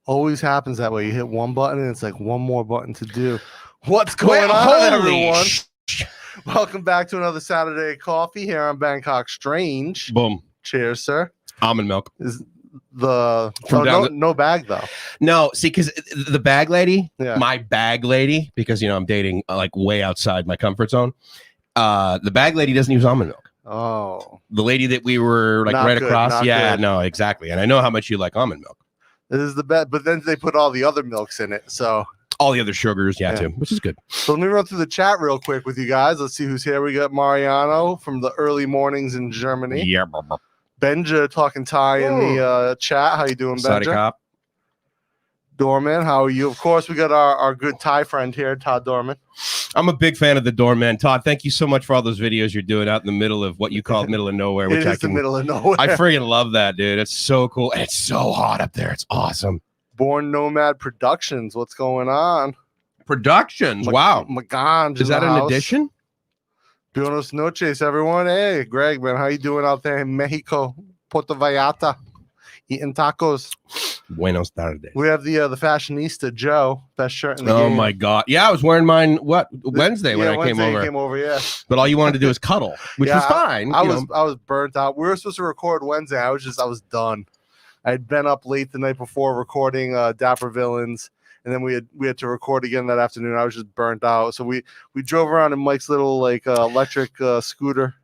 Always happens that way. You hit one button and it's like one more button to do. What's going on, everyone? Welcome back to another Saturday Coffee here on Bangkok Strange. Boom. Cheers, sir. Almond milk. Is the no bag though? No, see, because the bag lady, Yeah. my bag lady, because I'm dating like way outside my comfort zone. The bag lady doesn't use almond milk. Oh, The lady that we were like Not right good, across. not Yeah, good. no, exactly. And I know how much you like almond milk. this is the best. But then they put all the other milks in it. So All the other sugars, Yeah. too, which is good. let me run through the chat real quick with you guys. Let's see who's here. We got Mariano from the early mornings in Germany. Yeah. Benja talking Thai in the chat. How you doing, Saudi Benja? cop. Dorman, how are you? Of course, we got our good Thai friend here, Todd Dorman. I'm a big fan of the doorman. Todd, thank you so much for all those videos you're doing out in the middle of what you call middle of nowhere, which It is the middle of nowhere. I freaking love that, dude. It's so cool. And it's so hot up there. It's awesome. Born Nomad Productions. What's going on? Productions. Wow. Maganj Is that an addition? Buenos noches, everyone. Hey, Greg, man, how you doing out there in Mexico? Puerto Vallarta, eating tacos. Buenos tardes. We have the fashionista Joe, best shirt in the Oh game. my god! Yeah, I was wearing mine. Wednesday when I came Wednesday you over. came over, yeah. But all you wanted to do was cuddle, which Yeah, was fine. I was burnt out. We were supposed to record Wednesday. I was done. I had been up late the night before recording Dapper Villains, and then we had to record again that afternoon. I was just burnt out. So we drove around in Mike's little like electric scooter.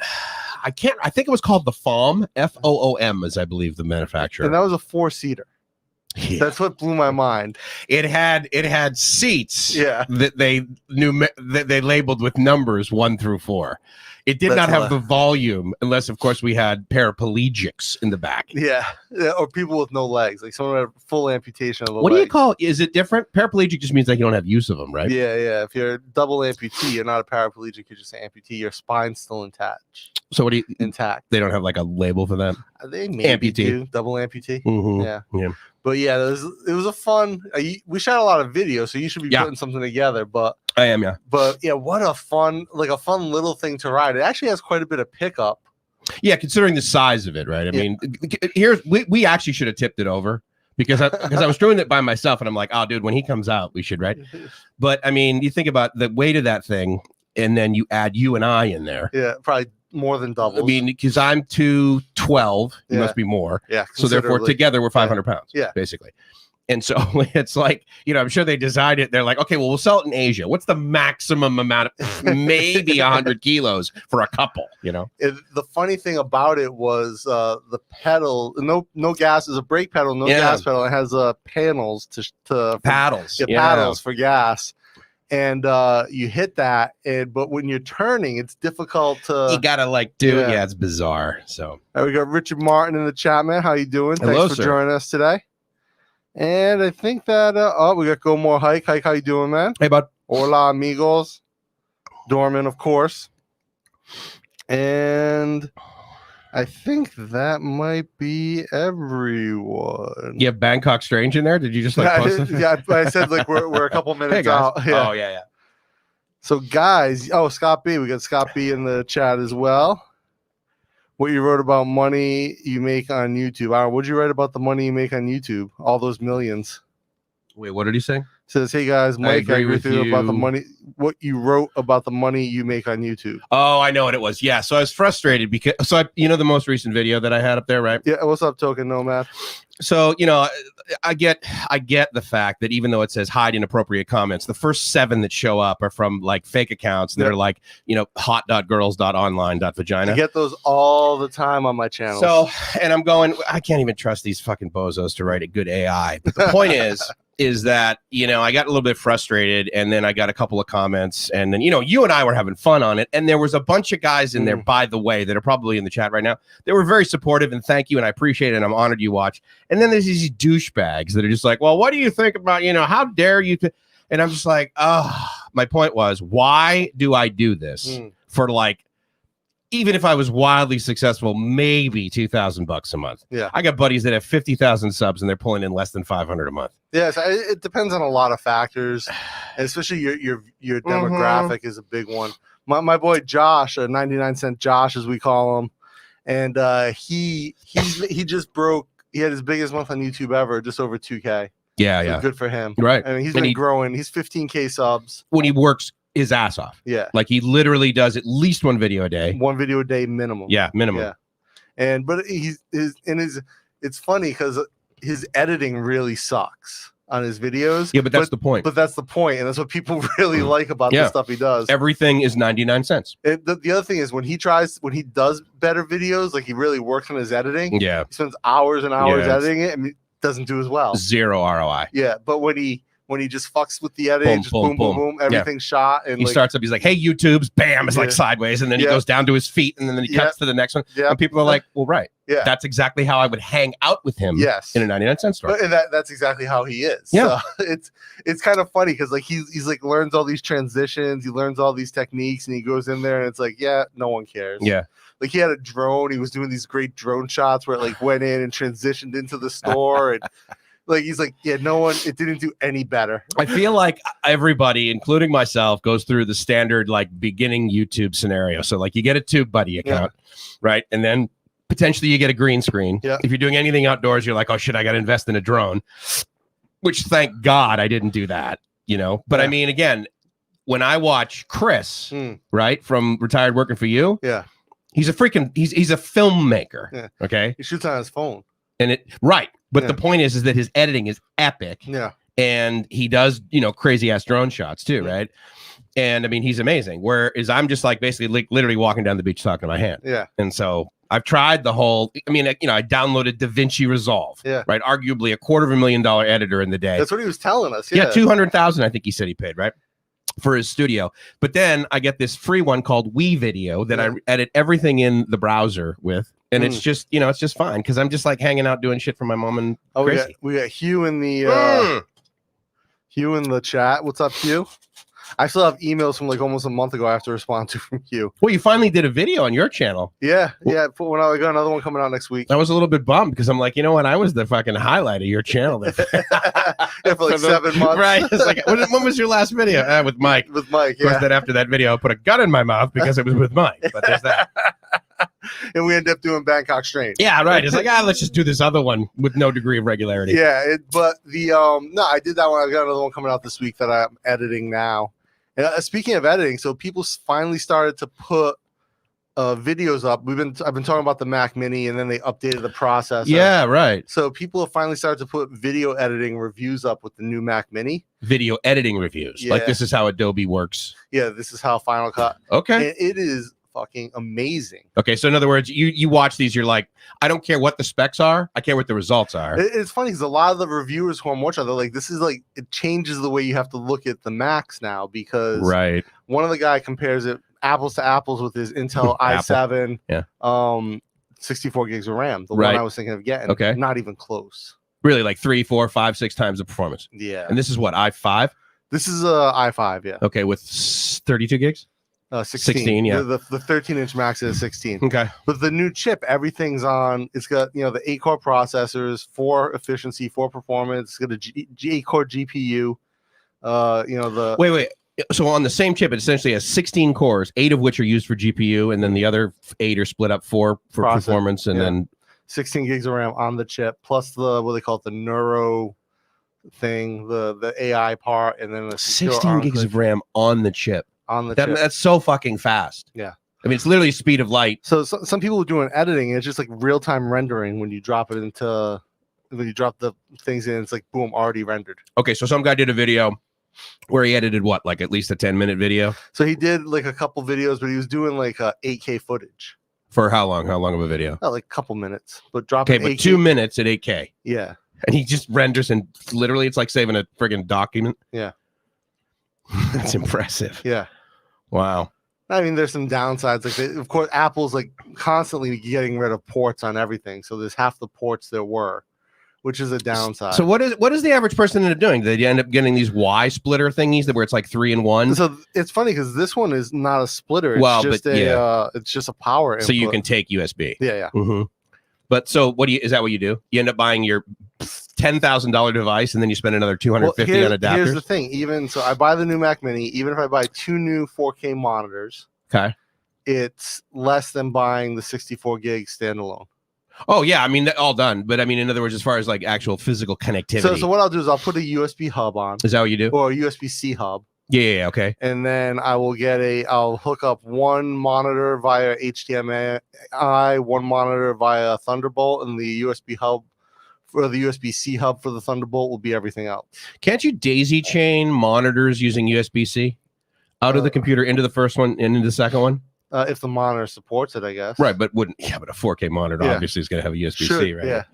I think it was called the FOM, FOOM, as I believe the manufacturer. And that was a 4-seater. Yeah. That's what blew my mind. It had seats. Yeah. That they labeled with numbers 1 through 4. It did That's not have a- the volume, unless of course we had paraplegics in the back. Yeah, or people with no legs, like someone had full amputation of the What do you legs. call? Is it different? Paraplegic just means like you don't have use of them, right? Yeah. If you're a double amputee, you're not a paraplegic. You're just an amputee. Your spine's still intact. So what do you? Intact. They don't have like a label for that. They maybe Amputee. do double amputee. Mhm. Yeah. But yeah, it was a fun. We shot a lot of videos, so you should be putting something together. But I am, yeah. But yeah, what a fun little thing to ride. It actually has quite a bit of pickup. Yeah, considering the size of it, right? I mean, we actually should have tipped it over because I was doing it by myself, and I'm like, oh, dude, when he comes out, we should, right? But I mean, you think about the weight of that thing, and then you add you and I in there. Yeah, probably more than double. I mean, because I'm 212, you Yeah. must be more. Yeah. So therefore, considerably. together we're 500 pounds. Yeah. Basically. And so it's like, I'm sure they designed it. They're like, okay, well, we'll sell it in Asia. What's the maximum amount of maybe 100 kilos for a couple, The funny thing about it was the pedal, no gas is a brake pedal, no gas pedal. It has panels to paddles. Paddles for gas. And you hit that, but when you're turning, it's difficult to. You gotta do it. Yeah, it's bizarre. So we got Richard Martin in the chat, man. How you doing? Hello, Thanks for sir. joining us today. And I think that we got Go More Hike. Hike, how you doing, man? Hey, bud. Hola, amigos. Dorman, of course. And I think that might be everyone. You have Bangkok Strange in there? Did you just post it? Yeah, I said we're a couple minutes Hey, guys. out. Yeah. Oh, yeah. So guys, Scott B, we got Scott B in the chat as well. What you wrote about money you make on YouTube. What'd you write about the money you make on YouTube? All those millions. Wait, what did he say? Says, hey guys, Mike, I agree with you about the you. money. What you wrote about the money you make on YouTube. Oh, I know what it was. Yeah. So I was frustrated because the most recent video that I had up there, right? Yeah, what's up, Token Nomad? So, I get the fact that even though it says hide inappropriate comments, the first 7 that show up are from like fake accounts that are like, hot.girls.online.vagina. I get those all the time on my channel. So, and I'm going, I can't even trust these fucking bozos to write a good AI. But the point is that, I got a little bit frustrated, and then I got a couple of comments, and then, you and I were having fun on it. And there was a bunch of guys in there, by the way, that are probably in the chat right now. They were very supportive, and thank you. And I appreciate it. And I'm honored you watch. And then there's these douchebags that are just like, well, what do you think about, how dare you? And I'm just like, my point was, why do I do this for even if I was wildly successful, maybe $2,000 a month. Yeah. I got buddies that have 50,000 subs and they're pulling in less than 500 a month. Yes, it depends on a lot of factors, and especially your demographic is a big one. My boy Josh, 99-cent Josh as we call him, and he just broke. He had his biggest month on YouTube ever, just over 2K. Yeah, So yeah. good for him. Right. I mean, he's And been growing. He's 15K subs. When he works his ass off. Yeah. Like he literally does at least one video a day. One video a day minimum. Yeah, minimum. Yeah. But it's funny because his editing really sucks on his videos. Yeah, but that's the point. But that's the point, and that's what people really like about the stuff he does. Everything is 99 cents. The other thing is when he does better videos, like he really works on his editing. Yeah. He spends hours and hours editing it, and it doesn't do as well. Zero ROI. Yeah, but when he just fucks with the editing, boom, everything's shot, and he starts up. He's like, "Hey, YouTube's," bam, it's like sideways, and then he goes down to his feet, and then he cuts to the next one. Yeah, and people are like, "Well, right, yeah, that's exactly how I would hang out with him." Yes, in a 99-cent store, and that's exactly how he is. Yeah, so it's kind of funny because like he's like learns all these transitions, he learns all these techniques, and he goes in there, and it's like, yeah, no one cares. Yeah. Like he had a drone, he was doing these great drone shots where it like went in and transitioned into the store, and like he's like, yeah, no one, it didn't do any better. I feel like everybody, including myself, goes through the standard like beginning YouTube scenario. So like you get a TubeBuddy account, right? And then potentially you get a green screen. Yeah. If you're doing anything outdoors, you're like, oh shit, I got to invest in a drone, which thank God I didn't do that, you know? But I mean, again, when I watch Chris, right, from Retired Working For You, he's a filmmaker. Yeah. Okay. He shoots on his phone. And but the point is that his editing is epic. Yeah. And he does, you know, crazy ass drone shots too, right? And I mean, he's amazing. Whereas I'm just like basically like literally walking down the beach talking to my hand. Yeah. And so I've tried the whole, I mean, you know, I downloaded DaVinci Resolve. Yeah. Right. Arguably $250,000 editor in the day. That's what he was telling us. Yeah. 200,000, I think he said he paid, right? For his studio. But then I get this free one called WeVideo that I edit everything in the browser with. And it's just, you know, it's just fine because I'm just like hanging out doing shit for my mom and Gracie. We got Hugh in the Hugh in the chat. What's up, Hugh? I still have emails from like almost a month ago I have to respond to from Hugh. Well, you finally did a video on your channel. Yeah, yeah. When I got another one coming out next week. I was a little bit bummed because I'm like, you know what? I was the fucking highlight of your channel. For like 7 months. Right. It's like, when was your last video? With Mike. With Mike, yeah. Of course, then after that video, I put a gun in my mouth because it was with Mike. But there's that. And we ended up doing Bangkok Strange. Yeah, right. It's like, let's just do this other one with no degree of regularity. Yeah, but the no, I did that one. I've got another one coming out this week that I'm editing now. And speaking of editing, so people finally started to put videos up. I've been talking about the Mac Mini, and then they updated the processor. Yeah, right. So people have finally started to put video editing reviews up with the new Mac Mini. Video editing reviews, like this is how Adobe works. Yeah, this is how Final Cut. Okay, and it is fucking amazing. Okay, so in other words, you watch these, you're like, I don't care what the specs are, I care what the results are. It's funny because a lot of the reviewers who I'm watching, they're like, this is like, it changes the way you have to look at the Macs now, because one of the guy compares it apples to apples with his Intel i7 64 gigs of RAM, the one I was thinking of getting. Okay, not even close. Really, like 3, 4, 5, 6 times the performance. Yeah. And this is what, i5? This is a i5, yeah. Okay, with 32 gigs? 16, yeah. The 13-inch Max is 16. Okay. But the new chip, everything's on. It's got, you know, the 8-core processors, 4 efficiency, 4 performance. It's got a 8-core GPU. You know, the wait. So on the same chip, it essentially has 16 cores, 8 of which are used for GPU, and then the other 8 are split up, 4 for performance, and then 16 gigs of RAM on the chip, plus the what they call it, the neuro thing, the AI part, and then the 16 gigs of RAM on the chip. On the chip. That's so fucking fast. Yeah. I mean, it's literally speed of light. So some people are doing editing, and it's just like real-time rendering when you drop it into, when you drop the things in, it's like, boom, already rendered. Okay, so some guy did a video where he edited what, like at least a 10-minute video? So he did like a couple videos, but he was doing like 8K footage. For how long? How long of a video? Like a couple minutes, but dropping. Okay, but 2 minutes at 8K. Yeah. And he just renders, and literally it's like saving a friggin' document. Yeah. That's impressive. Yeah. Wow. I mean, there's some downsides. Like, of course, Apple's like constantly getting rid of ports on everything. So there's half the ports there were, which is a downside. So what is the average person end up doing? Did you end up getting these Y splitter thingies where it's like 3-in-1? So it's funny because this one is not a splitter. It's it's just a power input. So you can take USB. Yeah, yeah. Mm-hmm. But so is that what you do? You end up buying your $10,000 device, and then you spend another $250 on adapters? Here's the thing. Even so, I buy the new Mac Mini. Even if I buy 2 new 4K monitors, okay, it's less than buying the 64 gig standalone. Oh yeah, I mean all done. But I mean, in other words, as far as like actual physical connectivity. So what I'll do is I'll put a USB hub on. Is that what you do? Or a USB-C hub. Yeah, okay. And then I'll hook up one monitor via HDMI, one monitor via Thunderbolt, and the USB hub for the USB-C hub for the Thunderbolt will be everything else. Can't you daisy chain monitors using USB-C out of the computer into the first one and into the second one? If the monitor supports it, I guess. Right, but but a 4K monitor obviously is going to have a USB-C, right? Yeah.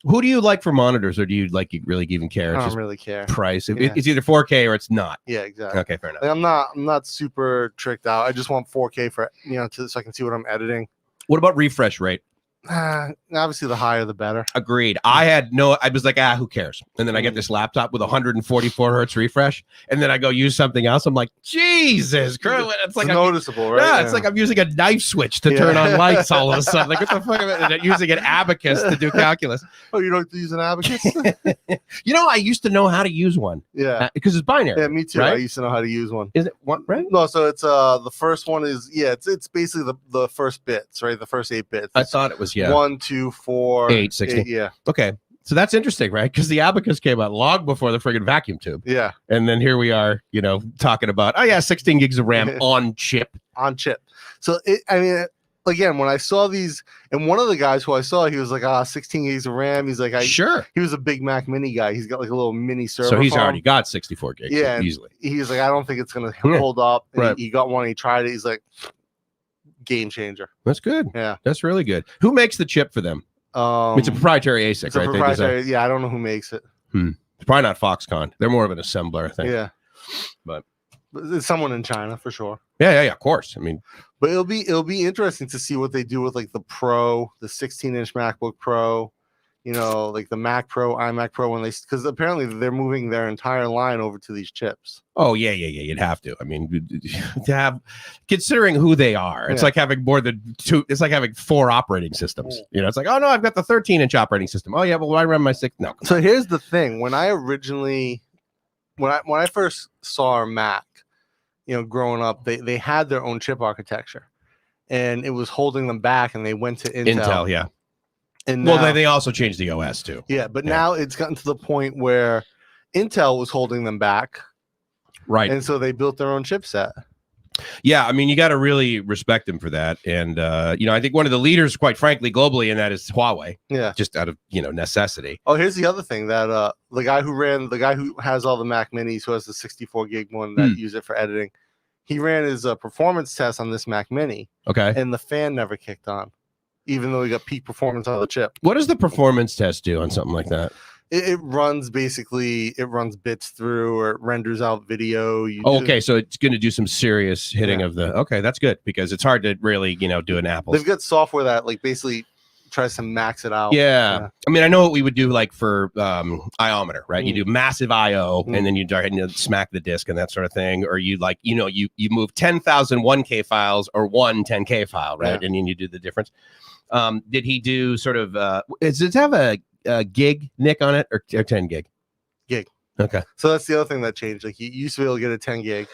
Who do you like for monitors, or do you like really even care? I It's don't really care. price. It's either 4K or it's not. Yeah, exactly. Okay, fair enough. Like, I'm not super tricked out. I just want 4K for so I can see what I'm editing. What about refresh rate? Obviously, the higher the better. Agreed. I was like, who cares? And then I get this laptop with 144 hertz refresh, and then I go use something else. I'm like, Jesus Christ! It's like noticeable, right? Yeah, it's like I'm using a knife switch to turn on lights all of a sudden. Like, what the fuck? And using an abacus to do calculus. Oh, you don't use an abacus? I used to know how to use one. Yeah, because it's binary. Yeah, me too. Right? I used to know how to use one. Is it one right? No, so it's the first one is it's basically the first bits, right? The first 8 bits. I thought it was 1, 2, 4, 8, 16. 8, yeah. Okay. So that's interesting, right? Because the abacus came out long before the friggin' vacuum tube. Yeah. And then here we are, talking about 16 gigs of RAM on chip. On chip. So again, when I saw these, and one of the guys who I saw, he was like, 16 gigs of RAM. He's like, sure. He was a Big Mac Mini guy. He's got like a little mini server. So he's farm. already got 64 gigs. Yeah, easily. He's like, I don't think it's gonna hold up. And right. He got one. He tried it. He's like, game changer. That's good. Yeah, that's really good. Who makes the chip for them? It's a proprietary ASIC, it's a right? Proprietary. Yeah, I don't know who makes it. It's probably not Foxconn. They're more of an assembler, I think. Yeah, but it's someone in China for sure. Yeah, of course. I mean, but it'll be interesting to see what they do with like the Pro, the 16-inch MacBook Pro, like the Mac Pro, iMac Pro, because apparently they're moving their entire line over to these chips. Oh yeah. You'd have to. I mean, to have, considering who they are, it's like having more than 2. It's like having 4 operating systems. It's like, oh no, I've got the 13-inch operating system. Oh yeah, well I run my 6. No. So here's the thing: when I first saw a Mac, growing up, they had their own chip architecture, and it was holding them back, and they went to Intel. Yeah. And now, they also changed the OS too. Yeah, but now it's gotten to the point where Intel was holding them back. Right. And so they built their own chipset. Yeah, I mean, you got to really respect them for that. And, I think one of the leaders, quite frankly, globally in that is Huawei. Yeah. Just out of, necessity. Oh, here's the other thing that the guy who has all the Mac Minis, who has the 64 gig one that use it for editing, he ran his performance test on this Mac Mini. Okay. And the fan never kicked on, even though he got peak performance on the chip. What does the performance test do on something like that? It runs bits through, or it renders out video. Okay, so it's going to do some serious hitting of the. Okay, that's good, because it's hard to really, do an apples. They've got software that basically tries to max it out. Yeah. I mean, I know what we would do for iometer, right? You do massive IO, and then you smack the disk and that sort of thing, or you you move 10,000 1K files or one 10K file, right? Yeah. And then you do the difference. Did he do sort of? Does it have a gig nick on it, or 10 gig? Gig. Okay. So that's the other thing that changed. Like, you used to be able to get a 10 gig.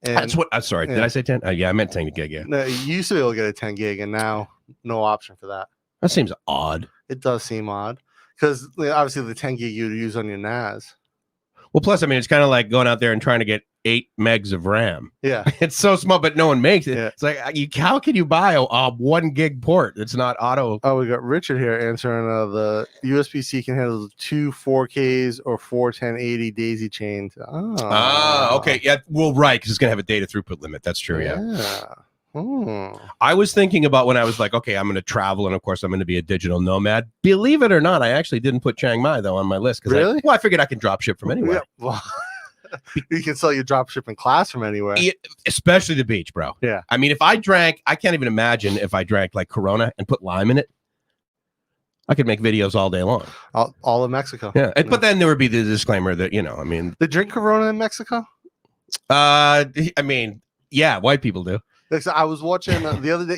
And, that's what. I'm sorry. Did I say 10? Yeah, I meant 10 gig. Yeah. No, you used to be able to get a 10 gig, and now no option for that. That seems odd. It does seem odd, because obviously the 10 gig you'd use on your NAS. Well, plus, I mean, it's kind of like going out there and trying to get 8 megs of RAM. Yeah. It's so small, but no one makes it. Yeah. It's like, how can you buy a 1 gig port that's not auto? Oh, we got Richard here answering the USB-C can handle 2 4Ks or 4 1080 daisy chains. Okay. Yeah. Well, right, because it's going to have a data throughput limit. That's true. Yeah. I was thinking about when I was like, okay, I'm going to travel, and of course I'm going to be a digital nomad. Believe it or not, I actually didn't put Chiang Mai though on my list, because really? I figured I could drop ship from anywhere. Yeah, well, you can sell your drop shipping class from anywhere, especially the beach, bro. Yeah. I mean, if I drank, I can't even imagine if I drank like Corona and put lime in it. I could make videos all day long. All of Mexico. Yeah. But then there would be the disclaimer that, I mean, they drink Corona in Mexico. I mean, yeah, white people do. I was watching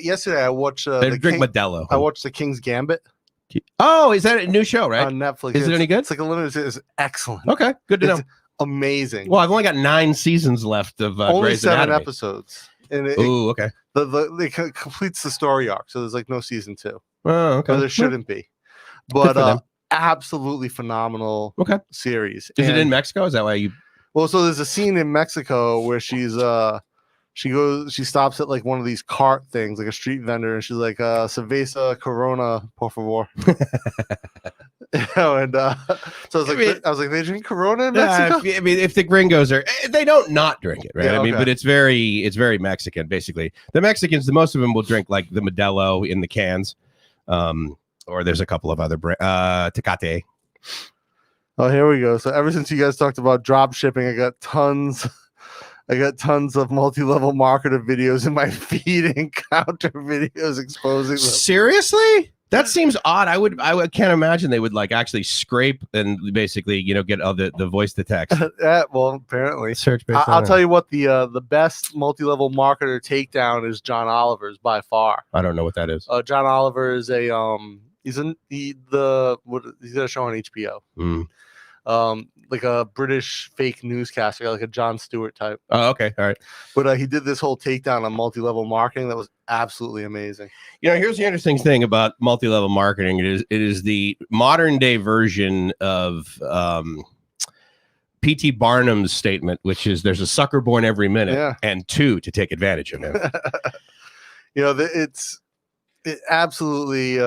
yesterday. I watched they drink Modelo. I watched The King's Gambit. Oh, is that a new show, right? On Netflix. Is it any good? It's like a limited. It's excellent. Okay, good to know. Amazing. Well, I've only got 9 seasons left of only Grey's 7 Anatomy. episodes. And okay. It completes the story arc, so there's like no season 2. Oh, okay. Or there shouldn't be. for them. But absolutely phenomenal Okay. series. Is it And- in Mexico? Is that why you? Well, so there's a scene in Mexico where she stops at like one of these cart things, like a street vendor, and she's like, cerveza Corona, por favor. And so I was like, they drink Corona in Mexico? I mean, if the gringos are, they don't not drink it, right? Yeah, I mean, okay. but it's very Mexican, basically. The Mexicans, the most of them will drink like the Modelo in the cans, or there's a couple of other Tecate. Oh, here we go. So ever since you guys talked about drop shipping, I got tons of multi-level marketer videos in my feed and counter videos exposing them. Seriously? That seems odd. I can't imagine they would like actually scrape and basically, get all the voice to text. Yeah, well, apparently. Search based I'll tell you what, the best multi-level marketer takedown is John Oliver's by far. I don't know what that is. John Oliver is a he's got a show on HBO. Like a British fake newscaster, like a Jon Stewart type. Oh, okay. All right. But he did this whole takedown on multi-level marketing that was absolutely amazing. Here's the interesting thing about multi-level marketing. It is the modern day version of P.T. Barnum's statement, which is there's a sucker born every minute and two to take advantage of him. It absolutely,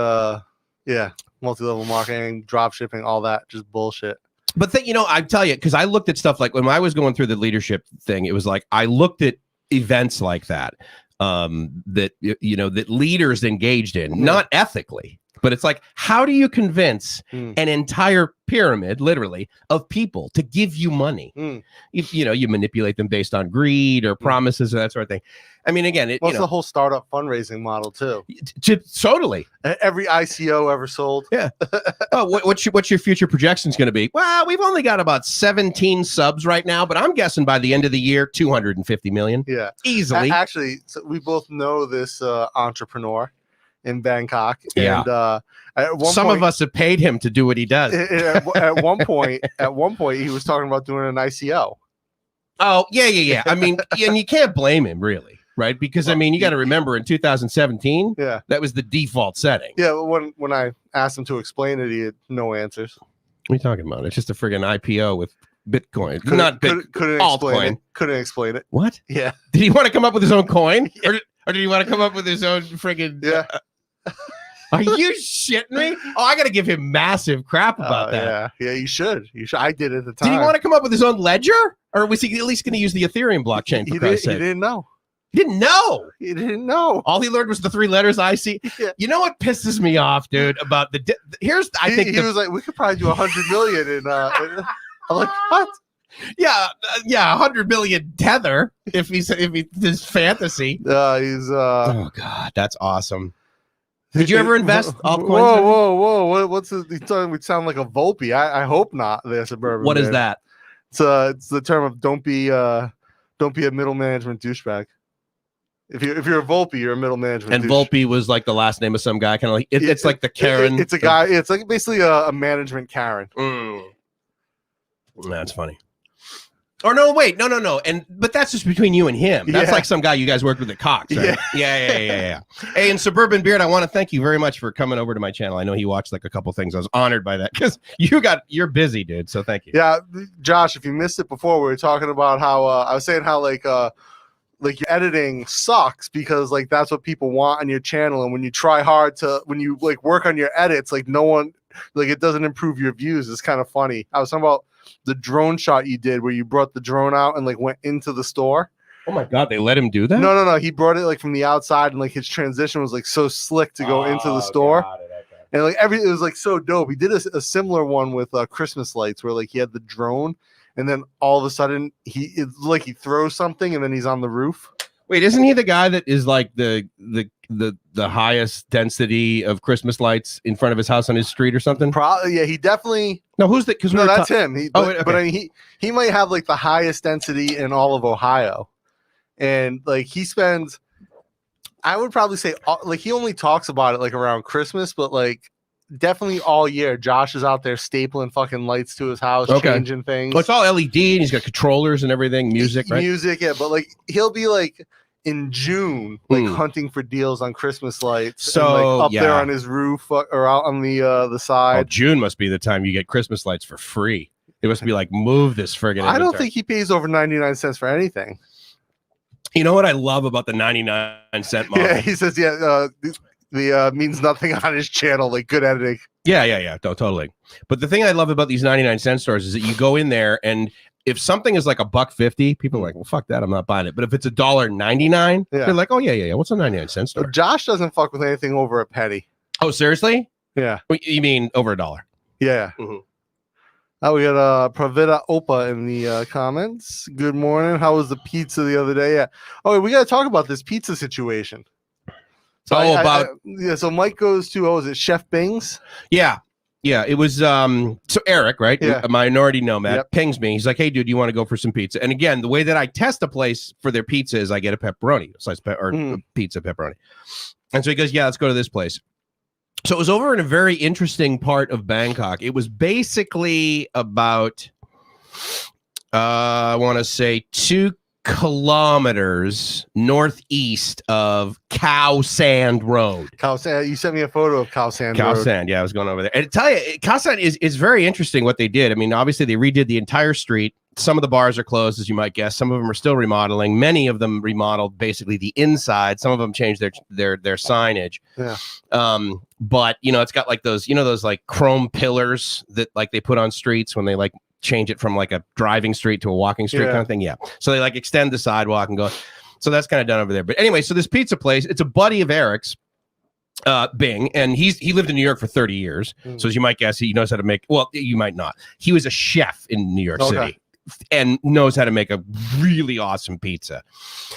multi-level marketing, drop shipping, all that, just bullshit. But I tell you, because I looked at stuff like when I was going through the leadership thing, it was like I looked at events like that, that leaders engaged in, not ethically, but it's like, how do you convince an entire pyramid, literally, of people to give you money? You manipulate them based on greed or promises or that sort of thing. I mean, again, it's the whole startup fundraising model too. Totally. Every ICO ever sold. Yeah. Oh, what's your future projections going to be? Well, we've only got about 17 subs right now, but I'm guessing by the end of the year, 250 million. Yeah, easily. Actually, so we both know this entrepreneur in Bangkok. Yeah. And at one some point, of us have paid him to do what he does. At one point, he was talking about doing an ICO. Oh, yeah. I mean, and you can't blame him, really. Right, because I mean, you got to remember in 2017, that was the default setting. Yeah, when I asked him to explain it, he had no answers. What are you talking about? It's just a friggin' IPO with Bitcoin, Couldn't explain it. What? Yeah. Did he want to come up with his own coin, or did he want to come up with his own friggin'? Yeah. Are you shitting me? Oh, I got to give him massive crap about that. Yeah, you should. I did at the time. Did he want to come up with his own ledger, or was he at least going to use the Ethereum blockchain? He didn't know. He didn't know. He didn't know. All he learned was the three letters IC. Yeah. You know what pisses me off, dude? About the I think he was like, we could probably do 100 million in. I'm like, what? Yeah, 100 million tether. If he's his fantasy. He's. Oh God, that's awesome. Did you ever invest altcoins? Whoa! What's this? He's talking? We sound like a Volpe. I hope not. The suburban. What is that? It's the term of don't be a middle management douchebag. If you're a Volpe, you're a middle management. And douche. Volpe was like the last name of some guy, kind of like it's like the Karen. It's a guy. It's like basically a management Karen. That's funny. Or no, wait, no. But that's just between you and him. That's like some guy you guys worked with at Cox, right? Yeah. Hey, and Suburban Beard, I want to thank you very much for coming over to my channel. I know he watched like a couple things. I was honored by that because you're busy, dude. So thank you. Yeah, Josh, if you missed it before, we were talking about how I was saying how like your editing sucks because like that's what people want on your channel, and when you try hard when you like work on your edits, like no one like it doesn't improve your views. It's kind of funny. I was talking about the drone shot you did where you brought the drone out and like went into the store. Oh my God, they let him do that? No. He brought it like from the outside and like his transition was like so slick to go into the store. And like it was like so dope. He did a similar one with Christmas lights where like he had the drone and then all of a sudden he throws something and then he's on the roof. Wait, isn't he the guy that is like the highest density of Christmas lights in front of his house on his street or something? Probably, yeah. He definitely. No, who's that? No, that's him. But I mean, he might have like the highest density in all of Ohio, and like he spends. I would probably say like he only talks about it like around Christmas, but like definitely all year. Josh is out there stapling fucking lights to his house, changing things. Well, it's all LED, and he's got controllers and everything, music, right? Music, yeah. But like he'll be like in June, like hunting for deals on Christmas lights. So and, like, up there on his roof or out on the side. Oh, June must be the time you get Christmas lights for free. It must be like, move this friggin' inventory. I don't think he pays over 99 cents for anything. You know what I love about the 99-cent model? Yeah, he says, the means nothing on his channel, like good editing. Yeah, totally. But the thing I love about these 99-cent stores is that you go in there, and if something is like $1.50, people are like, well, fuck that, I'm not buying it. But if it's $1.99, they're like, oh yeah, what's a 99-cent store? Josh doesn't fuck with anything over a penny. Oh, seriously? Yeah. You mean over $1? Yeah. Mm-hmm. We got Pravida Opa in the comments. Good morning. How was the pizza the other day? Yeah. Oh, we got to talk about this pizza situation. So so Mike goes to, is it Chef Bing's? Yeah, it was so Eric, right? Yeah. A minority nomad, pings me. He's like, hey, dude, you want to go for some pizza? And again, the way that I test a place for their pizza is I get a pepperoni, pizza pepperoni. And so he goes, yeah, let's go to this place. So it was over in a very interesting part of Bangkok. It was basically about, I want to say 2 kilometers northeast of Khao Sand Road. Khao Sand. You sent me a photo of Khao Sand Road. Khao Sand, yeah, I was going over there. And to tell you, Khao Sand is very interesting what they did. I mean, obviously they redid the entire street. Some of the bars are closed, as you might guess. Some of them are still remodeling. Many of them remodeled basically the inside. Some of them changed their signage. Yeah. But it's got like those, those like chrome pillars that like they put on streets when they like change it from like a driving street to a walking street kind of thing. Yeah. So they like extend the sidewalk and go. So that's kind of done over there. But anyway, so this pizza place, it's a buddy of Eric's, Bing, and he lived in New York for 30 years. So as you might guess, he knows how to make, well, you might not. He was a chef in New York City and knows how to make a really awesome pizza.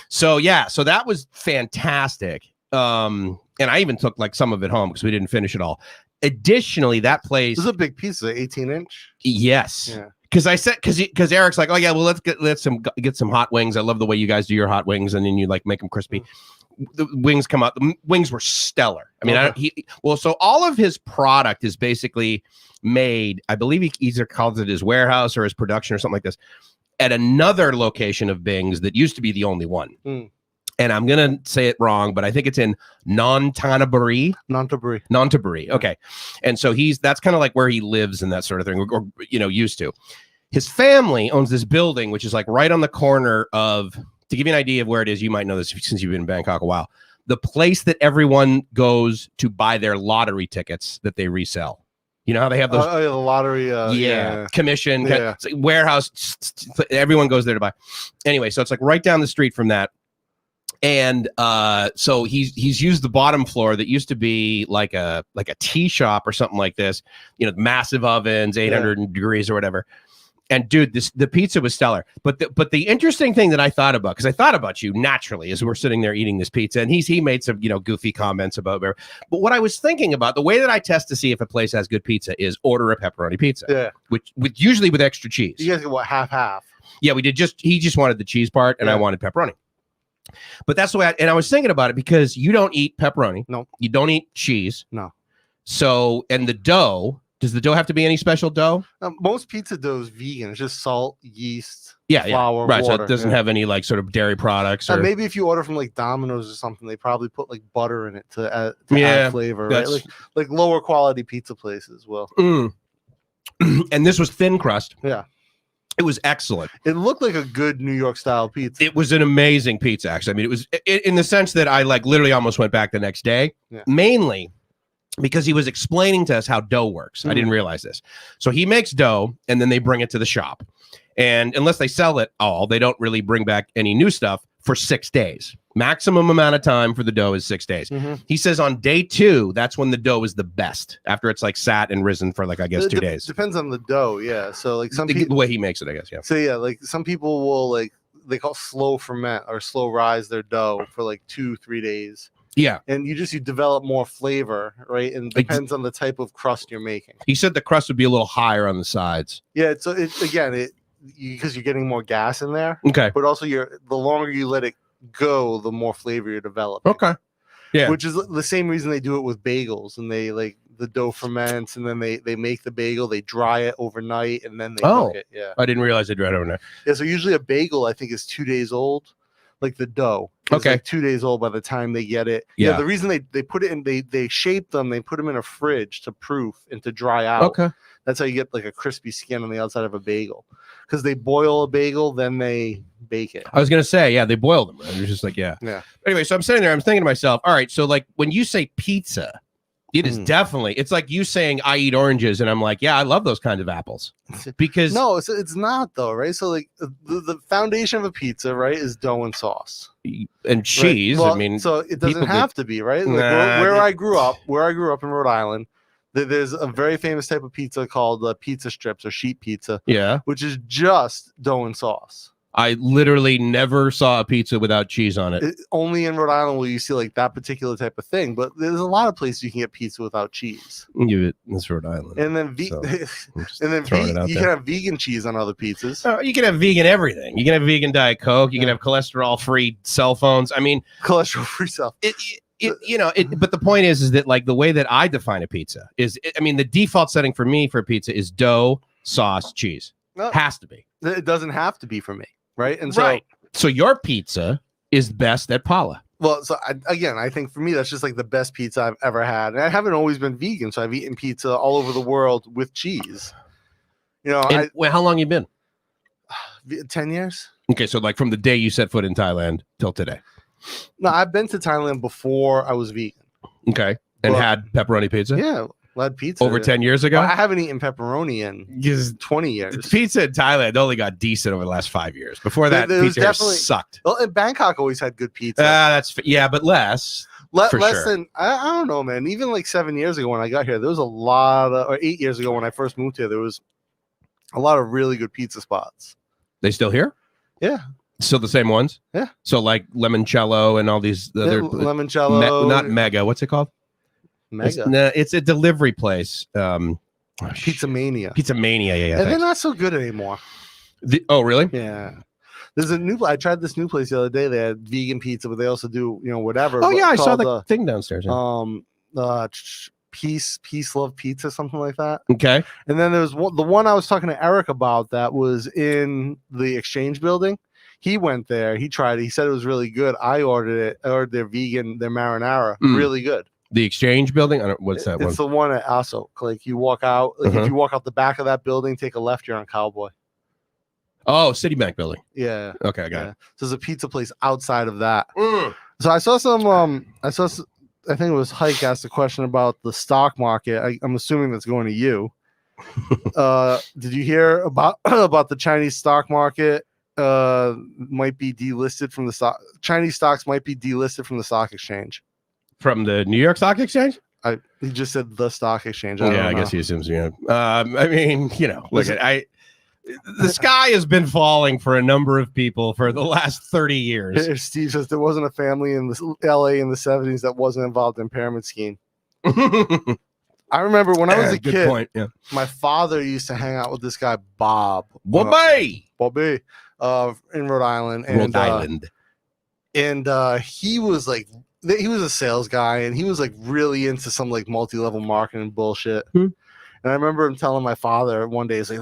So yeah, so that was fantastic. And I even took like some of it home because we didn't finish it all. Additionally, that place, this is a big pizza, 18-inch. Yes. Yeah. Because I said, because Eric's like, oh yeah, well let's get some hot wings. I love the way you guys do your hot wings, and then you like make them crispy. The wings come out. The wings were stellar. I mean, so all of his product is basically made. I believe he either calls it his warehouse or his production or something like this at another location of Bing's that used to be the only one. And I'm gonna say it wrong, but I think it's in Nonthaburi. Okay, and so that's kind of like where he lives and that sort of thing, or used to. His family owns this building, which is like right on the corner of. To give you an idea of where it is, you might know this since you've been in Bangkok a while. The place that everyone goes to buy their lottery tickets that they resell. You know how they have those? The lottery. Commission warehouse. Everyone goes there to buy. Anyway, so it's like right down the street from that. And so he's used the bottom floor that used to be like a tea shop or something like this. Massive ovens, 800 degrees or whatever. And dude, the pizza was stellar. But the interesting thing that I thought about, because I thought about you naturally as we're sitting there eating this pizza, and he made some goofy comments about it. But what I was thinking about, the way that I test to see if a place has good pizza is order a pepperoni pizza. Yeah. Which usually with extra cheese. You guys get what, half? Yeah, we did. He just wanted the cheese part, and I wanted pepperoni. But that's the way. I was thinking about it because you don't eat pepperoni. No. You don't eat cheese. No. So, and the dough. Does the dough have to be any special dough? Most pizza dough is vegan. It's just salt, yeast, right. flour, water. So it doesn't have any like sort of dairy products. Or maybe if you order from like Domino's or something, they probably put like butter in it to add flavor, right? Like lower quality pizza places will. And this was thin crust. Yeah. It was excellent. It looked like a good New York style pizza. It was an amazing pizza, actually. I mean, it was in the sense that I like literally almost went back the next day, mainly because he was explaining to us how dough works. I didn't realize this. So he makes dough and then they bring it to the shop. And unless they sell it all, they don't really bring back any new stuff for 6 days. Maximum amount of time for the dough is 6 days. He says on day 2, that's when the dough is the best. After it's like sat and risen for like, I guess, 2 days. Depends on the dough. Yeah. So like the way he makes it, I guess. Yeah. So yeah, like some people will like, they call slow ferment or slow rise their dough for like 2-3 days. Yeah. And you develop more flavor, right? And it depends on the type of crust you're making. He said the crust would be a little higher on the sides. Yeah. So because you're getting more gas in there. Okay. But also the longer you let it go, the more flavor you're developing. Okay. Yeah. Which is the same reason they do it with bagels, and they like the dough ferments and then they make the bagel, they dry it overnight and then they cook it. Yeah. I didn't realize they dried it overnight. Yeah. So usually a bagel I think is 2 days old. Like the dough. It's Okay. like 2 days old by the time they get it. Yeah. The reason they put it in, they shape them, they put them in a fridge to proof and to dry out. Okay. That's how you get like a crispy skin on the outside of a bagel, because they boil a bagel, then they bake it. I was gonna say, yeah, they boil them. Right? It's just like, yeah. Anyway, so I'm sitting there, I'm thinking to myself, all right, so like when you say pizza, it is definitely, it's like you saying I eat oranges, and I'm like, yeah, I love those kinds of apples. Because no, it's not though, right? So like the foundation of a pizza, right, is dough and sauce and cheese. Right? Well, I mean, so it doesn't have to be, right? Like Nah, where I grew up in Rhode Island, there's a very famous type of pizza called pizza strips or sheet pizza. Yeah, which is just dough and sauce. I literally never saw a pizza without cheese on it. Only in Rhode Island will you see like that particular type of thing, but there's a lot of places you can get pizza without cheese. It's Rhode Island, and then you can have vegan cheese on other pizzas. You can have vegan everything. You can have vegan Diet Coke. You can have cholesterol-free cell phones. I mean, cholesterol-free cell. But the point is that like the way that I define a pizza is, I mean, the default setting for me for a pizza is dough, sauce, cheese. Has to be. It doesn't have to be for me. Right. And so, so your pizza is best at Paula. Well, so I think for me, that's just like the best pizza I've ever had. And I haven't always been vegan. So I've eaten pizza all over the world with cheese. And how long you been? 10 years. Okay. So like from the day you set foot in Thailand till today. No, I've been to Thailand before I was vegan. Okay. And had pepperoni pizza? Yeah. Lead pizza over 10 years ago. Well, I haven't eaten pepperoni in 20 years. Pizza in Thailand only got decent over the last 5 years. Before that, pizza definitely sucked. Well, and Bangkok always had good pizza. But less. Less sure. than I don't know, man. Even like 7 years ago when I got here, there was a lot of, or 8 years ago when I first moved here, there was a lot of really good pizza spots. They still here? Yeah. Still the same ones? Yeah. So like Limoncello and all these other Limoncello, not Mega. What's it called? Mega. It's a delivery place. Pizza Mania. Pizza Mania, yeah. And they're not so good anymore. Oh, really? Yeah. There's a new. I tried this new place the other day. They had vegan pizza, but they also do whatever. Oh yeah, I saw the thing downstairs. Yeah. Peace Love Pizza, something like that. Okay. And then there's the one I was talking to Eric about that was in the Exchange building. He went there. He tried it. He said it was really good. I ordered it. I ordered their marinara. Really good. The Exchange building? What's that one? It's the one at Aso. Like you walk out, if you walk out the back of that building, take a left, you're on Cowboy. Oh, Citibank building. Yeah. Okay, I got it. So there's a pizza place outside of that. So I saw some. I think it was Hike asked a question about the stock market. I'm assuming that's going to you. Did you hear about the Chinese stock market? Might be delisted from the stock. Chinese stocks might be delisted from the stock exchange. From the New York Stock Exchange? He just said the stock exchange. I guess he assumes. I mean, the sky has been falling for a number of people for the last 30 years. Steve says there wasn't a family in LA in the 70s that wasn't involved in pyramid scheme. I remember when I was a kid, point, yeah. My father used to hang out with this guy, Bobby, in Rhode Island. And he was like, he was a sales guy, and he was like really into some like multi-level marketing bullshit. And I remember him telling my father one day, he's like,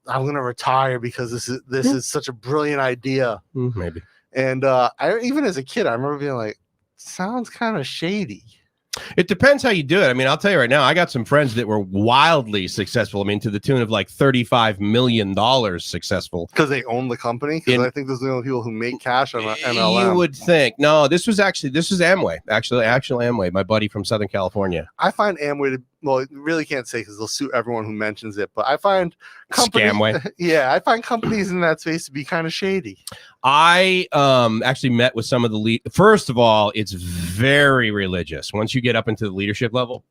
I'm gonna retire because this is such a brilliant idea. Maybe. And even as a kid, I remember being like, sounds kind of shady. It depends how you do it. I mean, I'll tell you right now, I got some friends that were wildly successful. I mean, to the tune of like $35 million successful. Because they own the company? Because I think those are the only people who make cash on MLM. You would think. No, this was Amway. Actually Amway, my buddy from Southern California. I find Amway you really can't say because they'll sue everyone who mentions it, but I find companies, Scamway. Yeah, I find companies in that space to be kind of shady. I actually met with some of the First of all, it's very religious. Once you get up into the leadership level,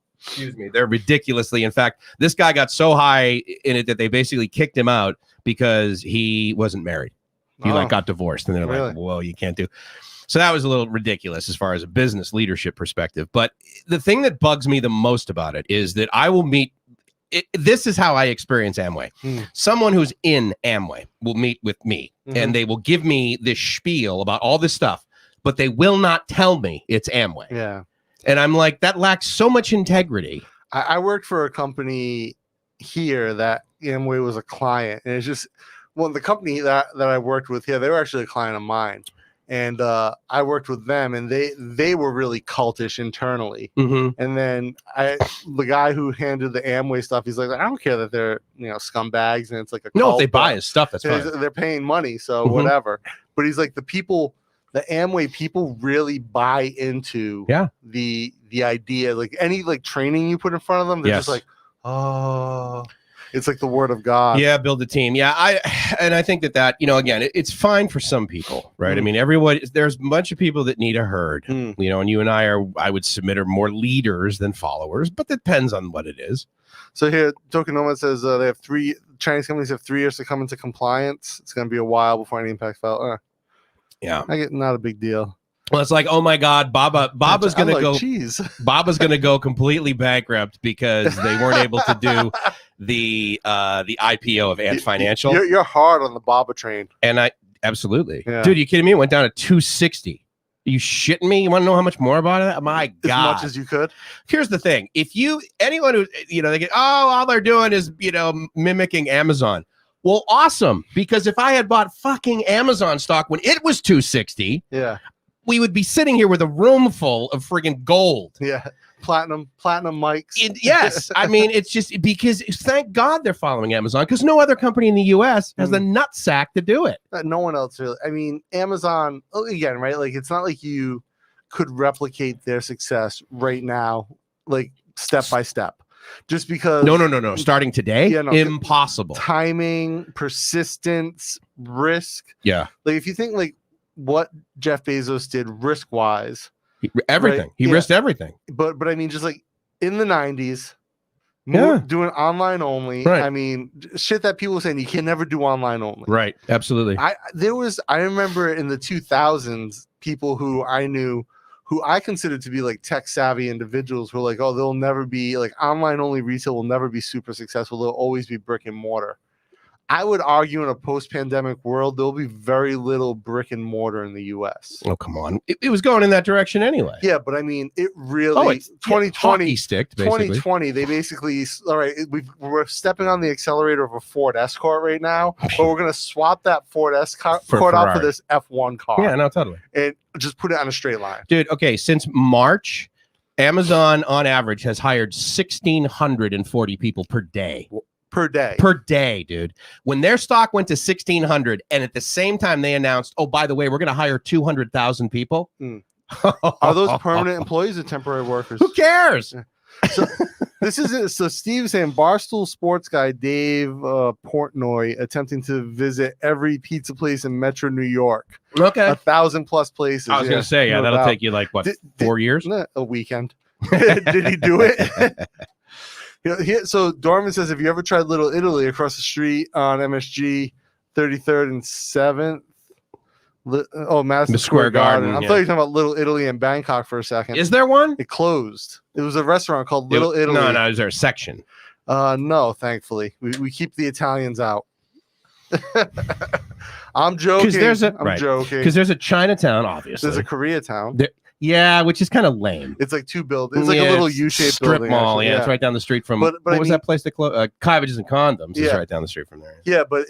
they're ridiculously. In fact, this guy got so high in it that they basically kicked him out because he wasn't married. He got divorced, and they're like, "Whoa, you can't do." So that was a little ridiculous as far as a business leadership perspective. But the thing that bugs me the most about it is that I will meet. This is how I experience Amway. Someone who's in Amway will meet with me, and they will give me this spiel about all this stuff, but they will not tell me it's Amway. Yeah. And I'm like, that lacks so much integrity. I worked for a company here that Amway was a client, and it's just, the company that I worked with here, they were actually a client of mine. and I worked with them, and they were really cultish internally. Mm-hmm. And then the guy who handled the Amway stuff, he's like, I don't care that they're scumbags and it's like a No, cult, if they buy his stuff, that's fine. they're paying money, so Mhm. whatever. But he's like, the Amway people really buy into the idea. Like any training you put in front of them, they're just like, oh, it's like the word of God. Yeah, build a team. Yeah, I think that again, it's fine for some people, right? I mean, there's a bunch of people that need a herd, and you and I would submit are more leaders than followers, but that depends on what it is. So here, Tokenoma says they have Chinese companies have 3 years to come into compliance. It's going to be a while before any impact felt. Yeah, not a big deal. Well, it's like, oh my God, Baba's going to go. Cheese. Baba's going to go completely bankrupt because they weren't able to do the IPO of Ant Financial. You're hard on the Baba train, and absolutely, dude. You kidding me? It went down to 260. Are you shitting me? You want to know how much more about it? My God, as much as you could. Here's the thing: anyone who they get, all they're doing is mimicking Amazon. Well, awesome, because if I had bought fucking Amazon stock when it was 260, we would be sitting here with a room full of friggin' gold. Yeah. Platinum mics. Yes. I mean, it's just because thank God they're following Amazon, because no other company in the US has the nutsack to do it. No one else really. I mean, Amazon, again, right? Like, it's not like you could replicate their success right now, like step by step. Just because. No. Starting today? Impossible. Timing, persistence, risk. Yeah. Like, if you think like what Jeff Bezos did risk-wise. Everything. Right? He risked everything. But I mean, just like in the 90s, doing online only. Right. I mean, shit that people were saying you can never do online only. Right. Absolutely. I remember in the 2000s, people who I knew, who I considered to be like tech savvy individuals, who were like, oh, they'll never be like online only retail will never be super successful. They'll always be brick and mortar. I would argue in a post-pandemic world, there'll be very little brick and mortar in the U.S. Oh, come on. It was going in that direction anyway. Yeah, but I mean, it really, 2020, sticked, 2020, they basically, all right, we're stepping on the accelerator of a Ford Escort right now, but we're going to swap that Ford Escort out for this F1 car. Yeah, no, totally. And just put it on a straight line. Dude, okay, since March, Amazon on average has hired 1,640 people per day. Per day, dude. When their stock went to 1,600, and at the same time they announced, oh, by the way, we're going to hire 200,000 people. Are those permanent employees or temporary workers? Who cares? So this is it. So Steve's saying Barstool sports guy Dave Portnoy attempting to visit every pizza place in Metro New York. Okay, 1,000+ places. I was going to say, that'll take you like what, 4 years? A weekend. Did he do it? So Dorman says, have you ever tried Little Italy across the street on MSG 33rd and 7th? Madison Square Garden. I thought you were talking about Little Italy in Bangkok for a second. Is there one? It closed. It was a restaurant called Little Italy. No, is there a section? No, thankfully. We keep the Italians out. I'm joking. I'm joking. Because there's a Chinatown, obviously. There's a Koreatown. Yeah, which is kind of lame. It's like two buildings. It's like a little U-shaped strip building, mall. Yeah, it's right down the street from. But what was that place that closed? Cawefee and Condoms is right down the street from there. Yeah, but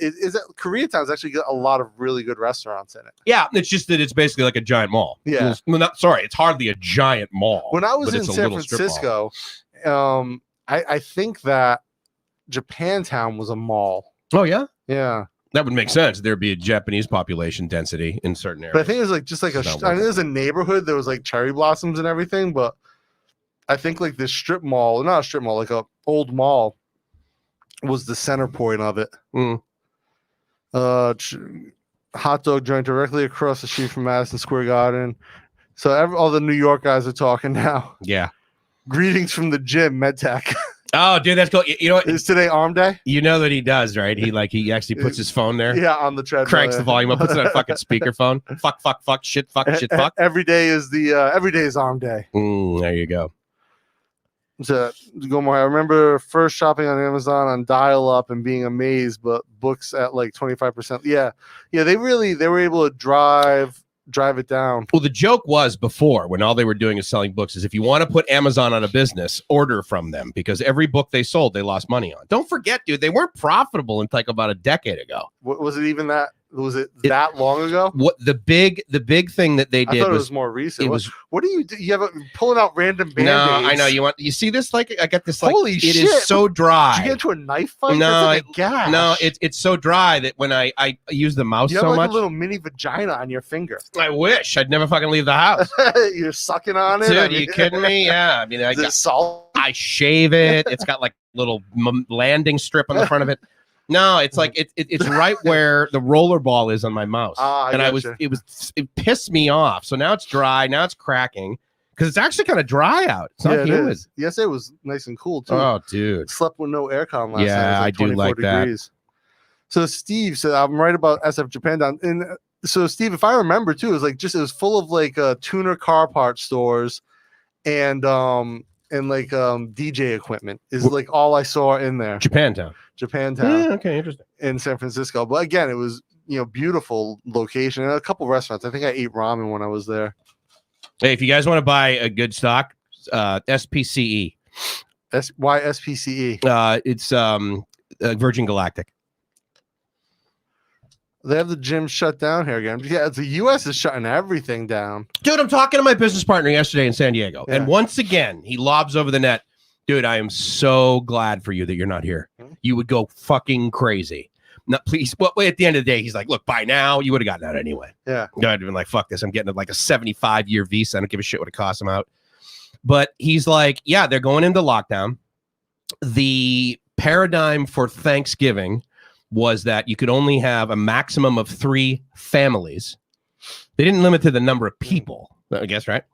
Koreatown's actually got a lot of really good restaurants in it. Yeah, it's just that it's basically like a giant mall. Yeah. It's hardly a giant mall. When I was in San Francisco, I think that Japantown was a mall. Oh yeah. Yeah. That would make sense. There'd be a Japanese population density in certain areas. But I think it was like just like there's a neighborhood. There was like cherry blossoms and everything. But I think like this strip mall, not a strip mall, like a old mall, was the center point of it. Hot dog joint directly across the street from Madison Square Garden. So all the New York guys are talking now. Yeah. Greetings from the gym, MedTech. Oh, dude, that's cool. You know what? Is today arm day? You know that he does, right? He actually puts his phone there. Yeah, on the treadmill. Cranks the volume up, puts it on fucking speakerphone. Fuck, shit, fuck. Every day is arm day. There you go. So go more. I remember first shopping on Amazon on dial-up and being amazed, but books at like 25%. Yeah, they were able to drive it down. Well, the joke was before, when all they were doing is selling books, is if you want to put Amazon on a business, order from them, because every book they sold, they lost money on. Don't forget, dude, they weren't profitable until like about a decade ago. Was it even that Was it that long ago? What the big thing that they did I thought it was was more recent. it was what do you do? You have pulling out random band-aids? no, I know you see this like I got this like Holy it shit. is so dry. Did you get into a knife fight? No, That's like a gash. No, it's so dry that when I use the mouse you have so like much, a little mini vagina on your finger. I wish I'd never fucking leave the house. You're sucking on it. Dude, I mean, are you kidding me? Yeah, I mean, is it salt? I shave it. It's got like little landing strip on the front of it. No, it's like it's right where the roller ball is on my mouse, and it pissed me off. So now it's dry. Now it's cracking because it's actually kind of dry out. It's not humid. Yesterday was nice and cool too. Oh, dude, slept with no aircon last night. Yeah, Like I do like degrees. So Steve said, "I'm right about SF Japan down." And so Steve, if I remember too, it was full of like tuner car part stores, and like DJ equipment is like all I saw in there. Japantown. Okay, interesting. In San Francisco, but again, it was beautiful location and a couple restaurants. I think I ate ramen when I was there. Hey, if you guys want to buy a good stock, SPCE. Why SPCE? It's Virgin Galactic. They have the gym shut down here again. Yeah, the U.S. is shutting everything down. Dude, I'm talking to my business partner yesterday in San Diego, and once again, he lobs over the net. Dude, I am so glad for you that you're not here. You would go fucking crazy. No, please. Well, at the end of the day, he's like, look, by now, you would have gotten out anyway. Yeah. I'd have been like, fuck this. I'm getting like a 75-year visa. I don't give a shit what it costs him out. But he's like, yeah, they're going into lockdown. The paradigm for Thanksgiving was that you could only have a maximum of 3 families. They didn't limit to the number of people, I guess, right?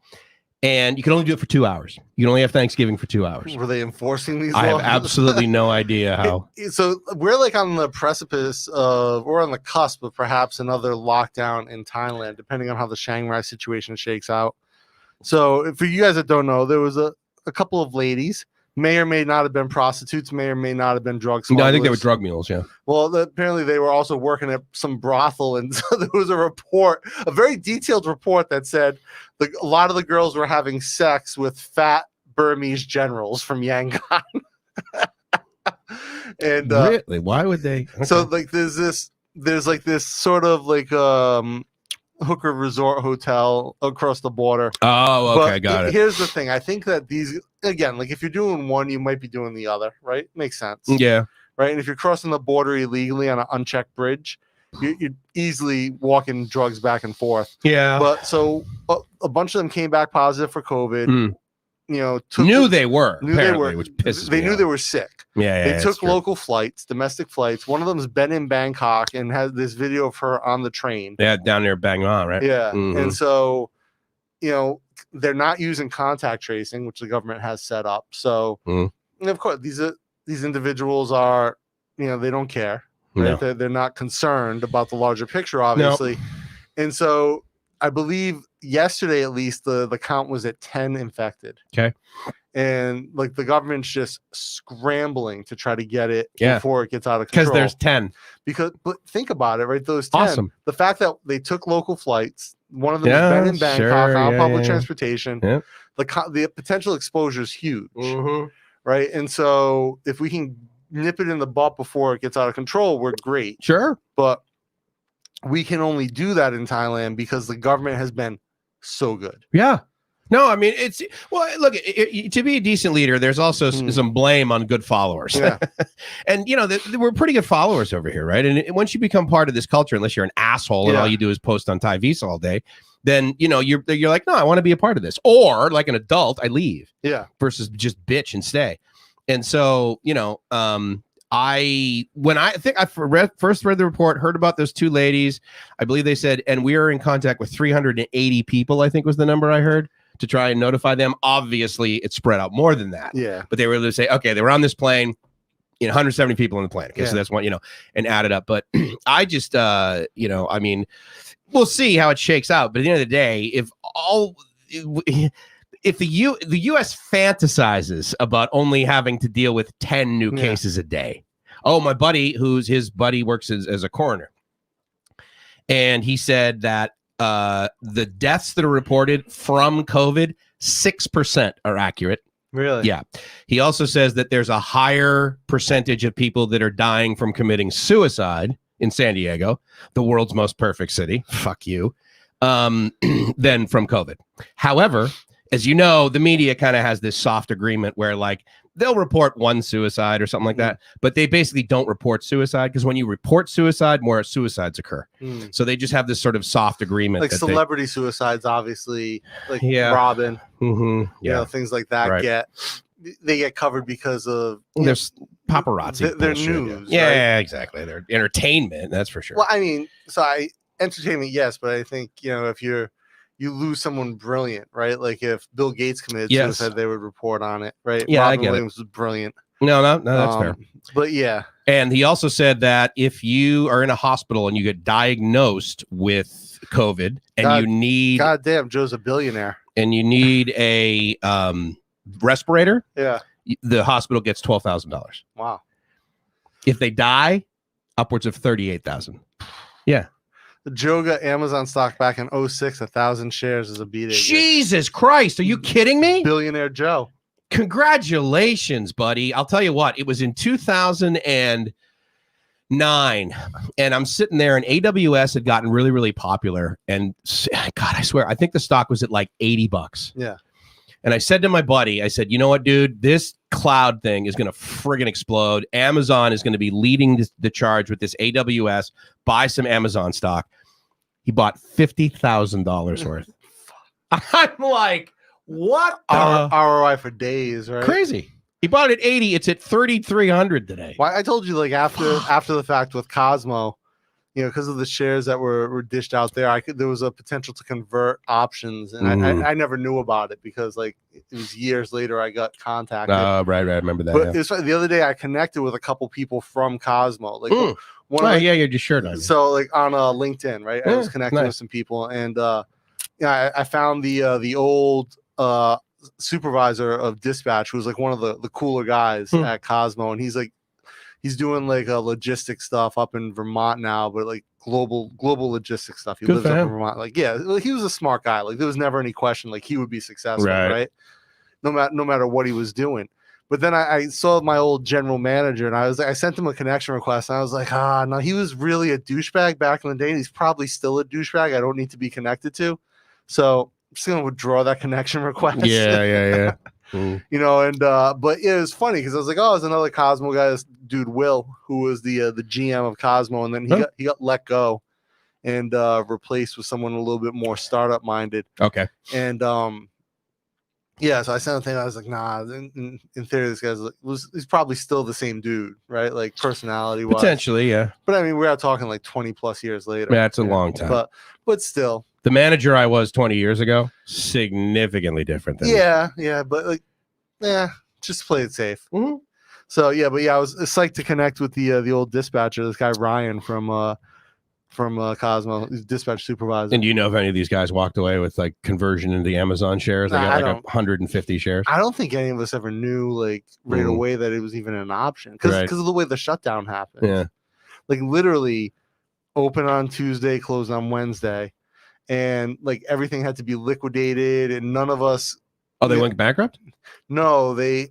And you can only do it for 2 hours. You can only have Thanksgiving for 2 hours. Were they enforcing these I laws? have absolutely no idea how. So we're like on the precipice of, or on the cusp of perhaps another lockdown in Thailand, depending on how the Chiang Rai situation shakes out. So for you guys that don't know, there was a couple of ladies, may or may not have been prostitutes, may or may not have been drug smugglers. No, I think they were drug mules, yeah. Well, apparently they were also working at some brothel, and so there was a report, a very detailed report that said a lot of the girls were having sex with fat Burmese generals from Yangon. And really? Why would they? Okay. So like there's this sort of like hooker resort hotel across the border. Oh, okay, got it. Here's the thing. I think that these, again, like if you're doing one, you might be doing the other, right? Makes sense. Yeah. Right. And if you're crossing the border illegally on an unchecked bridge, you're easily walking drugs back and forth. Yeah. But so a bunch of them came back positive for COVID. Knew they were, which pisses me They knew off. they were sick. Yeah, they took local flights, domestic flights. One of them's been in Bangkok and has this video of her on the train. Yeah, down near Bangkok, right? Yeah, and so, they're not using contact tracing, which the government has set up. So, of course, these individuals are, they don't care. Right? No. They're not concerned about the larger picture, obviously, and so. I believe yesterday, at least, the count was at 10 infected. Okay. And like the government's just scrambling to try to get it before it gets out of control. Because there's 10. But think about it, right? Those 10. Awesome. The fact that they took local flights, one of them has been in Bangkok on public transportation. Yeah. The potential exposure is huge. Right. And so if we can nip it in the butt before it gets out of control, we're great. Sure. But we can only do that in Thailand because the government has been so good. Yeah. No, I mean, look, to be a decent leader, there's also some blame on good followers. Yeah. And, we're pretty good followers over here, right? And once you become part of this culture, unless you're an asshole and all you do is post on Thai Visa all day, then, you're like, no, I want to be a part of this. Or like an adult, I leave. Yeah. Versus just bitch and stay. And so, I first read the report, heard about those 2 ladies. I believe they said, and we are in contact with 380 people, I think was the number I heard, to try and notify them. Obviously, it spread out more than that. Yeah. But they were able to say, okay, they were on this plane, 170 people on the plane. Okay, so that's one, and add it up. But I just, I mean, we'll see how it shakes out. But at the end of the day, if the U.S. fantasizes about only having to deal with 10 new cases a day. Oh, my buddy, his buddy works as a coroner. And he said that the deaths that are reported from COVID, 6% are accurate. Really? Yeah. He also says that there's a higher percentage of people that are dying from committing suicide in San Diego, the world's most perfect city. Fuck you. Than from COVID. However, as you know, the media kind of has this soft agreement where like they'll report one suicide or something like that, but they basically don't report suicide because when you report suicide, more suicides occur. So they just have this sort of soft agreement. Like celebrity suicides, obviously, like Robin, you know, things like that they get covered because of there's paparazzi. They're news. Yeah, exactly. They're entertainment. That's for sure. Well, I mean, entertainment, yes, but I think, you know, if you lose someone brilliant, right? Like if Bill Gates committed suicide, they would report on it, right? Yeah, Robin I get Williams was brilliant. No, that's fair. But yeah. And he also said that if you are in a hospital and you get diagnosed with COVID and you need... Goddamn, Joe's a billionaire. And you need a respirator, the hospital gets $12,000. Wow. If they die, upwards of $38,000. Yeah. Joe got Amazon stock back in 2006. 1,000 shares is a beating. Jesus Christ. Are you kidding me? Billionaire Joe. Congratulations, buddy. I'll tell you what, it was in 2009 and I'm sitting there and AWS had gotten really, really popular. And God, I swear, I think the stock was at like $80. Yeah. And I said to my buddy, I said, you know what, dude, this cloud thing is going to friggin' explode. Amazon is going to be leading the charge with this AWS. Buy some Amazon stock. He bought $50,000 worth. I'm like, what? ROI for days, right? Crazy. He bought it at 80. It's at 3,300 today. Well, I told you, like after the fact with Cosmo, you know, because of the shares that were dished out there, there was a potential to convert options, and I never knew about it because like it was years later I got contacted. Right, I remember that. But it was, the other day I connected with a couple people from Cosmo, like you're just sure on. So like on LinkedIn, right? I was connecting with some people, and I found the old supervisor of dispatch who was like one of the cooler guys at Cosmo, and he's doing like logistics stuff up in Vermont now, but like global logistics stuff. He lives up in Vermont. Like, yeah, he was a smart guy. Like there was never any question like he would be successful, right? No matter what he was doing. But then I saw my old general manager and I sent him a connection request and I was like, no, he was really a douchebag back in the day. And he's probably still a douchebag I don't need to be connected to. So I'm just gonna withdraw that connection request. Yeah. You know, and but it was funny because I was like, oh, there's another Cosmo guy, this dude Will, who was the GM of Cosmo, and then he got let go and replaced with someone a little bit more startup minded. Okay. And yeah, so I sent a thing. I was like, nah. In theory, this guy's he's probably still the same dude, right? Like personality wise, potentially, yeah. But I mean, we're talking like 20 plus years later. Yeah, it's a long time. But still. The manager I was 20 years ago, significantly different than yeah, but like, just play it safe. So I was psyched to connect with the old dispatcher, this guy Ryan from Cosmo, he's dispatch supervisor. And do you know if any of these guys walked away with like conversion into Amazon shares? They got like 150 shares. I don't think any of us ever knew like right away that it was even an option because of the way the shutdown happened. Yeah, like literally open on Tuesday, close on Wednesday. And like everything had to be liquidated, and none of us. Oh, they went bankrupt? No, they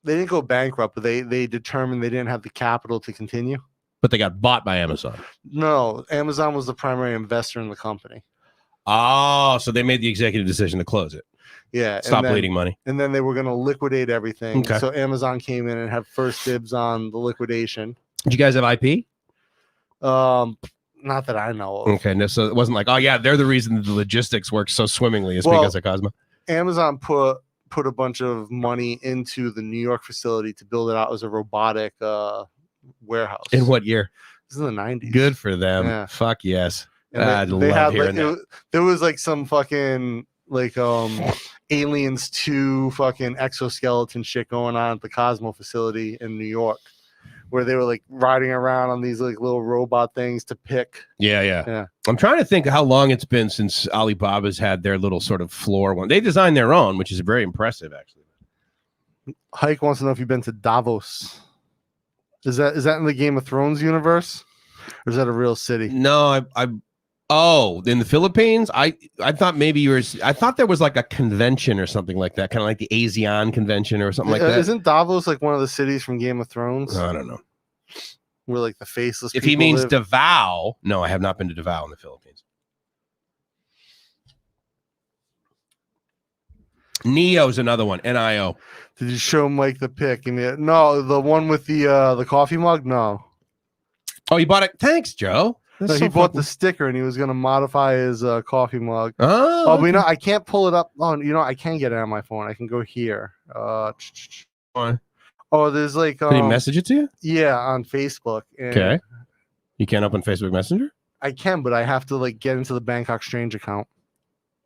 didn't go bankrupt, but they determined they didn't have the capital to continue. But they got bought by Amazon. No, Amazon was the primary investor in the company. Oh, so they made the executive decision to close it. Yeah, stop bleeding money. And then they were going to liquidate everything. Okay. So Amazon came in and had first dibs on the liquidation. Did you guys have IP? Not that I know of. Okay, no, so it wasn't like, oh yeah, they're the reason the logistics work so swimmingly is because of Cosmo. Amazon put a bunch of money into the New York facility to build it out as a robotic warehouse. In what year? This is in the 90s. Good for them. Yeah. Fuck yes. They love hearing that. There was like some fucking like Aliens 2 fucking exoskeleton shit going on at the Cosmo facility in New York, where they were like riding around on these like little robot things to pick. Yeah. I'm trying to think how long it's been since Alibaba's had their little sort of floor one. They designed their own, which is very impressive, actually. Hike wants to know if you've been to Davos. Is that in the Game of Thrones universe, or is that a real city? No, Oh, in the Philippines? I thought maybe I thought there was like a convention or something like that, kind of like the ASEAN convention or something like that. Isn't Davos like one of the cities from Game of Thrones? I don't know. where like the faceless. If people he means live. Davao, no, I have not been to Davao in the Philippines. Neo's another one. NIO. Did you show Mike the pic? No, the one with the coffee mug. No. Oh, you bought it. Thanks, Joe. No, he bought the sticker and he was gonna modify his coffee mug. Oh, but I can't pull it up. Oh, I can get it on my phone. I can go here. There's like. Did he message it to you? Yeah, on Facebook. Okay. You can't open Facebook Messenger? I can, but I have to like get into the Bangkok Strange account.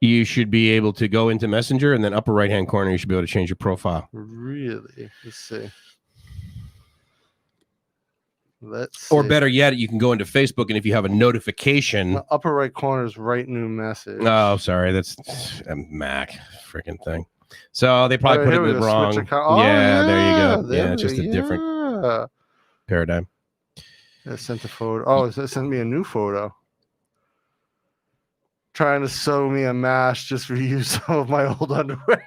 You should be able to go into Messenger, and then upper right-hand corner, you should be able to change your profile. Really? Let's see. Or better yet, you can go into Facebook, and if you have a notification, the upper right corner is write new message. Oh, sorry, that's a Mac freaking thing. So they probably put it wrong. Yeah, there you go. Yeah, it's just a different paradigm. I sent a photo. Oh, it sent me a new photo. Trying to sew me a mask just for use some of my old underwear.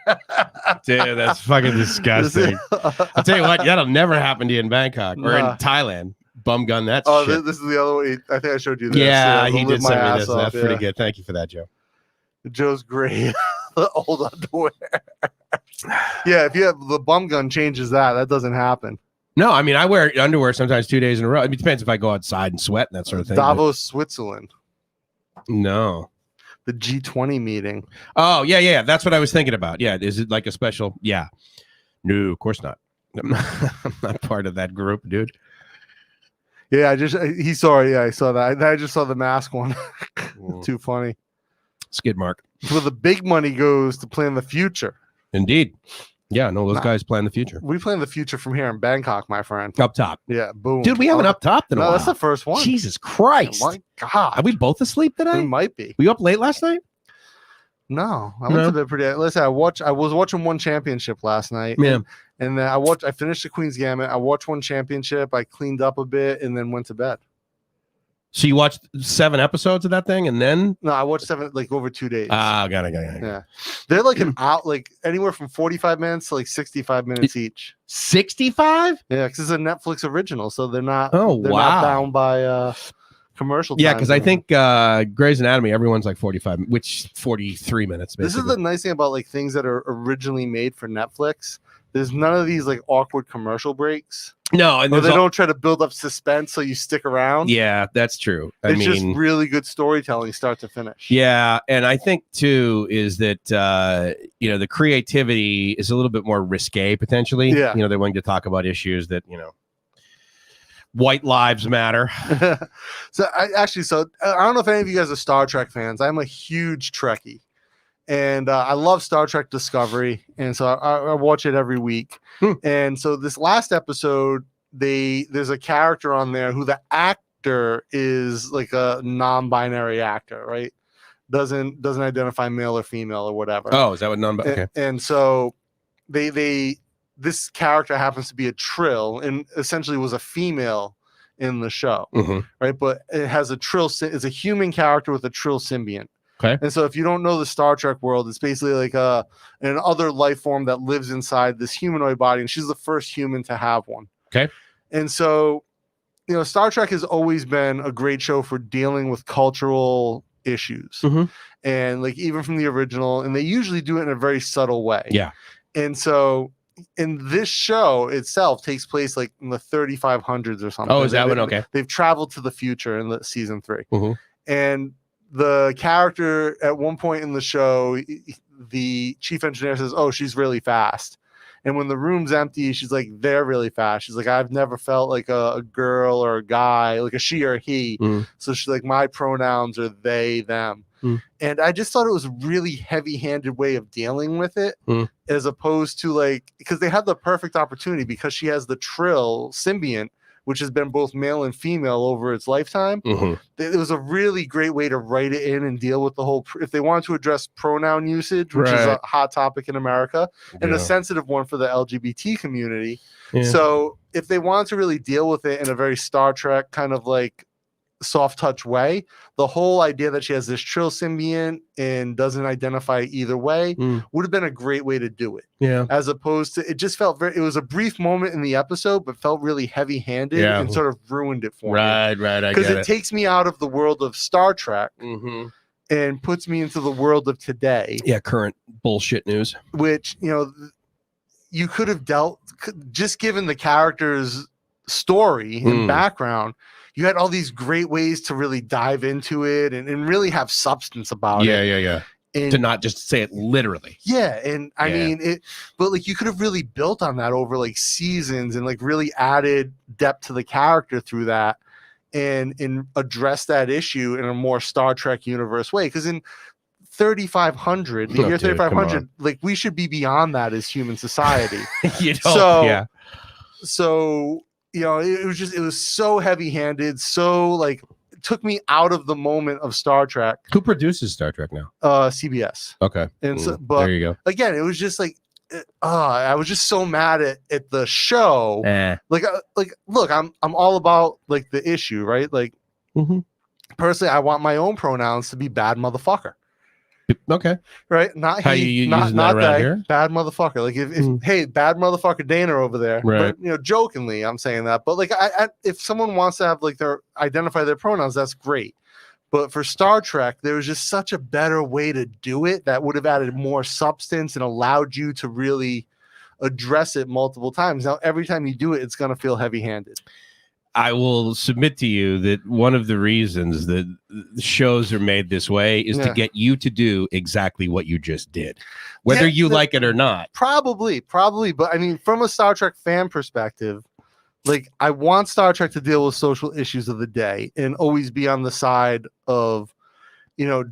Dude, that's fucking disgusting. I'll tell you what, that'll never happen to you in Bangkok or in Thailand. Bum gun that shit. This is the other one. I think I showed you this. Yeah, he did send me this. That's pretty good. Thank you for that, Joe. Joe's great. The old underwear. Yeah, if you have the bum gun changes that doesn't happen. No, I mean, I wear underwear sometimes 2 days in a row. It depends if I go outside and sweat and that sort of thing. Davos, Switzerland. No. The G20 meeting. Oh, yeah. That's what I was thinking about. Yeah. Is it like a special? Yeah. No, of course not. I'm not part of that group, dude. Yeah, he saw it. Yeah, I saw that. I just saw the mask one. Too funny. Skid mark. Well, the big money goes to plan the future. Indeed. Yeah, no, those guys plan the future. We plan the future from here in Bangkok, my friend. Up top. Yeah, boom. Dude, we haven't up top in a while. That's the first one. Jesus Christ. Oh my God. Are we both asleep today? We might be. Were you up late last night? No, I went to bed pretty. Listen, I was watching One Championship last night. Yeah. And then I finished the Queen's Gambit. I watched One Championship. I cleaned up a bit and then went to bed. So you watched 7 episodes of that thing and then? No, I watched 7 like over 2 days. Got it. Yeah. They're like anywhere from 45 minutes to like 65 minutes each. 65? Yeah, because it's a Netflix original, so they're not not bound by commercial time. Yeah, because I think Grey's Anatomy, everyone's like 45, which 43 minutes basically. This is the nice thing about like things that are originally made for Netflix. There's none of these like awkward commercial breaks. No, and they don't try to build up suspense so you stick around. Yeah, that's true. It's just really good storytelling, start to finish. Yeah, and I think too is that the creativity is a little bit more risque potentially. Yeah, they're willing to talk about issues that white lives matter. So I don't know if any of you guys are Star Trek fans. I'm a huge Trekkie. And I love Star Trek Discovery, and so I watch it every week. And so this last episode, there's a character on there who the actor is like a non-binary actor, right? Doesn't identify male or female or whatever. Oh, is that what non-binary? Okay. And so this character happens to be a Trill, and essentially was a female in the show, right? But it has a Trill. It's a human character with a Trill symbiont. Okay. And so if you don't know the Star Trek world, it's basically like an other life form that lives inside this humanoid body, and she's the first human to have one. Okay. And so, Star Trek has always been a great show for dealing with cultural issues. And like even from the original, and they usually do it in a very subtle way. Yeah. And so in this show itself takes place like in the 3500s or something. Oh, is that one? Okay. They've traveled to the future in the season 3. And the character at one point in the show, the chief engineer says, "Oh, she's really fast." And when the room's empty, she's like, "They're really fast." She's like, "I've never felt like a girl or a guy, like a she or a he." So she's like, "My pronouns are they, them." And I just thought it was a really heavy-handed way of dealing with it, as opposed to like, because they had the perfect opportunity because she has the Trill symbiont, which has been both male and female over its lifetime. It was a really great way to write it in and deal with the whole, if they wanted to address pronoun usage, which is a hot topic in America, and a sensitive one for the LGBT community. So if they wanted to really deal with it in a very Star Trek kind of like soft touch way. The whole idea that she has this Trill symbiont and doesn't identify either way would have been a great way to do it. Yeah. As opposed to, it just felt it was a brief moment in the episode, but felt really heavy handed and sort of ruined it for me. Right. Because it takes me out of the world of Star Trek and puts me into the world of today. Yeah. Current bullshit news. Which, you could have dealt, just given the character's story and background, you had all these great ways to really dive into it and really have substance about it. Yeah. And, to not just say it literally. Yeah. And I mean, but like you could have really built on that over like seasons and like really added depth to the character through that and address that issue in a more Star Trek universe way. Because in 3500, the year 3500, like we should be beyond that as human society. So, it was so heavy-handed, so like it took me out of the moment of Star Trek. Who produces Star Trek now? CBS. Okay. And so, but there you go. Again, it was just like I was just so mad at the show. Like look, I'm all about like the issue, right? Like personally, I want my own pronouns to be bad motherfucker. Okay. Right. Not how he, you not using that around here? Bad motherfucker. Like if hey, bad motherfucker Dana over there. Right. But jokingly, I'm saying that. But like I if someone wants to have like identify their pronouns, that's great. But for Star Trek, there was just such a better way to do it that would have added more substance and allowed you to really address it multiple times. Now, every time you do it, it's going to feel heavy-handed. I will submit to you that one of the reasons that shows are made this way is to get you to do exactly what you just did, whether you like it or not. Probably. But I mean, from a Star Trek fan perspective, like I want Star Trek to deal with social issues of the day and always be on the side of,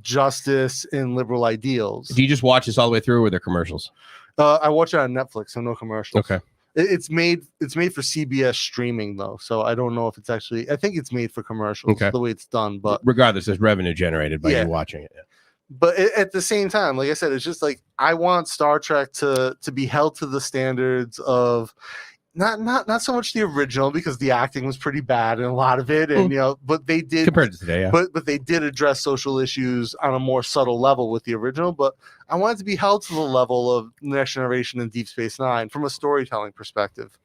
justice and liberal ideals. Do you just watch this all the way through, or are there commercials? I watch it on Netflix, so no commercials. Okay. It's made for CBS streaming though, so I don't know if it's actually. I think it's made for commercials. Okay. The way it's done, but regardless, there's revenue generated by you watching it. Yeah. But at the same time, like I said, it's just like I want Star Trek to be held to the standards of not so much the original, because the acting was pretty bad in a lot of it, and but they did compared to today, yeah. But they did address social issues on a more subtle level with the original. But I want it to be held to the level of Next Generation and Deep Space Nine from a storytelling perspective.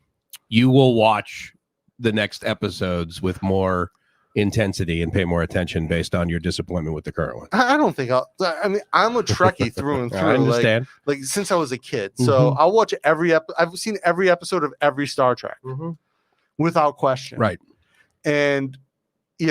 You will watch the next episodes with more intensity and pay more attention based on your disappointment with the current one. I don't think I mean, I'm a Trekkie through and through. I understand. Like since I was a kid. So I'll watch I've seen every episode of every Star Trek without question. Right. And, they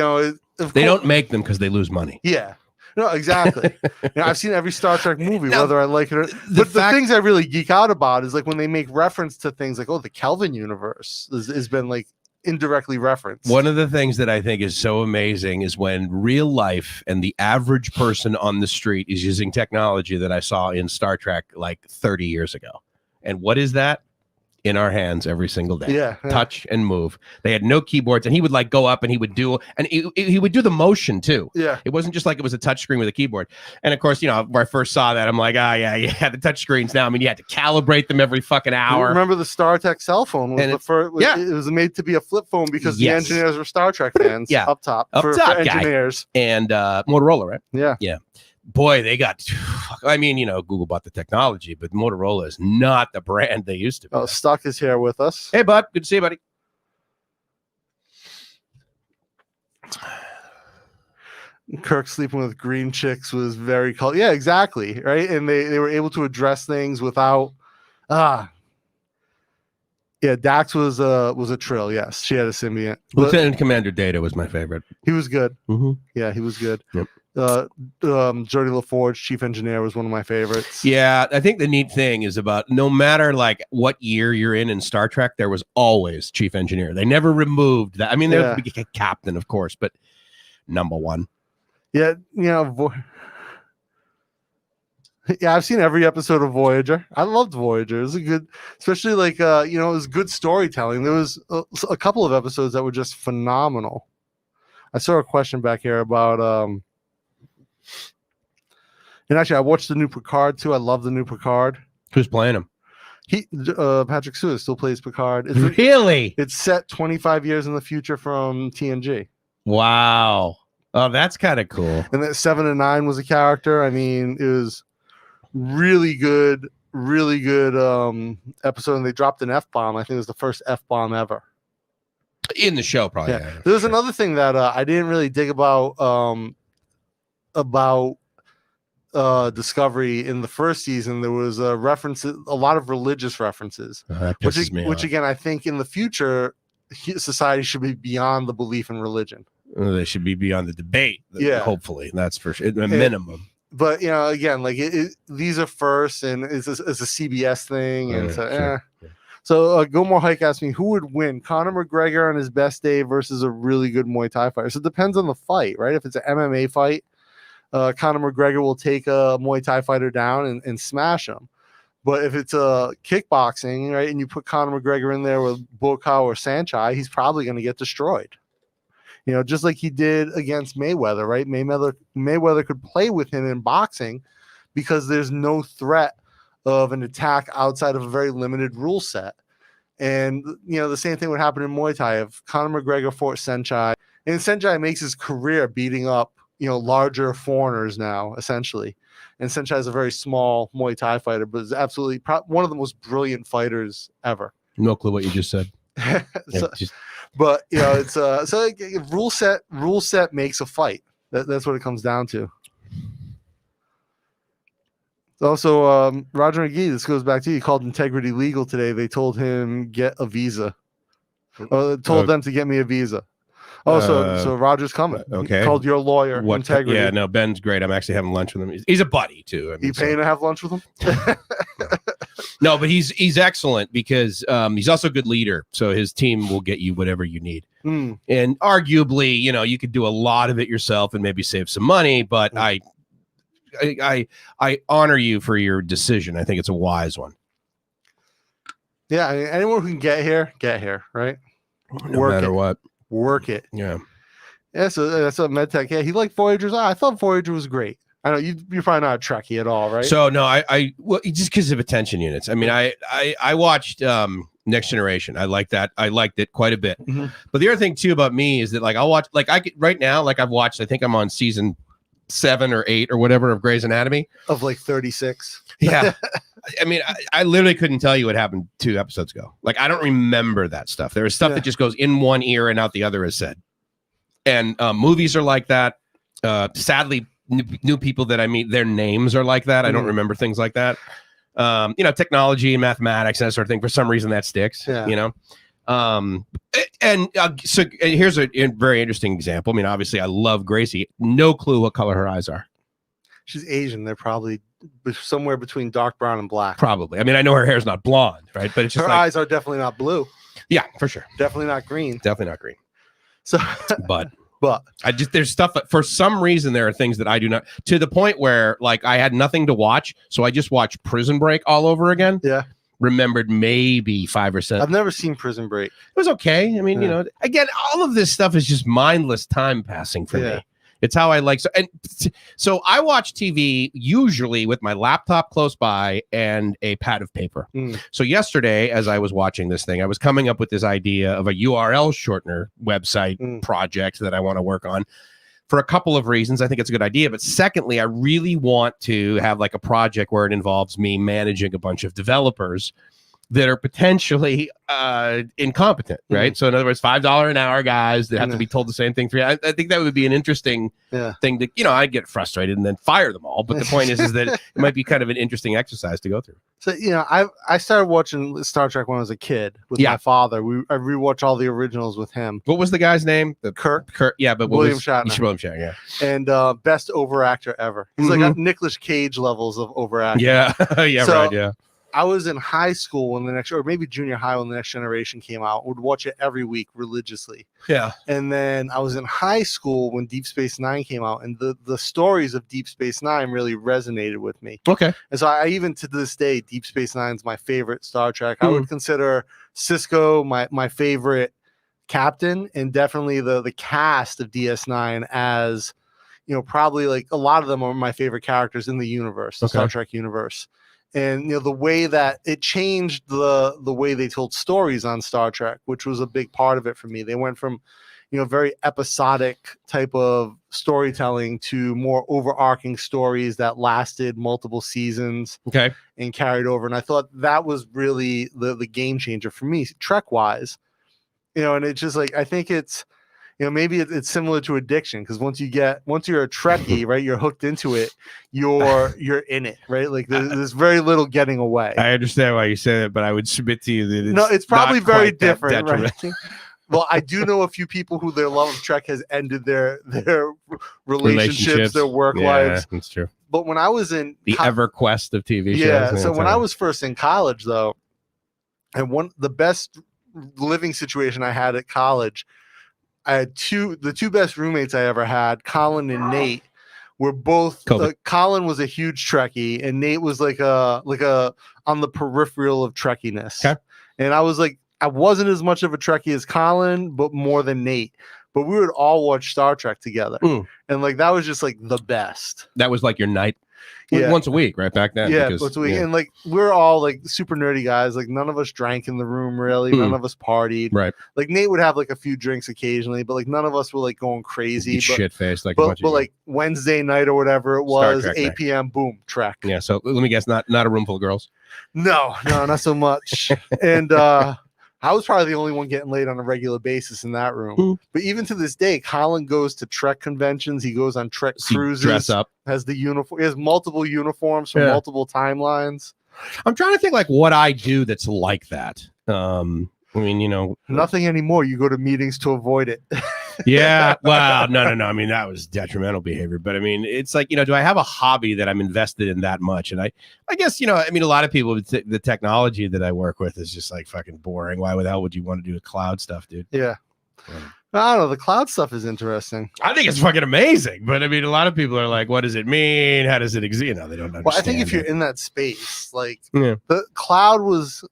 don't make them because they lose money. Yeah. No, exactly. I've seen every Star Trek movie, whether I like it or the things I really geek out about is like when they make reference to things like, the Kelvin universe has been like indirectly referenced. One of the things that I think is so amazing is when real life and the average person on the street is using technology that I saw in Star Trek like 30 years ago. And what is that? In our hands every single day. Yeah. Touch and move. They had no keyboards, and he would like go up and he would do the motion too. Yeah. It wasn't just like it was a touch screen with a keyboard. And of course, where I first saw that, I'm like, the touch screens now. I mean, you had to calibrate them every fucking hour. Remember the StarTech cell phone was it was made to be a flip phone because the engineers were Star Trek fans. Yeah. Up top for engineers. And Motorola, right? Yeah. Yeah. Boy, they got, I mean, Google bought the technology, but Motorola is not the brand they used to be. Stuck is here with us. Hey, bud. Good to see you, buddy. Kirk sleeping with green chicks was very cool. Yeah, exactly. Right. And they were able to address things without, Yeah, Dax was a Trill. Yes, she had a symbiont. Lieutenant Commander Data was my favorite. He was good. Yeah, he was good. Yep. Geordie LaForge, chief engineer, was one of my favorites. Yeah, I think the neat thing is about no matter like what year you're in Star Trek, there was always chief engineer. They never removed that. I mean, there was a captain, of course, but number one. Yeah, I've seen every episode of Voyager. I loved Voyager. It was a good, especially like it was good storytelling. There was a couple of episodes that were just phenomenal. I saw a question back here about and actually I watched the new Picard too. I love the new Picard. Who's playing him? Patrick Stewart still plays Picard. Really? It's set 25 years in the future from TNG. Wow. Oh, that's kind of cool. And that 7 and 9 was a character. I mean, it was really good episode. And they dropped an F-bomb. I think it was the first F-bomb ever In the show, probably. yeah. There's another thing that I didn't really dig about Discovery in the first season. There was a lot of religious references, which again, I think in the future society should be beyond the belief in religion. They should be beyond the debate. Yeah, hopefully that's for sure, a minimum. But again, like these are first, and it's a CBS thing, and sure. So Gilmore Hike asked me who would win, Conor McGregor on his best day versus a really good Muay Thai fighter. So it depends on the fight, right? If it's an MMA fight, Conor McGregor will take a Muay Thai fighter down and smash him. But if it's a kickboxing, right, and you put Conor McGregor in there with Bokau or Sanchai, he's probably going to get destroyed. Just like he did against Mayweather, right? Mayweather could play with him in boxing because there's no threat of an attack outside of a very limited rule set. And, the same thing would happen in Muay Thai if Conor McGregor fought Sanchai. And Sanchai makes his career beating up, larger foreigners now, essentially. And Sanchai is a very small Muay Thai fighter, but is absolutely one of the most brilliant fighters ever. No clue what you just said. But it's so rule set makes a fight. That's what it comes down to. Also, Roger McGee, this goes back to you. He called Integrity Legal today. They told him get a visa. Told them to get me a visa. Oh, so Roger's coming. Okay. He called your lawyer. Integrity. Yeah, no, Ben's great. I'm actually having lunch with him. He's a buddy too. You paying to have lunch with him? No, but he's excellent because he's also a good leader. So his team will get you whatever you need. And arguably, you could do a lot of it yourself and maybe save some money. But I honor you for your decision. I think it's a wise one. Yeah, I mean, anyone who can get here, right? No matter what. Work it. Yeah. So that's a MedTech. Yeah, he liked Voyager's. I thought Voyager was great. I know you're probably not a Trekkie at all, right? So no, I just because of attention units. I mean, I watched Next Generation. I like that. I liked it quite a bit. Mm-hmm. But the other thing too about me is that I'll watch right now. I've watched. I think I'm on season 7 or 8 or whatever of Grey's Anatomy of 36. Yeah. I mean, I literally couldn't tell you what happened 2 episodes ago. I don't remember that stuff. There is stuff that just goes in one ear and out the other, as said. And movies are like that. Sadly, new people that I meet, their names are like that. I don't remember things like that. Technology and mathematics and that sort of thing. For some reason, that sticks. Yeah. So here's a very interesting example. I mean, obviously, I love Gracie. No clue what color her eyes are. She's Asian. They're probably somewhere between dark brown and black. Probably. I mean, I know her hair's not blonde, right? But it's just her eyes are definitely not blue. Yeah, for sure. Definitely not green. Definitely not green. So, but there's stuff that, for some reason, there are things that I do not, to the point where I had nothing to watch, so I just watched Prison Break all over again. Yeah. Remembered maybe 5 or 7. I've never seen Prison Break. It was okay. I mean, again, all of this stuff is just mindless time passing for me. It's how I like. So I watch TV usually with my laptop close by and a pad of paper. So yesterday, as I was watching this thing, I was coming up with this idea of a URL shortener website project that I want to work on for a couple of reasons. I think it's a good idea. But secondly, I really want to have a project where it involves me managing a bunch of developers that are potentially incompetent, right? So in other words, $5 an hour guys that have to be told the same thing. I think that would be an interesting thing to, I'd get frustrated and then fire them all. But the point is that it might be kind of an interesting exercise to go through. So, I started watching Star Trek when I was a kid with my father. I rewatched all the originals with him. What was the guy's name? Kirk. Yeah, but William Shatner. William Shatner, yeah. And best overactor ever. He's like Nicolas Cage levels of overacting. Yeah, yeah, so, right, yeah. I was in high school when or maybe junior high when the Next Generation came out. Would watch it every week religiously. Yeah. And then I was in high school when Deep Space Nine came out, and the stories of Deep Space Nine really resonated with me. Okay. And so I even to this day, Deep Space Nine is my favorite Star Trek. I would consider Sisko my favorite captain, and definitely the cast of DS9 as probably a lot of them are my favorite characters in the universe, the Star Trek universe. And the way that it changed the way they told stories on Star Trek, which was a big part of it for me. They went from very episodic type of storytelling to more overarching stories that lasted multiple seasons and carried over. And I thought that was really the game changer for me, Trek wise, and it's just like, I think it's, maybe it's similar to addiction, because once you're a Trekkie, right, you're hooked into it, you're in it, right? Like there's very little getting away. I understand why you say that, but I would submit to you that it's probably very different, right? detrimental. Well, I do know a few people who their love of Trek has ended their relationships, their work lives. That's true. But when I was in the EverQuest of TV shows. So when I was first in college, though, and the best living situation I had at college, I had the two best roommates I ever had, Colin and Nate, were both. Colin was a huge Trekkie, and Nate was like a on the peripheral of Trekkiness. Okay. And I was like, I wasn't as much of a Trekkie as Colin, but more than Nate. But we would all watch Star Trek together, and like that was just like the best. That was like your night. Once a week, right back then. Yeah, once a week. And like we're all like super nerdy guys. Like none of us drank in the room really. None of us partied. Right. Like Nate would have like a few drinks occasionally, but like none of us were like going crazy. Shit faced like. But like Wednesday night or whatever it was, 8 p.m. Boom, Trek. Yeah. So let me guess, not a room full of girls. No, not so much. And I was probably the only one getting laid on a regular basis in that room. But even to this day, Colin goes to Trek conventions. He goes on Trek cruises. Dress up. Has the uniform. He has multiple uniforms from multiple timelines. I'm trying to think like what I do that's like that. I mean, nothing anymore. You go to meetings to avoid it. Yeah. Well, no. I mean, that was detrimental behavior. But I mean, it's like, do I have a hobby that I'm invested in that much? And I guess, I mean, a lot of people, the technology that I work with is just like fucking boring. Why the hell would you want to do cloud stuff, dude? Yeah. I don't know. The cloud stuff is interesting. I think it's fucking amazing. But I mean, a lot of people are like, what does it mean? How does it exist? They don't understand. Well, I think if you're in that space, like the cloud was,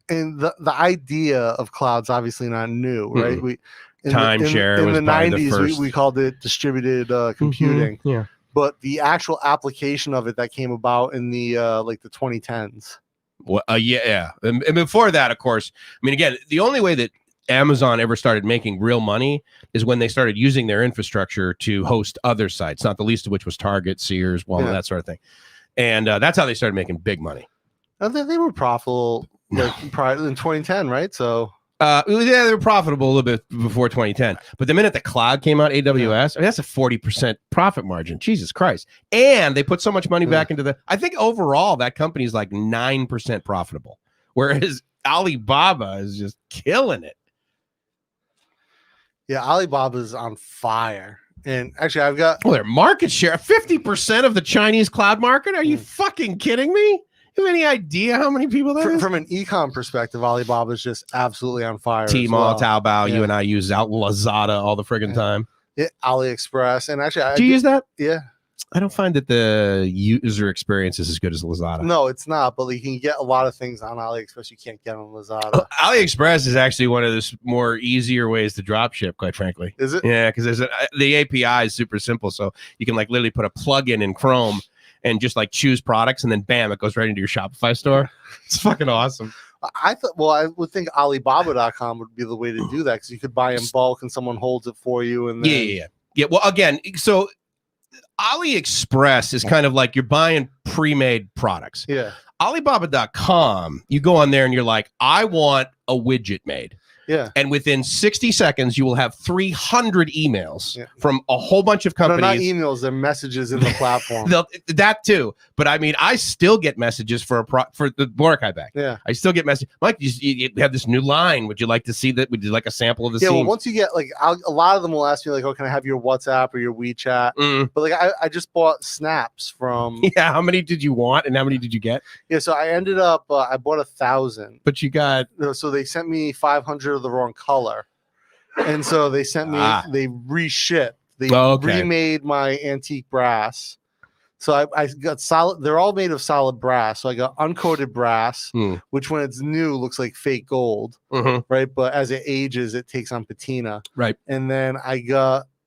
and the idea of cloud's obviously not new, right? Timeshare in was the 90s, the we called it distributed computing. Yeah. But the actual application of it that came about in the like the 2010s. Well, yeah. And before that, of course, I mean, again, the only way that Amazon ever started making real money is when they started using their infrastructure to host other sites, not the least of which was Target, Sears, Walmart, that sort of thing. And that's how they started making big money. They were profitable prior in 2010, right? So they were profitable a little bit before 2010. But the minute the cloud came out, AWS, I mean, that's a 40% profit margin. Jesus Christ. And they put so much money back into I think overall that company is like 9% profitable. Whereas Alibaba is just killing it. Yeah, Alibaba's on fire. And actually, I've got their market share, 50% of the Chinese cloud market. Are you fucking kidding me? You have any idea how many people that is? From an e-com perspective, Alibaba is just absolutely on fire. Tmall, Taobao, you and I use Lazada all the friggin' time. Yeah, AliExpress, and actually, do you use that? Yeah. I don't find that the user experience is as good as Lazada. No, it's not. But you can get a lot of things on AliExpress you can't get on Lazada. AliExpress is actually one of the more easier ways to drop ship, quite frankly. Is it? Yeah, because the API is super simple, so you can like literally put a plugin in Chrome and just like choose products, and then bam, it goes right into your Shopify store. It's fucking awesome. I would think Alibaba.com would be the way to do that, because you could buy in bulk and someone holds it for you. And then... Yeah. Well, again, so AliExpress is kind of like you're buying pre-made products. Yeah. Alibaba.com, you go on there and you're like, I want a widget made. Yeah. And within 60 seconds, you will have 300 emails from a whole bunch of companies. No, not emails, they're messages in the platform. That too. But I mean, I still get messages for the Mordecai bag. Yeah. I still get messages. Mike, you have this new line. Would you like to see that? Would you like a sample of the scene? Well, once you get like, a lot of them will ask me like, oh, can I have your WhatsApp or your WeChat? But like, I just bought snaps from. Yeah. How many did you want and how many did you get? Yeah. So I ended up, I bought 1,000. But you got. So they sent me 500 of the wrong color. And so they sent me, they reshipped. They remade my antique brass. So I got solid. They're all made of solid brass. So I got uncoated brass, which when it's new looks like fake gold, right? But as it ages, it takes on patina, right? And then I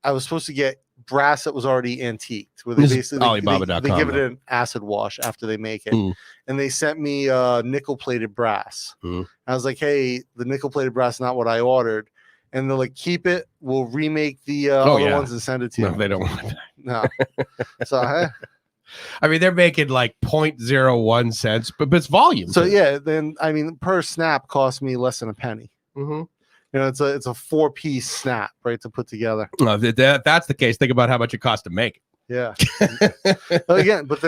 was supposed to get brass that was already antiqued, where they basically Alibaba.com, they give it an acid wash after they make it, and they sent me nickel plated brass. I was like, hey, the nickel plated brass is not what I ordered. and they'll like keep it. We'll remake the other ones and send it to you. No, they don't want it. No. So I mean, they're making like 0.01 cents, but it's volume. So yeah, then I mean, per snap costs me less than a penny. Mm-hmm. You know, it's a 4-piece snap, right, to put together. No, that's the case. Think about how much it costs to make. Yeah. Again, but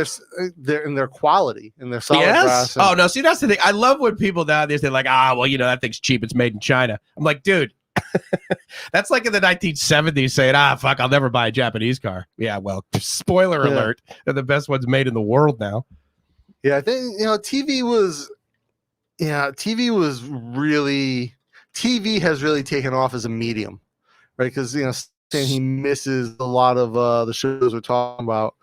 they're in their quality and their solid brass. Oh no, see, that's the thing. I love when people nowadays they're like, well, you know, that thing's cheap. It's made in China. I'm like, dude, that's like in the 1970s saying, fuck, I'll never buy a Japanese car. Yeah, well, spoiler alert, they're the best ones made in the world now. Yeah, I think TV has really taken off as a medium, right? Because saying he misses a lot of the shows we're talking about,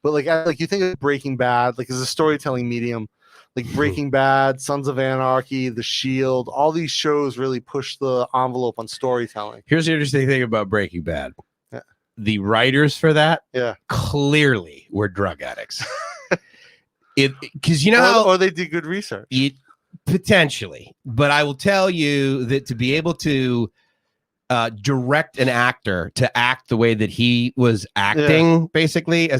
but like you think of Breaking Bad, like as a storytelling medium, like Breaking Bad, Sons of Anarchy, The Shield, all these shows really push the envelope on storytelling. Here's the interesting thing about Breaking Bad: the writers for that, clearly were drug addicts. Because or they did good research. Potentially, but I will tell you that to be able to direct an actor to act the way that he was acting, basically,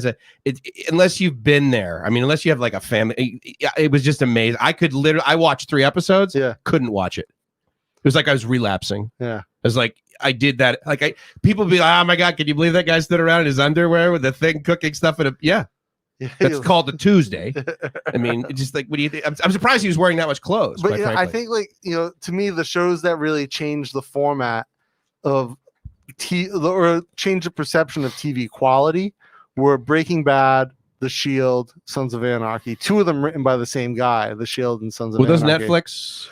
unless you've been there. I mean, unless you have like a family, it was just amazing. I watched 3 episodes, couldn't watch it. It was like I was relapsing. Yeah, it was like I did that. Like people be like, "Oh my god, can you believe that guy stood around in his underwear with the thing cooking stuff?" That's called a Tuesday. I mean, it's just like, what do you think? I'm surprised he was wearing that much clothes. But I think to me, the shows that really changed the format of or changed the perception of TV quality were Breaking Bad, The Shield, Sons of Anarchy. 2 of them written by the same guy, The Shield and Sons of Anarchy. Were those Netflix?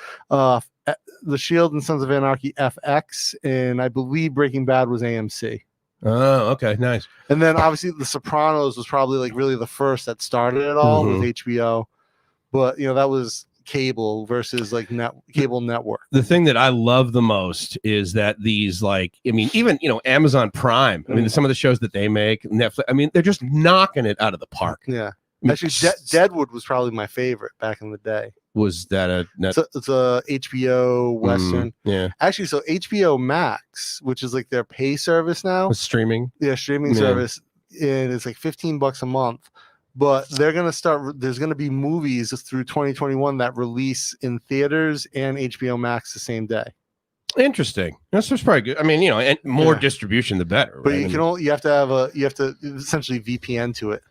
The Shield and Sons of Anarchy FX, and I believe Breaking Bad was AMC. Oh, okay, nice. And then obviously The Sopranos was probably like really the first that started it all with HBO, but that was cable versus like cable network. The thing that I love the most is that these even Amazon Prime. I mean, some of the shows that they make, Netflix. I mean, they're just knocking it out of the park. Yeah, actually, Deadwood was probably my favorite back in the day. Was that it's a HBO Western. Yeah. Actually, so HBO Max, which is like their pay service now. Streaming. Yeah, streaming service. And it's like $15 a month. But they're going to start, there's going to be movies through 2021 that release in theaters and HBO Max the same day. Interesting. That's probably good. I mean, and more distribution, the better. But right? You have to essentially VPN to it.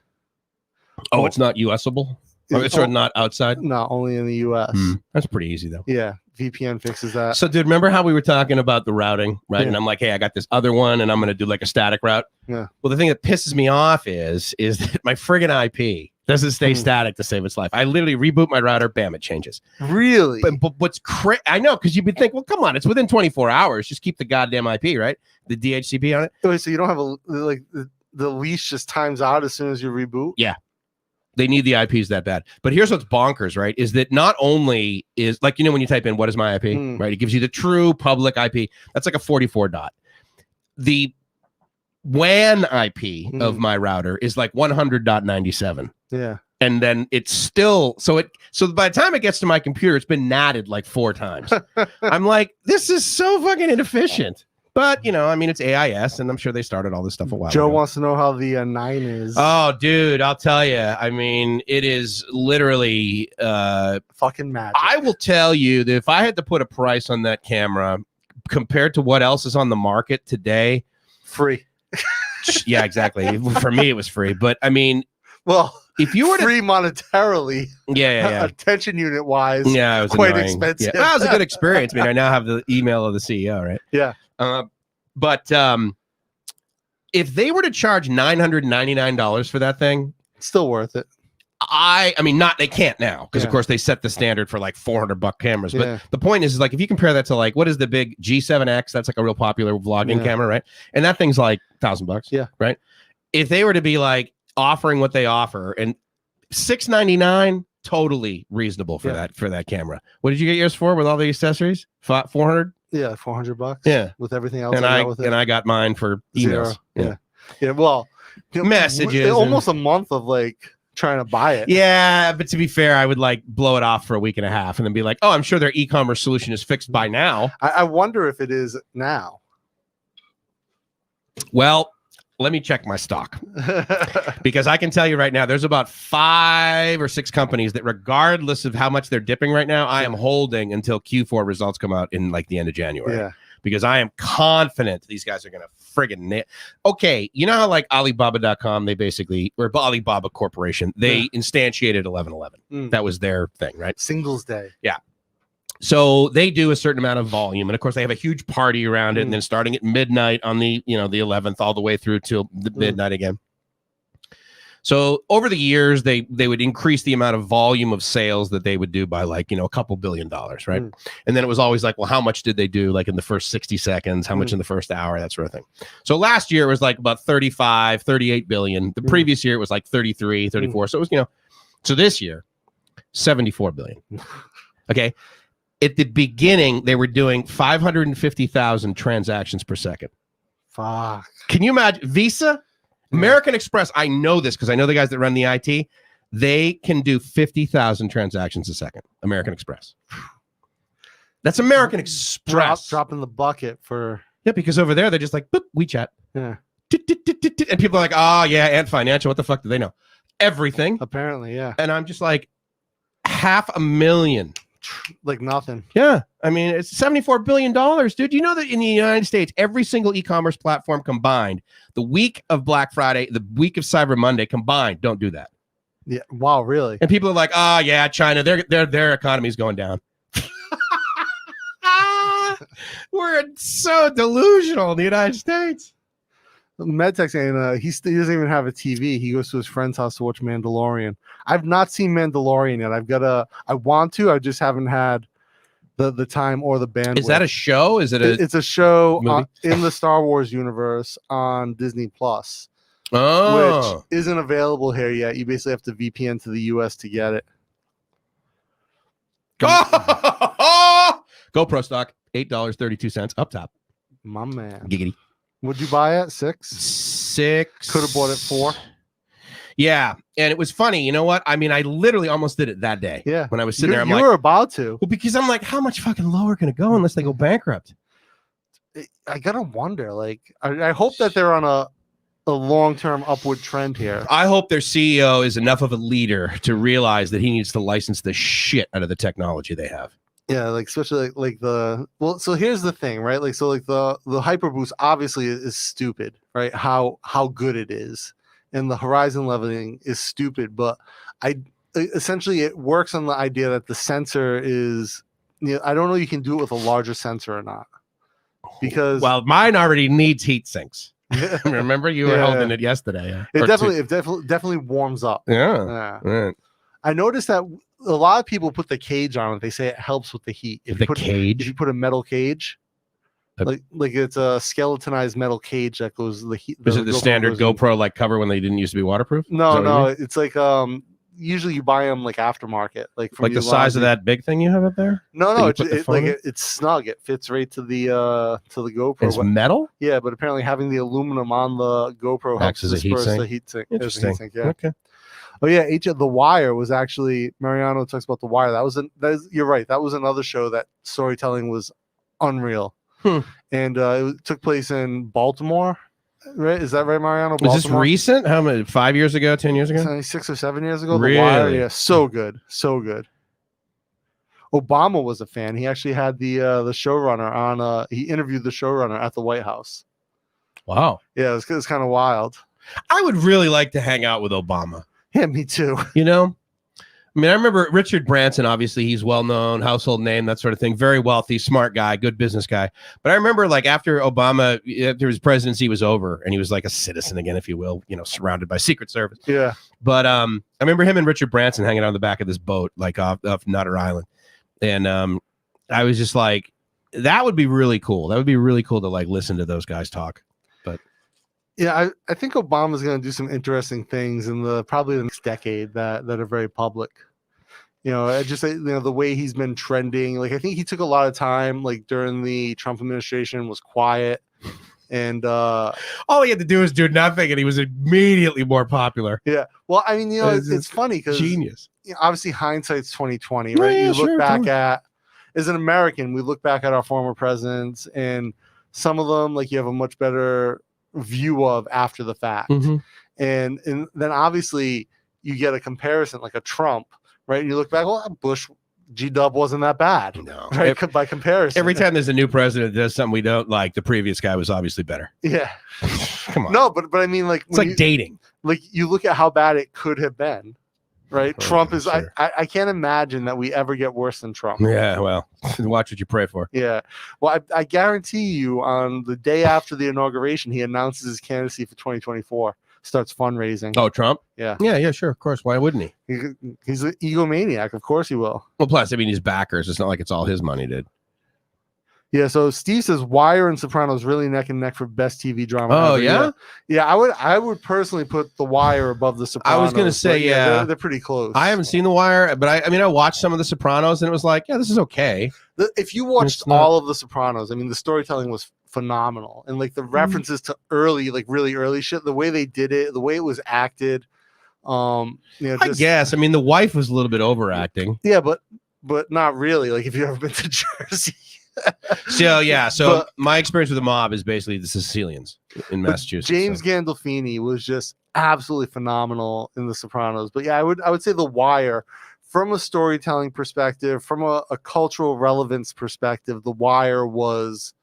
Oh, it's not USable? It's not outside? No, only in the US. That's pretty easy, though. Yeah, VPN fixes that. So, dude, remember how we were talking about the routing, right? And I'm like, hey, I got this other one, and I'm going to do like a static route. Yeah. Well, the thing that pisses me off is that my friggin' IP doesn't stay static to save its life. I literally reboot my router, bam, it changes. Really? But what's crazy? I know, because you'd be thinking, well, come on, it's within 24 hours. Just keep the goddamn IP, right? The DHCP on it. Wait, so you don't have the leash just times out as soon as you reboot? Yeah. They need the IPs that bad. But here's what's bonkers, right? Is that not only is when you type in what is my IP, right? It gives you the true public IP. That's like a 44 dot. The WAN IP of my router is like 100.97. Yeah. And then it's still so by the time it gets to my computer, it's been natted like 4 times. I'm like, this is so fucking inefficient. But, I mean, it's AIS, and I'm sure they started all this stuff a while ago. Joe wants to know how the 9 is. Oh, dude, I'll tell you. I mean, it is literally fucking magic. I will tell you that if I had to put a price on that camera compared to what else is on the market today, free. Yeah, exactly. For me, it was free. But I mean, well, if you were free monetarily, attention unit wise, it was quite annoying. expensive. Yeah. That was a good experience. I mean, I now have the email of the CEO, right? Yeah. But if they were to charge $999 for that thing, still worth it. I mean, they can't now because of course they set the standard for like $400 cameras. But the point is like, if you compare that to like, what is the big G7X? That's like a real popular vlogging camera, right? And that thing's like $1,000. Yeah. Right. If they were to be like offering what they offer and $699, totally reasonable for that camera. What did you get yours for with all the accessories? 400? Yeah, $400. Yeah, with everything else. And I got mine for emails. Yeah. Well, messages, almost a month of like trying to buy it. Yeah, but to be fair, I would like blow it off for a week and a half and then be like, oh, I'm sure their e-commerce solution is fixed by now. I wonder if it is now. Well, let me check my stock because I can tell you right now, there's about 5 or 6 companies that regardless of how much they're dipping right now, I am holding until Q4 results come out in like the end of January. Yeah. Because I am confident these guys are going to friggin' nail. Okay, you know how like Alibaba.com, they basically, or Alibaba Corporation, they instantiated 11/11. That was their thing, right? Singles Day. Yeah. So they do a certain amount of volume, and of course they have a huge party around it, and then starting at midnight on the the 11th all the way through till the midnight again. So over the years, they would increase the amount of volume of sales that they would do by like, a couple $1 billion, right? And then it was always like, well, how much did they do like in the first 60 seconds? How much in the first hour? That sort of thing. So last year it was like about 35, 38 billion. The previous year it was like 33, 34. So it was, so this year, 74 billion. Okay. At the beginning, they were doing 550,000 transactions per second. Fuck. Can you imagine? Visa? American Express, I know this because I know the guys that run the IT. They can do 50,000 transactions a second. American Express. That's American Express. Drop in the bucket for... Yeah, because over there, they're just like, boop, WeChat. Yeah. And people are like, oh, yeah, Ant Financial. What the fuck do they know? Everything. Apparently, yeah. And I'm just like, 500,000. Like nothing. Yeah. I mean, it's $74 billion, dude. You know that in the United States, every single e-commerce platform combined, the week of Black Friday, the week of Cyber Monday combined, don't do that. Yeah. Wow, really? And people are like, oh, yeah, China, their economy's going down. We're so delusional in the United States. Medtech saying he doesn't even have a TV. He goes to his friend's house to watch Mandalorian. I've not seen Mandalorian yet. I want to. I just haven't had the time or the bandwidth. Is that a show? Is it It's a show in the Star Wars universe on Disney Plus, which isn't available here yet. You basically have to VPN to the US to get it. GoPro stock, $8.32 up top. My man. Giggity. Would you buy it? 6? 6. Could have bought it 4. Yeah, and it was funny. You know what? I mean, I literally almost did it that day. Yeah. When I was sitting there, I'm you like, were about to. Well, because I'm like, how much fucking lower can it go unless they go bankrupt? I gotta wonder. Like, I hope that they're on a long-term upward trend here. I hope their CEO is enough of a leader to realize that he needs to license the shit out of the technology they have. Yeah, like especially like so here's the thing, right? Like so like the hyperboost obviously is stupid, right? How good it is. And the horizon leveling is stupid, but essentially it works on the idea that the sensor is I don't know you can do it with a larger sensor or not. Because mine already needs heat sinks. Remember you were holding it yesterday. Yeah. It definitely warms up. Yeah. Right. I noticed that a lot of people put the cage on it. They say it helps with the heat. If you put a metal cage, like it's a skeletonized metal cage that goes the heat. Is it the standard GoPro like cover when they didn't used to be waterproof? No, it's like usually you buy them like aftermarket, like from the size of that big thing you have up there. No, it's snug. It fits right to the GoPro. It's metal. Yeah, but apparently having the aluminum on the GoPro helps disperse the heat sink. Interesting. Yeah. Okay. Oh yeah, The Wire was actually Mariano talks about The Wire. You're right. That was another show that storytelling was unreal. And it took place in Baltimore, right? Is that right, Mariano? Was this recent? How many? 5 years ago? 10 years ago? 6 or 7 years ago. Really? The Wire, yeah, so good. Obama was a fan. He actually had the showrunner on. He interviewed the showrunner at the White House. Wow. Yeah, it was kind of wild. I would really like to hang out with Obama. Yeah, me too. I mean, I remember Richard Branson, obviously he's well-known, household name, that sort of thing. Very wealthy, smart guy, good business guy. But I remember like after his presidency was over and he was like a citizen again, if you will, surrounded by Secret Service. Yeah. But I remember him and Richard Branson hanging out on the back of this boat, like off Nutter Island. And I was just like, that would be really cool. That would be really cool to like listen to those guys talk. But yeah, I think Obama's going to do some interesting things in probably the next decade that are very public. The way he's been trending. Like I think he took a lot of time, like during the Trump administration, was quiet, And all he had to do was do nothing, and he was immediately more popular. yeah, well, I mean, it's funny because Genius. Obviously hindsight's 2020, right? Yeah, you look sure, back totally. at, as an American, we look back at our former presidents, and some of them, like, you have a much better view of after the fact. Mhm. And then obviously you get a comparison, like a Trump, right? And you look back, well, Bush G-Dub wasn't that bad, No. right? By comparison. Every time there's a new president that does something we don't like, the previous guy was obviously better. Yeah. Come on. No, but I mean, like, it's like dating. Like, you look at how bad it could have been, right? Oh, Trump is, sure. I can't imagine that we ever get worse than Trump. Yeah, well, watch what you pray for. Yeah. Well, I guarantee you, on the day after the inauguration, he announces his candidacy for 2024, starts fundraising. Oh, Trump? Yeah. Yeah, sure. Of course. Why wouldn't he? He's an egomaniac. Of course he will. Well, plus, I mean, he's backers. It's not like it's all his money, dude. Yeah, so Steve says Wire and Sopranos really neck and neck for best TV drama. Oh, ever. yeah? Yeah, I would personally put The Wire above The Sopranos. I was gonna say, but yeah. they're pretty close. I haven't seen The Wire, but I mean, I watched some of The Sopranos, and it was like, yeah, this is okay. If you watched all of The Sopranos, I mean, the storytelling was phenomenal, and like the references to early, like really early shit, the way they did it, the way it was acted. I guess. I mean, the wife was a little bit overacting. Yeah, but not really. Like, if you've ever been to Jersey. So yeah, but my experience with the mob is basically the Sicilians in Massachusetts. James Gandolfini was just absolutely phenomenal in The Sopranos. But yeah, I would say The Wire, from a storytelling perspective, from a cultural relevance perspective, The Wire was,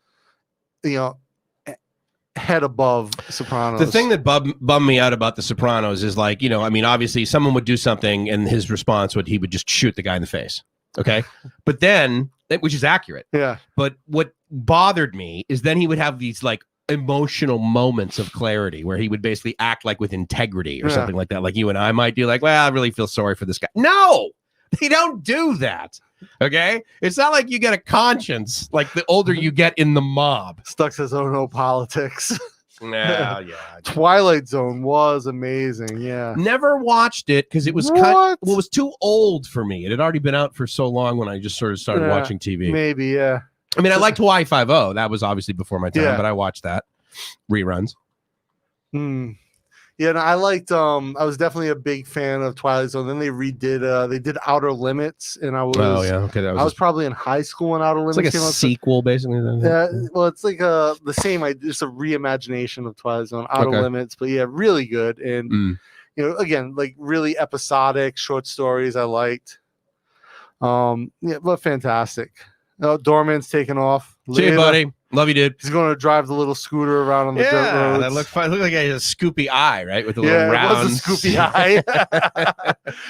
head above Sopranos. The thing that bummed me out about The Sopranos is, like, I mean, obviously someone would do something and his response he would just shoot the guy in the face. Okay. But then, which is accurate. Yeah. But what bothered me is then he would have these like emotional moments of clarity where he would basically act like with integrity or something like that. Like you and I might do, like, well, I really feel sorry for this guy. No, they don't do that. Okay. It's not like you get a conscience like the older you get in the mob. Stuck says, oh no, politics. Yeah. Twilight Zone was amazing. Yeah. Never watched it because it was it was too old for me. It had already been out for so long when I just sort of started watching TV. Maybe, yeah. I mean, I liked Hawaii Five-0. That was obviously before my time, but I watched that. Reruns. Yeah, and I liked I was definitely a big fan of Twilight Zone. Then they did Outer Limits, and I was probably in high school when Outer Limits came out. It's like a sequel, basically. Yeah, well, it's like the same, just a reimagination of Twilight Zone, Outer Limits, but yeah, really good. And again, like really episodic short stories I liked. Yeah, but fantastic. Doorman's taking off. See you, buddy. Love you, dude. He's going to drive the little scooter around on the dirt roads. That looked fun. It looked like a scoopy eye, right? With the little round. It was a scoopy eye.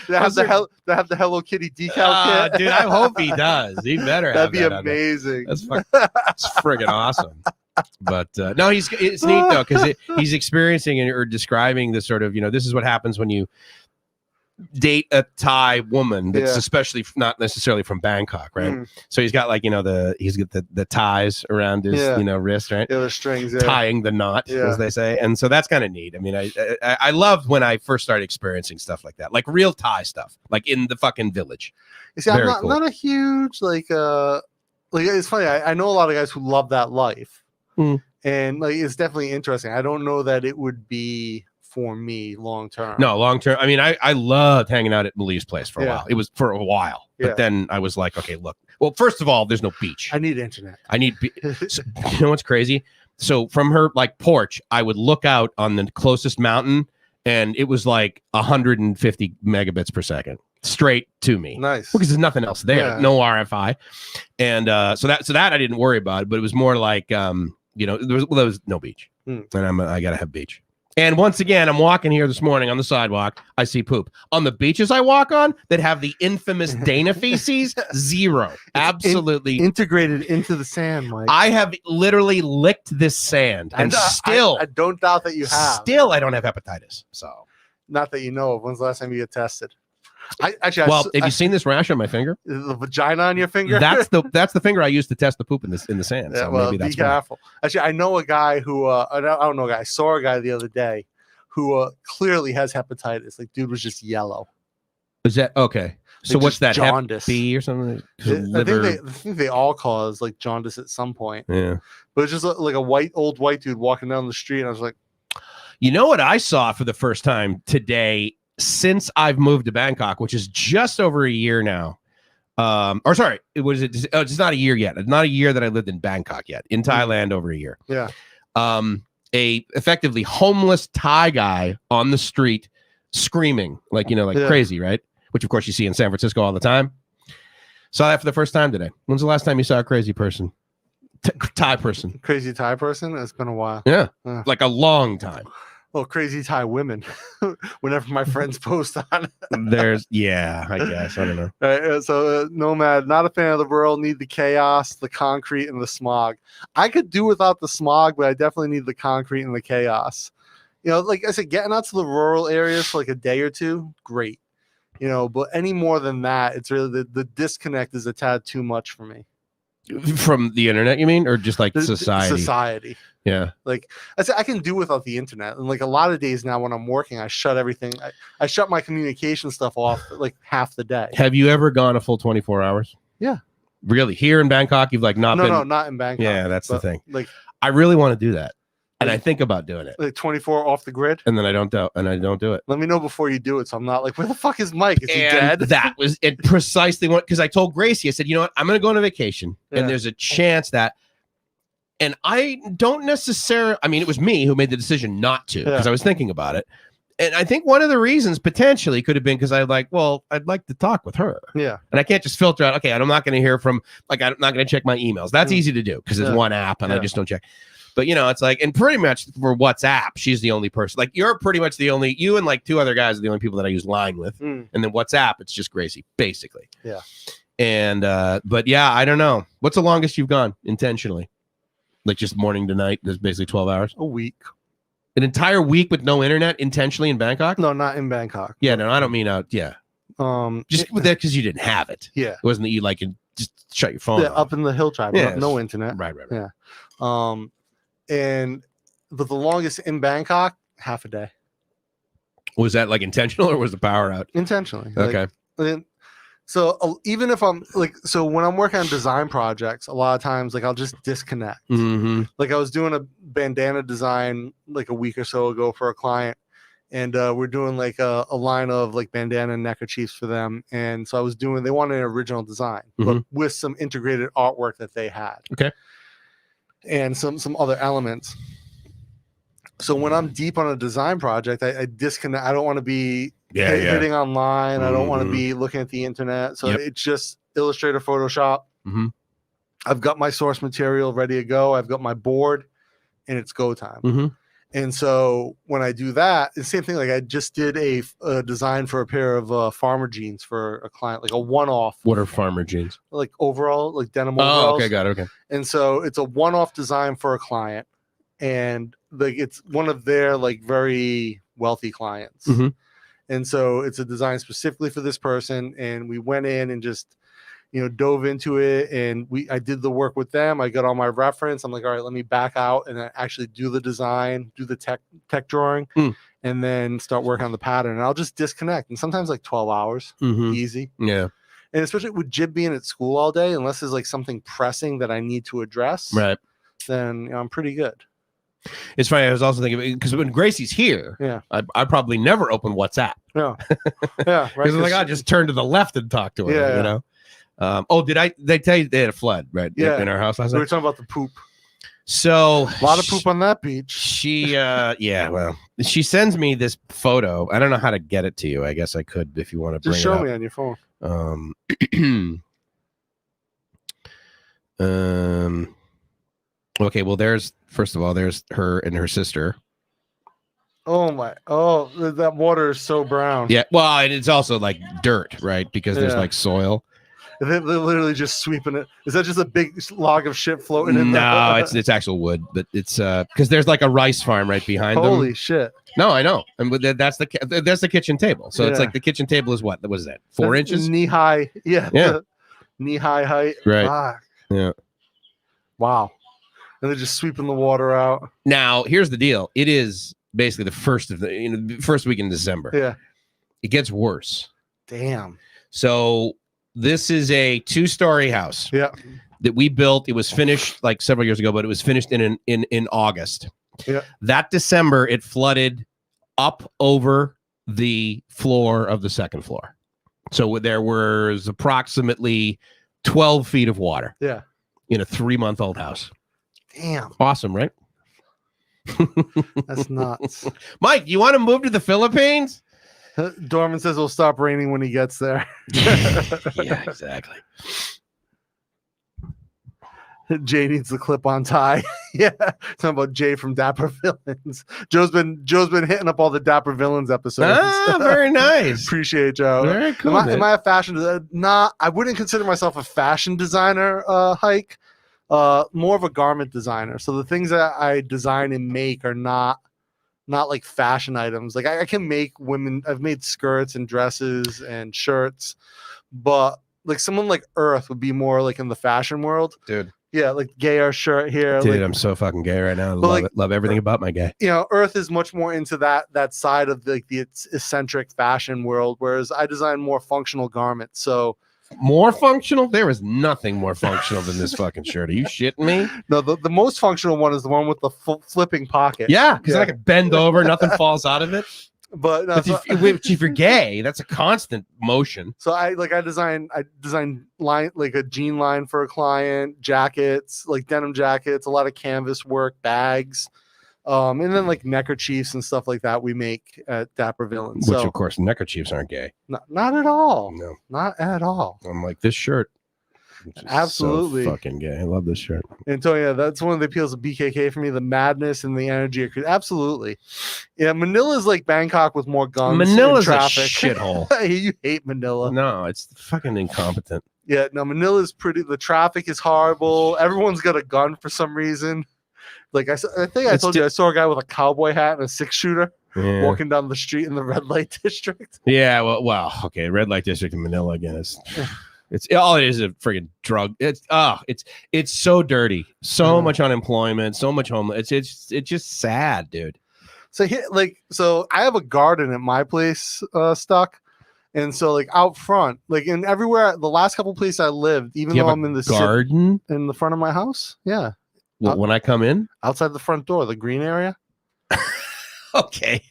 They have the Hello Kitty decal kit. Dude, I hope he does. He better have That'd be amazing. That's friggin' awesome. But no, it's neat though, because he's experiencing or describing the sort of, this is what happens when you date a Thai woman that's especially not necessarily from Bangkok, right? So he's got like he's got the ties around his wrist, right? Yeah, the strings, tying the knot, as they say. And so that's kind of neat. I mean, I loved when I first started experiencing stuff like that, like real Thai stuff, like in the fucking village. You see, I'm not a huge like it's funny. I know a lot of guys who love that life, and like it's definitely interesting. I don't know that it would be for me long term. No, long term. I mean, I loved hanging out at Maliev's place for a while. It was for a while, but then I was like, okay, look. Well, first of all, there's no beach. I need internet. So, you know what's crazy? So from her like porch, I would look out on the closest mountain, and it was like 150 megabits per second straight to me. Nice, because there's nothing else there. No RFI, and so that I didn't worry about, but it was more like there was no beach, and I gotta have beach. And once again, I'm walking here this morning on the sidewalk. I see poop. On the beaches I walk on that have the infamous Dana feces, zero. Absolutely. Integrated into the sand, Mike. I have literally licked this sand. And still. I don't doubt that you have. Still, I don't have hepatitis. So. Not that you know of. When's the last time you get tested? Have you seen this rash on my finger? The vagina on your finger? That's the finger I used to test the poop in the sand. Yeah, so well, maybe that's be careful. Actually, I know a guy who I don't know a guy. I saw a guy the other day who clearly has hepatitis. Like, dude was just yellow. Is that okay? So Like, what's just that? Hep jaundice. B or something? I think they all cause like jaundice at some point. Yeah. But it's just like a old white dude walking down the street, and I was like, You know what I saw for the first time today since I've moved to Bangkok, which is just over a year now. Or sorry, it's not a year yet. It's not a year that I lived in Bangkok yet. In Thailand, over a year. yeah, A effectively homeless Thai guy on the street screaming like crazy, right? Which of course you see in San Francisco all the time. Saw that for the first time today. When's the last time you saw a crazy person? Thai person. crazy Thai person. It's been a while. Yeah, like a long time. Well, crazy Thai women. Whenever my friends post on it. I guess. I don't know. Right, so Nomad, not a fan of the world, need the chaos, the concrete, and the smog. I could do without the smog, but I definitely need the concrete and the chaos. Like I said, getting out to the rural areas for like a day or two, great. But any more than that, it's really the disconnect is a tad too much for me. From the internet, you mean, or just like society? Yeah. Like I said, I can do without the internet. And like a lot of days now when I'm working, I shut everything. I shut my communication stuff off like half the day. Have you ever gone a full 24 hours? Yeah. Really? Here in Bangkok, you've like not been? No, not in Bangkok. Yeah, that's the thing. Like I really want to do that. And I think about doing it. Like 24 off the grid. And then I don't do it. Let me know before you do it. So I'm not like, where the fuck is Mike? Is he dead? That was it precisely what, because I told Gracie, I said, you know what? I'm going to go on a vacation. Yeah. And there's a chance that, and I don't necessarily, I mean, it was me who made the decision not to, because I was thinking about it. And I think one of the reasons potentially could have been because I'd like to talk with her. Yeah. And I can't just filter out, okay, I'm not going to hear from, like, I'm not going to check my emails. That's easy to do because it's one app and I just don't check. But, it's like, and pretty much for WhatsApp, she's the only person. Like, you're pretty much you and like two other guys are the only people that I use Line with. And then WhatsApp, it's just Gracie, basically. Yeah. And, but yeah, I don't know. What's the longest you've gone intentionally? Like just morning to night? There's basically 12 hours? A week. An entire week with no internet intentionally in Bangkok? No, not in Bangkok. Yeah, no, I don't mean out. Yeah. Just with that because you didn't have it. Yeah. It wasn't that you like just shut your phone off. Up in the hill tribe. Yeah, no internet. Right. Yeah. But the longest in Bangkok, half a day. Was that like intentional or was the power out? Intentionally. Okay. So even if I'm like, so when I'm working on design projects, a lot of times like I'll just disconnect. Mm-hmm. Like I was doing a bandana design like a week or so ago for a client, and we're doing like a line of like bandana neckerchiefs for them. And so they wanted an original design, but with some integrated artwork that they had. Okay. And some other elements. So when I'm deep on a design project, I disconnect. I don't want to be hitting online. I don't want to be looking at the internet. So it's just Illustrator, Photoshop. I've got my source material ready to go. I've got my board, and it's go time. And so when I do that, it's the same thing. Like I just did a design for a pair of farmer jeans for a client, like a one-off. What are farmer jeans? Like overall, like denim overalls. Oh, okay, got it. Okay. And so it's a one-off design for a client, and like it's one of their like very wealthy clients. And so it's a design specifically for this person. And we went in and just, dove into it, and I did the work with them. I got all my reference. I'm like, all right, let me back out and then actually do the design, do the tech drawing, and then start working on the pattern. And I'll just disconnect. And sometimes like 12 hours, easy. Yeah. And especially with Jib being at school all day, unless there's like something pressing that I need to address, right? Then I'm pretty good. It's funny. I was also thinking because when Gracie's here, I probably never open WhatsApp. Yeah, yeah. Right. Because like I just turn to the left and talk to her. Yeah. Did they tell you they had a flood in our house last night? We were talking about the poop. So a lot of poop on that beach. She she sends me this photo. I don't know how to get it to you. I guess I could if you want to just show me on your phone. Okay, well there's her and her sister. That water is so brown. Yeah, well, and it's also like dirt, right? Because there's like soil. They're literally just sweeping it. Is that just a big log of shit floating in there? No, it's actual wood, but it's because there's like a rice farm right behind them. Holy shit! No, I know, and that's the kitchen table. So it's like the kitchen table is what was that? 4 inches, knee high. Yeah. Knee high height. Right. Fuck. Yeah. Wow. And they're just sweeping the water out. Now, here's the deal. It is basically the first week in December. Yeah. It gets worse. Damn. So this is a 2-story house. Yeah. That we built. It was finished like several years ago, but it was finished in August. Yeah. That December, it flooded up over the floor of the second floor. So there was approximately 12 feet of water. Yeah. In a 3-month-old house. Damn. Awesome, right? That's nuts. Mike, you want to move to the Philippines? Dorman says it'll stop raining when he gets there. Yeah, exactly. Jay needs the clip-on tie. Yeah, talking about Jay from Dapper Villains. Joe's been hitting up all the Dapper Villains episodes. Ah, very nice. Appreciate Joe. Very cool. Am I a fashion designer? Nah, I wouldn't consider myself a fashion designer. Hike, more of a garment designer. So the things that I design and make are not like fashion items. Like I can make women. I've made skirts and dresses and shirts, but like someone like Earth would be more like in the fashion world, dude. Yeah, like gayer shirt here. Dude, like, I'm so fucking gay right now. I love it. Love everything about my gay. You know, Earth is much more into that side of the eccentric fashion world, whereas I design more functional garments. So more functional? There is nothing more functional than this fucking shirt. Are you shitting me? No, the most functional one is the one with the flipping pocket. Yeah, because I can bend over, nothing falls out of it. But, no, if you're gay, that's a constant motion. So I design line like a jean line for a client, jackets, like denim jackets, a lot of canvas work, bags, and then like neckerchiefs and stuff like that we make at Dapper Villains. Which of course neckerchiefs aren't gay. Not at all. No, not at all. I'm like this shirt. Absolutely so fucking gay. I love this shirt. Antonio, that's one of the appeals of BKK for me, the madness and the energy. Absolutely. Yeah, Manila's like Bangkok with more guns. Manila's and a traffic. shithole. You hate Manila. No, it's fucking incompetent. Yeah, no, Manila's pretty. The traffic is horrible. Everyone's got a gun for some reason. Like I think I told you, I saw a guy with a cowboy hat and a 6-shooter walking down the street in the red light district. Yeah, well, okay, red light district in Manila again is. It's all it is a friggin' drug. It's so dirty, so much unemployment, so much homeless. It's just sad, dude. So here, so I have a garden at my place stuck, and so like out front, like in everywhere, the last couple places I lived, even though I'm in the garden in the front of my house, yeah. When I come in, outside the front door, the green area. Okay.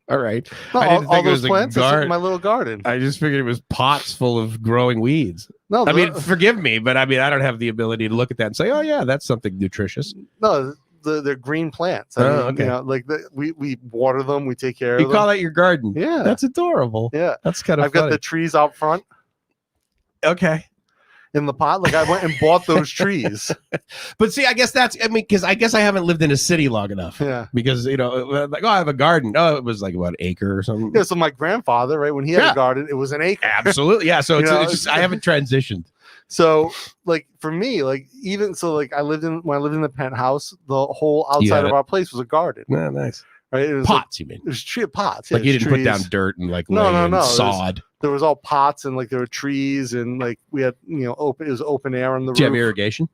All right. No, I didn't think it was plants. That's my little garden. I just figured it was pots full of growing weeds. No, I mean, forgive me, but I mean, I don't have the ability to look at that and say, "Oh yeah, that's something nutritious." No, they're green plants. I mean, okay. You know, like we water them, we take care of them. You call that your garden? Yeah, that's adorable. Yeah, that's kind of. I've got the trees out front. Okay. In the pot, like I went and bought those trees. But see, I guess because I guess I haven't lived in a city long enough. Yeah. Because like, I have a garden. Oh, it was like about an acre or something. Yeah. So my grandfather, right, when he had a garden, it was an acre. Absolutely. Yeah. So it's just I haven't transitioned. So like for me, like even so, like when I lived in the penthouse, the whole outside of our place was a garden. Yeah, nice. Right. It was pots, you mean? It was tree pots. Like you didn't put down dirt and like no sod. There was all pots and like there were trees and like we had open. It was open air on the roof. Do you have irrigation?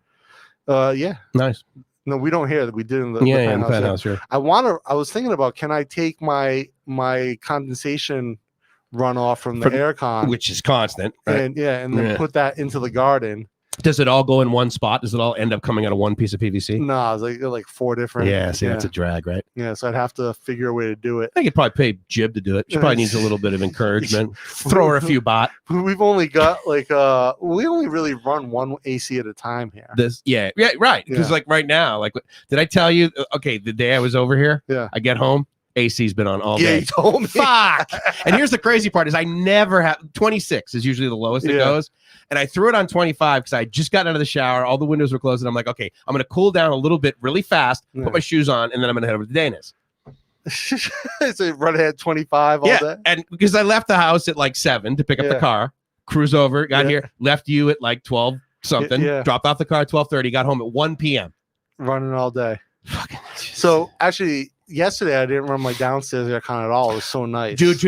Yeah. Nice. No, we don't here. We did in the in the penthouse. Sure. I was thinking about, can I take my condensation runoff from the air con, which is constant, right? And then put that into the garden. Does it all go in one spot? Does it all end up coming out of one piece of PVC? No, it's like 4 different. Yeah, see, that's a drag, right? Yeah, so I'd have to figure a way to do it. I could probably pay Jib to do it. She probably needs a little bit of encouragement. Throw her a few baht. We've only got we only really run one AC at a time here. Right. Because like right now, like did I tell you? Okay, the day I was over here, I get home. AC's been on all day. You told me. Fuck. And here's the crazy part is I never have 26 is usually the lowest it goes. And I threw it on 25 because I just got out of the shower. All the windows were closed. And I'm like, okay, I'm going to cool down a little bit really fast, put my shoes on, and then I'm going to head over to Dana's. So run ahead 25 all day? And because I left the house at like 7 to pick up the car, cruise over, got here, left you at like 12 something, dropped off the car at 12:30, got home at 1 p.m. Running all day. So actually, yesterday I didn't run my downstairs aircon at all. It was so nice, dude.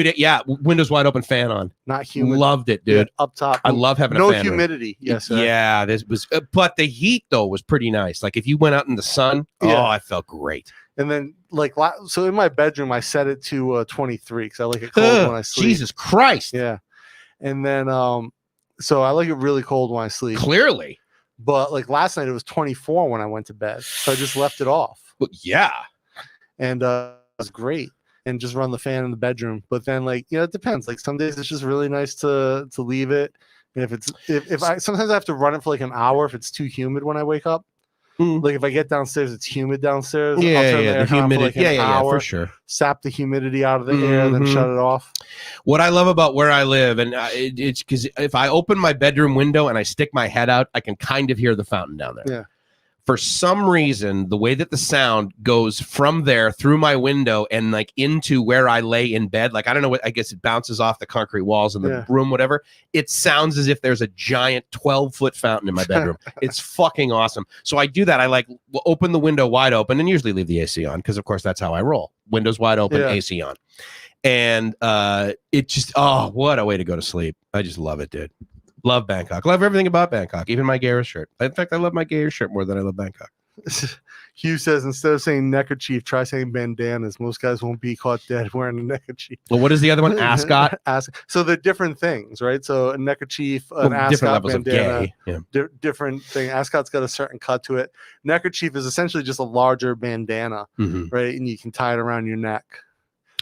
Windows wide open, fan on. Not humid. Loved it, dude. Up top. I love having no a fan humidity. Yes, sir. Yeah, this was. But the heat though was pretty nice. Like if you went out in the sun, I felt great. And then so in my bedroom I set it to 23 because I like it cold when I sleep. Jesus Christ. Yeah. And then so I like it really cold when I sleep. Clearly. But like last night it was 24 when I went to bed. So I just left it off. Well, yeah. And it was great. And just run the fan in the bedroom. But then like, it depends. Like some days it's just really nice to leave it. And if I sometimes I have to run it for like an hour if it's too humid when I wake up. Like if I get downstairs, it's humid downstairs. Yeah, I'll turn the air on for like an hour, for sure. Sap the humidity out of the air, then shut it off. What I love about where I live, and it's because if I open my bedroom window and I stick my head out, I can kind of hear the fountain down there. Yeah. For some reason, the way that the sound goes from there through my window and like into where I lay in bed, like I don't know what, I guess it bounces off the concrete walls in the room, whatever. It sounds as if there's a giant 12-foot fountain in my bedroom. It's fucking awesome. So I do that. I like open the window wide open and usually leave the AC on because, of course, that's how I roll. Windows wide open, AC on. And it just, oh, what a way to go to sleep. I just love it, dude. Love Bangkok. Love everything about Bangkok, even my gayer shirt. In fact, I love my gayer shirt more than I love Bangkok. Hugh says, instead of saying neckerchief, try saying bandanas. Most guys won't be caught dead wearing a neckerchief. Well, what is the other one? Ascot? So they're different things, right? So a neckerchief, an ascot, different levels bandana, of gay. Yeah. Different thing. Ascot's got a certain cut to it. Neckerchief is essentially just a larger bandana, right? And you can tie it around your neck.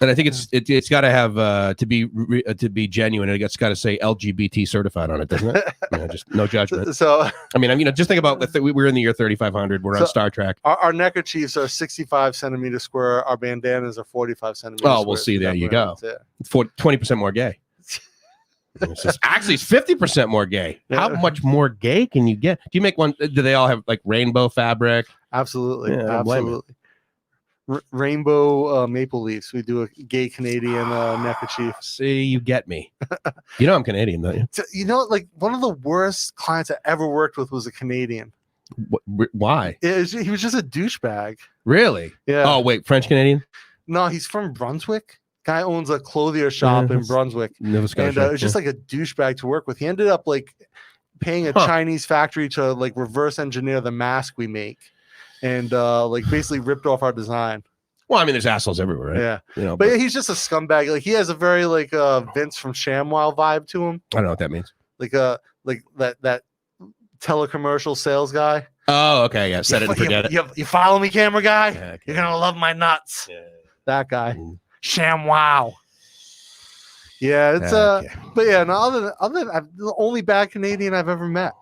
And I think it's got to have to be genuine. It's got to say LGBT certified on it, doesn't it? Just no judgment. So I mean, just think about we're in the year 3500. We're on Star Trek. Our neckerchiefs are 65 centimeters square. Our bandanas are 45 centimeters. Oh, we'll see. There you go. 20% more gay. Actually, it's 50% more gay. How much more gay can you get? Do you make one? Do they all have like rainbow fabric? Absolutely, yeah, absolutely. Rainbow maple leaves. We do a gay Canadian neckerchief. See, you get me. You know I'm Canadian, don't you? You know, like one of the worst clients I ever worked with was a Canadian. Why? He was just a douchebag. Really? Yeah. Oh, wait, French Canadian? No, he's from Brunswick. Guy owns a clothier shop in Brunswick. Nova Scotia. And it was just like a douchebag to work with. He ended up like paying a Chinese factory to like reverse engineer the mask we make. And like basically ripped off our design. Well, I mean, there's assholes everywhere, right? Yeah, you know, but he's just a scumbag. Like he has a very like Vince from ShamWow vibe to him. I don't know what that means. Like that telecommercial sales guy. Oh, okay, yeah. Set it and forget it. You follow me, camera guy? Yeah, okay. You're gonna love my nuts. Yeah. That guy. ShamWow. Yeah, it's but yeah, no, other than the only bad Canadian I've ever met.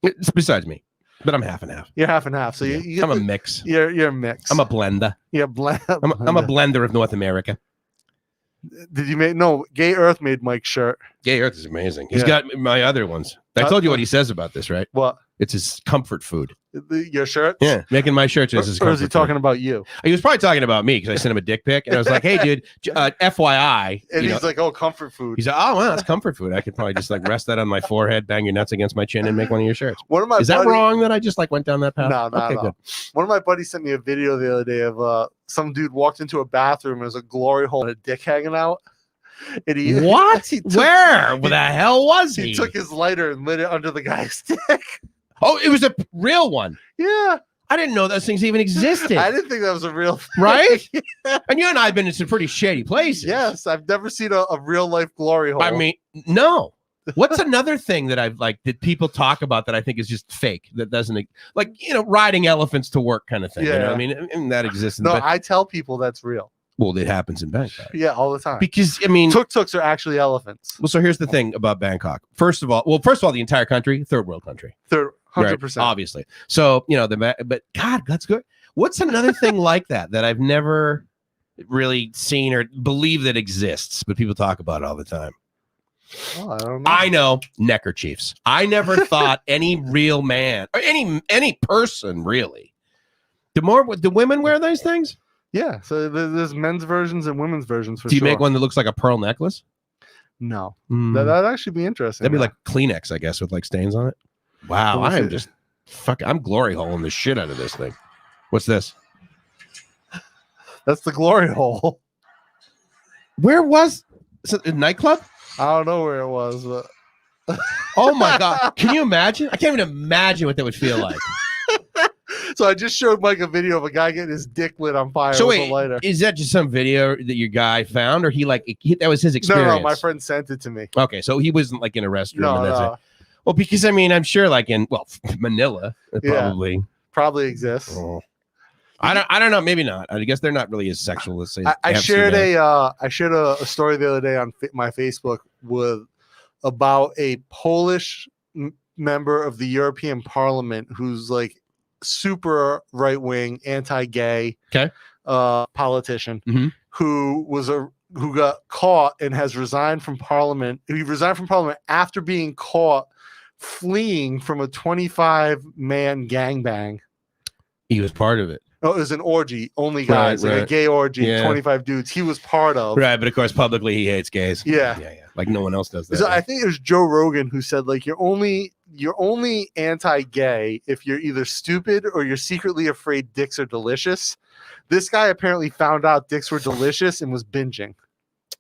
It's besides me. But I'm half and half. You're half and half. So I'm a mix. You're a mix. I'm a blender. Yeah, I'm a blender of North America. Did you make Gay Earth made Mike's shirt. Gay Earth is amazing. He's got my other ones. I told you what he says about this, right? What? It's his comfort food. Your shirt? Yeah, making my shirts is his comfort Or is he talking about you? He was probably talking about me because I sent him a dick pic and I was like, "Hey, dude, FYI." And he's like, "Oh, comfort food." He's like, "Oh, well, that's comfort food. I could probably just like rest that on my forehead, bang your nuts against my chin, and make one of your shirts." Is that wrong that I just like went down that path? No, okay, good. One of my buddies sent me a video the other day of some dude walked into a bathroom and there's a glory hole and a dick hanging out. And what? Where the hell was he? He took his lighter and lit it under the guy's dick. Oh, it was a real one. Yeah. I didn't know those things even existed. I didn't think that was a real thing. Right? Yeah. And you and I have been in some pretty shady places. Yes. I've never seen a real life glory hole. I mean, no. What's another thing that I've like that people talk about that I think is just fake, that doesn't, like, riding elephants to work kind of thing. Yeah. You know what I mean, that exists. No, I tell people that's real. Well, it happens in Bangkok. Yeah, all the time. Because, I mean, tuk-tuks are actually elephants. Well, so here's the thing about Bangkok. First of all, the entire country, third world country. 100%. Right, obviously. So, but God, that's good. What's another thing like that I've never really seen or believe that exists, but people talk about it all the time? Oh, I don't know. I know, neckerchiefs. I never thought any real man or any person really. Do women wear those things? Yeah, so there's men's versions and women's versions for sure. Do you make one that looks like a pearl necklace? No. That'd actually be interesting. That'd be like Kleenex, I guess, with like stains on it. Wow, I'm glory holing the shit out of this thing. What's this? That's the glory hole. Where was it? A nightclub? I don't know where it was, but oh my God. Can you imagine? I can't even imagine what that would feel like. So I just showed Mike a video of a guy getting his dick lit on fire So with wait, a lighter. is that just some video that your guy found, or that was his experience? No, my friend sent it to me. Okay, so he wasn't like in a restroom. No, and that's no. it. Well, because I mean, I'm sure like in Manila, it probably exists. Oh. I don't know. Maybe not. I guess they're not really as sexual as say. I shared a story the other day on my Facebook about a Polish member of the European Parliament who's like super right wing, anti-gay, politician who got caught and has resigned from Parliament. He resigned from Parliament after being caught fleeing from a 25-man gangbang. He was part of it. Oh, it was an orgy, only guys, like a gay orgy, 25 dudes. He was part of. Right, but of course, publicly he hates gays. Yeah. Like no one else does that. So I think it was Joe Rogan who said, like, you're only anti-gay if you're either stupid or you're secretly afraid dicks are delicious. This guy apparently found out dicks were delicious and was binging.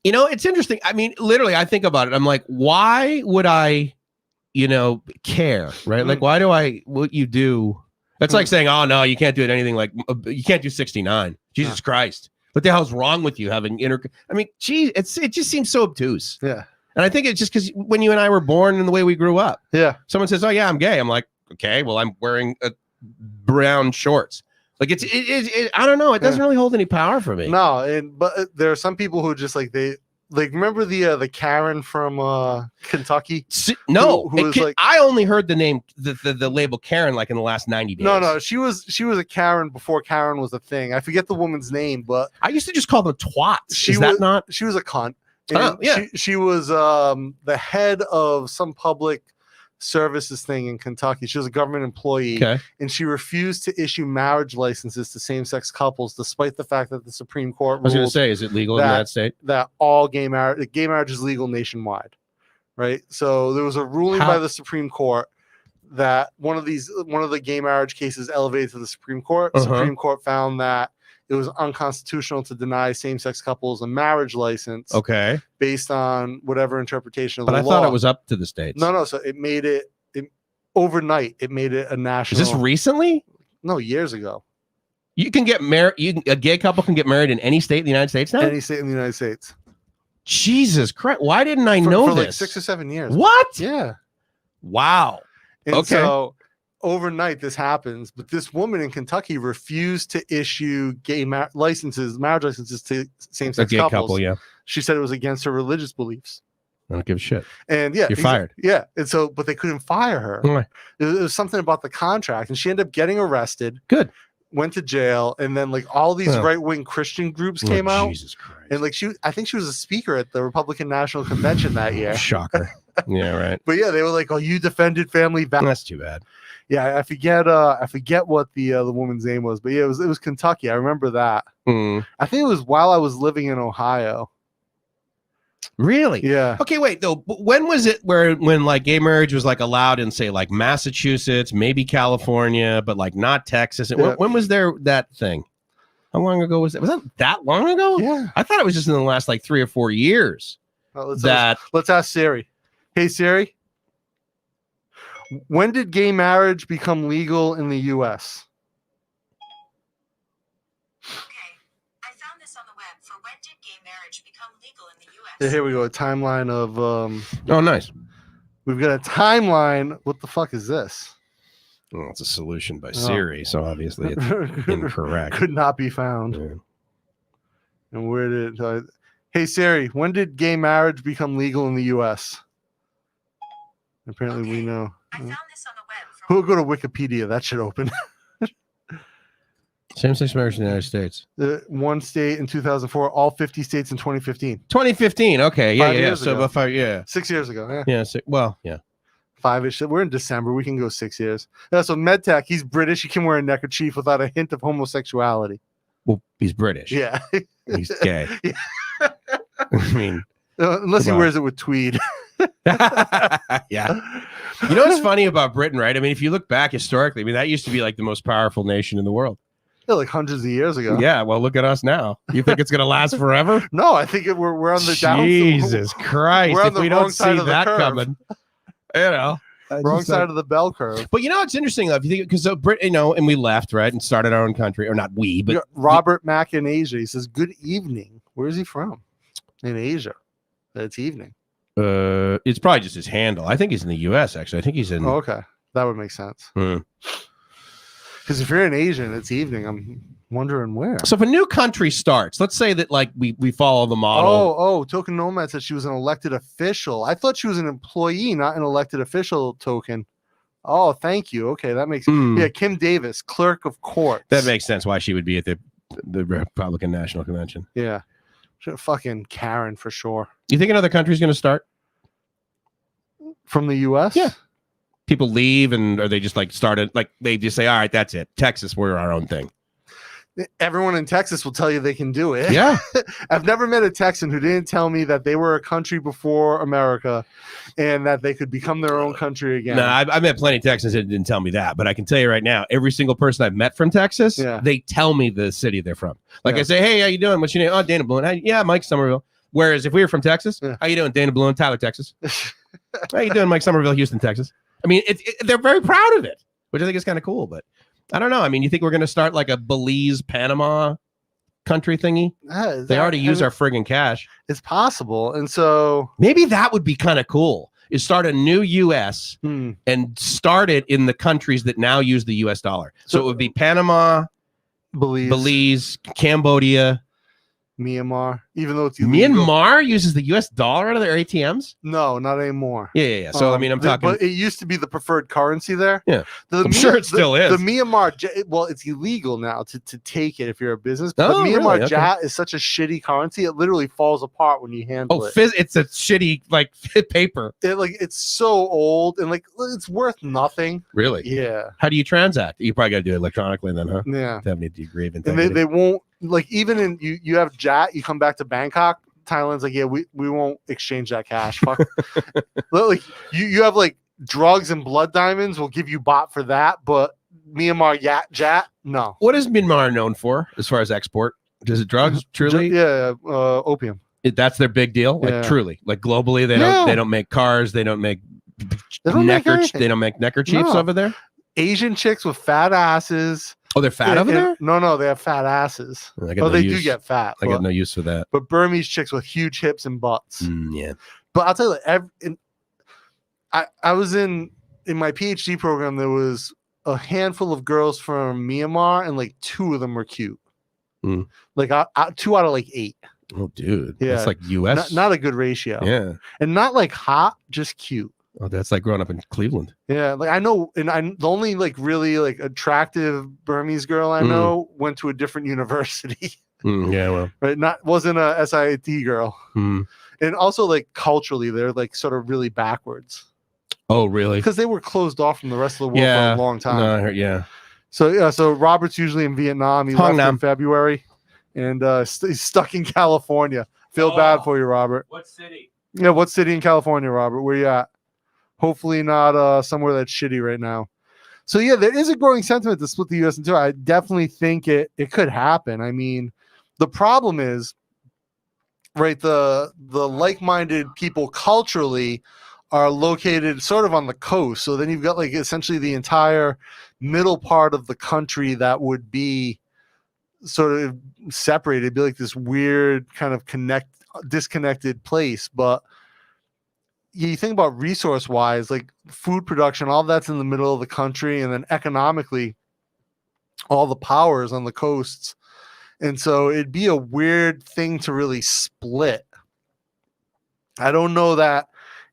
You know, it's interesting. I mean, literally, I think about it. I'm like, why would I, care? Right? Like, why do what you do? That's like saying, oh, no, you can't do it anything like, you can't do 69. Jesus Christ. What the hell's wrong with you having I mean, geez, it just seems so obtuse. Yeah. And I think it's just because when you and I were born and the way we grew up. Yeah. Someone says, oh, yeah, I'm gay. I'm like, okay, well, I'm wearing brown shorts. Like, I don't know. It doesn't really hold any power for me. No, but there are some people who just remember the Karen from Kentucky? No, who was I only heard the name, the label Karen, like in the last 90 days. No, she was a Karen before Karen was a thing. I forget the woman's name, but I used to just call them twats. She was a cunt. Oh, yeah. She was the head of some public services thing in Kentucky. She was a government employee, and she refused to issue marriage licenses to same-sex couples, despite the fact that the Supreme Court ruled. I was going to say, is it legal in that state? That all gay marriage is legal nationwide, right? So there was a ruling by the Supreme Court that one of the gay marriage cases elevated to the Supreme Court. The Supreme Court found that it was unconstitutional to deny same-sex couples a marriage license. Based on whatever interpretation of the law. But I thought it was up to the states. No. So it made it overnight. It made it a national. Is this recently? No, years ago. You can get married. A gay couple can get married in any state in the United States now. Any state in the United States. Jesus Christ! Why didn't I know for this? Like 6 or 7 years. What? Yeah. Wow. And so overnight this happens, but this woman in Kentucky refused to issue marriage licenses to same-sex couples. Couple, yeah. She said it was against her religious beliefs. I don't give a shit. And you're fired. Yeah. And so, but they couldn't fire her. Right. It was something about the contract, and she ended up getting arrested. Good. Went to jail, and then like all these right-wing Christian groups came out. Jesus Christ. And like I think she was a speaker at the Republican National Convention that year. Shocker. Yeah, right. But yeah, they were like, "Oh, you defended family values." That's too bad. Yeah, I forget what the woman's name was, but yeah, it was Kentucky. I remember that. I think it was while I was living in Ohio. Really? Yeah. Okay, wait though. When was it when like gay marriage was like allowed in say like Massachusetts, maybe California, but like not Texas? When was there that thing? How long ago was that? Was that long ago? Yeah. I thought it was just in the last like 3 or 4 years. Let's ask Siri. Hey Siri. When did gay marriage become legal in the U.S.? Okay, I found this on the web for when did gay marriage become legal in the U.S. Yeah, here we go. A timeline of. Oh, nice. We've got a timeline. What the fuck is this? Well, it's a solution by Siri, so obviously it's incorrect. Could not be found. Yeah. And where did? Hey Siri, when did gay marriage become legal in the U.S.? Apparently, we know. I found this on the web. We'll go to Wikipedia. That should open. Same-sex marriage in the United States. One state in 2004, all 50 states in 2015. 2015. Okay. Yeah. 5 years So ago. about 5. Yeah. 6 years ago. Yeah. Yeah. Well. Yeah. 5-ish. We're in December. We can go 6 years. Yeah, so MedTech, he's British. He can wear a neckerchief without a hint of homosexuality. Well, he's British. Yeah. He's gay. Yeah. I mean, unless he wears it with tweed. Yeah. You know what's funny about Britain, right? I mean, if you look back historically, I mean, that used to be like the most powerful nation in the world. Yeah, like hundreds of years ago. Yeah. Well, look at us now. You think it's going to last forever? No, I think we're on the down. Jesus Christ. We're on if the we wrong don't side see of the that curve. coming, you know. Wrong side of the bell curve. But you know, it's interesting though, if you think because you know, and we left right and started our own country, or not we, but Robert Mack in Asia. He says, "Good evening." Where is he from? In Asia. It's evening. It's probably just his handle. I think he's in the U.S. Actually, I think he's in. Oh, okay, that would make sense. Hmm. Because if you're an Asian, it's evening. I'm wondering where. So if a new country starts, let's say that like we follow the model. Oh, Token Nomad said she was an elected official. I thought she was an employee, not an elected official. Token. Oh, thank you. Okay, that makes yeah. Kim Davis, clerk of court. That makes sense. Why she would be at the Republican National Convention. Yeah, fucking Karen for sure. You think another country's going to start from the U.S.? Yeah. People leave, and or they just like started like they just say, all right, that's it. Texas, we're our own thing. Everyone in Texas will tell you they can do it. Yeah. I've never met a Texan who didn't tell me that they were a country before America and that they could become their own country again. No, I met plenty of Texans that didn't tell me that, but I can tell you right now, every single person I've met from Texas, they tell me the city they're from. Like I say, hey, how you doing? What's your name? Oh, Dana Bluen. Yeah, Mike Somerville. Whereas if we were from Texas, how you doing? Dana Bluen, Tyler, Texas. How you doing? Mike Somerville, Houston, Texas. I mean, they're very proud of it, which I think is kind of cool, but I don't know. I mean, you think we're going to start like a Belize, Panama country thingy? They already use our friggin' cash. It's possible. And so maybe that would be kind of cool is start a new US and start it in the countries that now use the US dollar. So it would be Panama, Belize, Cambodia, Myanmar, even though it's illegal. Myanmar uses the US dollar out of their ATMs? No, not anymore. Yeah. So I mean, I'm talking. But it used to be the preferred currency there. Yeah, I'm sure it still is. The Myanmar, well, it's illegal now to take it if you're a business. But Myanmar Jat is such a shitty currency; it literally falls apart when you handle it. It's a shitty like paper. It's so old and like it's worth nothing. Really? Yeah. How do you transact? You probably got to do it electronically then, huh? Yeah. To have any degree of integrity. And they won't. Like even in you have Jat, you come back to Bangkok, Thailand's like, yeah, we won't exchange that cash. Fuck. Like you have like drugs and blood diamonds, we'll give you bot for that, but Myanmar Jat, no. What is Myanmar known for as far as export? Is it drugs? Truly? Yeah, opium. That's their big deal. Like truly, like globally, they don't make cars, they don't make neckerchiefs over there. Asian chicks with fat asses. Oh, they're fat over there? No, they have fat asses. They do get fat. I got no use for that. But Burmese chicks with huge hips and butts. Yeah. But I'll tell you, I was in my PhD program, there was a handful of girls from Myanmar, and like 2 of them were cute. Like 2 out of like 8. Oh, dude. Yeah. That's like US. Not a good ratio. Yeah. And not like hot, just cute. Oh, that's like growing up in Cleveland. Yeah, like I know, and the only like really like attractive Burmese girl I know went to a different university. Yeah, well, right, wasn't a SIT girl. And also like culturally, they're like sort of really backwards. Oh, really? Because they were closed off from the rest of the world for a long time. No, I heard, yeah. So Robert's usually in Vietnam. He left in February, and he's stuck in California. Feel bad for you, Robert. What city? Yeah, what city in California, Robert? Where you at? Hopefully not somewhere that's shitty right now. So yeah, there is a growing sentiment to split the U.S. in two. I definitely think it could happen. I mean, the problem is, right, the like-minded people culturally are located sort of on the coast. So then you've got like essentially the entire middle part of the country that would be sort of separated. It'd be like this weird kind of disconnected place. But you think about resource wise, like food production, all that's in the middle of the country, and then economically, all the power is on the coasts. And so it'd be a weird thing to really split. I don't know that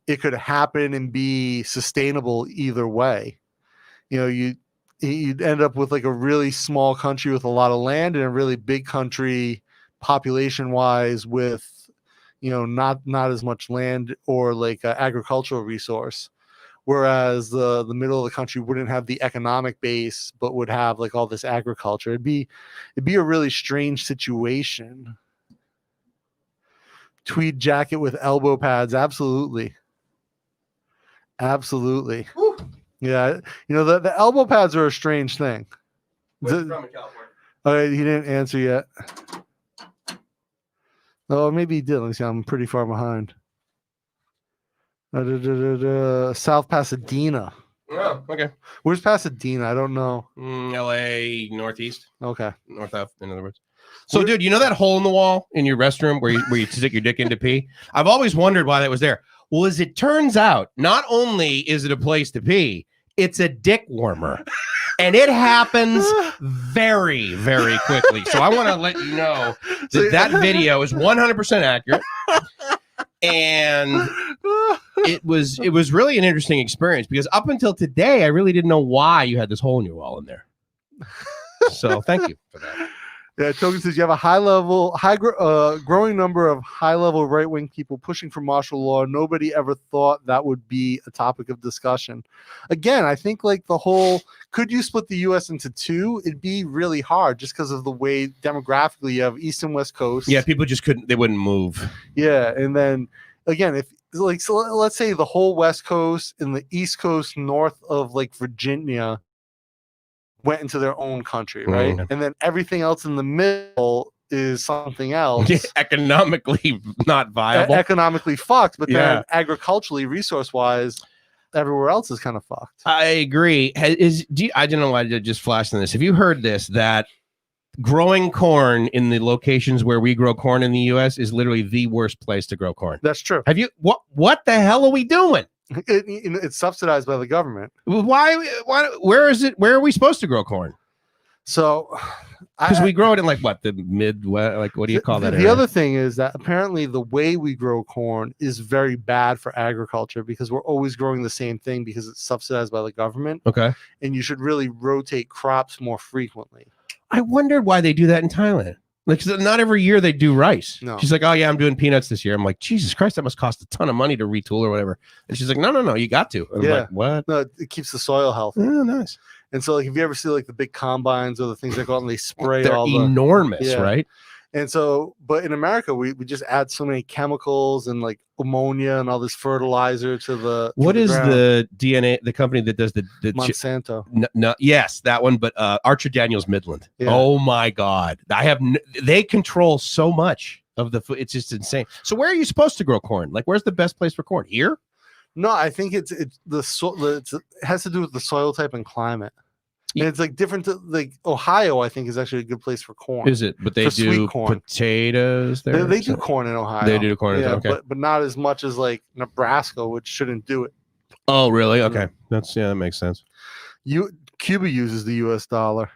it could happen and be sustainable either way. You know, you'd end up with like a really small country with a lot of land and a really big country population wise with, you know, not as much land or like agricultural resource, whereas the middle of the country wouldn't have the economic base but would have like all this agriculture. It'd be a really strange situation. Tweed jacket with elbow pads, absolutely. Woo. Yeah, you know, the elbow pads are a strange thing. Where's he from in California? Okay, he didn't answer yet. Oh, maybe he did. Let me see. I'm pretty far behind. South Pasadena. Oh, okay. Where's Pasadena? I don't know. L.A. Northeast. Okay. North of, in other words. So, dude, you know that hole in the wall in your restroom where you stick your dick into pee? I've always wondered why that was there. Well, as it turns out, not only is it a place to pee, it's a dick warmer. And it happens very, very quickly. So I want to let you know that video is 100% accurate. And it was really an interesting experience because up until today, I really didn't know why you had this hole in your wall in there. So thank you for that. Yeah, Token says you have a growing number of high-level right-wing people pushing for martial law. Nobody ever thought that would be a topic of discussion. Again, I think like the whole, could you split the U.S. into two? It'd be really hard just because of the way demographically you have East and West Coast. Yeah, people just they wouldn't move. Yeah, and then again, if like, so let's say the whole West Coast and the East Coast north of like Virginia went into their own country, right? And then everything else in the middle is something else. Economically not viable. Economically fucked, but then agriculturally, resource-wise, everywhere else is kind of fucked. I agree. I don't know why I just flashed on this. Have you heard this, that growing corn in the locations where we grow corn in the U.S. is literally the worst place to grow corn? That's true. Have you? What the hell are we doing? It's subsidized by the government. Why? Where is it? Where are we supposed to grow corn? So, because we grow it in like what, the Midwest? Like, what do you call that? The other thing is that apparently the way we grow corn is very bad for agriculture because we're always growing the same thing because it's subsidized by the government. Okay. And you should really rotate crops more frequently. I wondered why they do that in Thailand. Like, not every year they do rice. No. She's like, oh yeah, I'm doing peanuts this year. I'm like, Jesus Christ, that must cost a ton of money to retool or whatever. And she's like, no, you got to. And I'm like, what? No, it keeps the soil healthy. Oh, nice. And so, like, if you ever see like the big combines or the things that go out and they spray, they're enormous, right? And so, but in America, we just add so many chemicals and like ammonia and all this fertilizer to the. What is the DNA? The company that does the Monsanto? Yes, that one. But Archer Daniels Midland. Yeah. Oh my God, they control so much of the food. It's just insane. So where are you supposed to grow corn? Like, where's the best place for corn? Here? No, I think it has to do with the soil type and climate. And it's like different to like Ohio, I think, is actually a good place for corn. Is it? But they do potatoes there. They do corn in Ohio. They do corn. Yeah, okay. but not as much as like Nebraska, which shouldn't do it. Oh, really? Okay. That makes sense. Cuba uses the US dollar.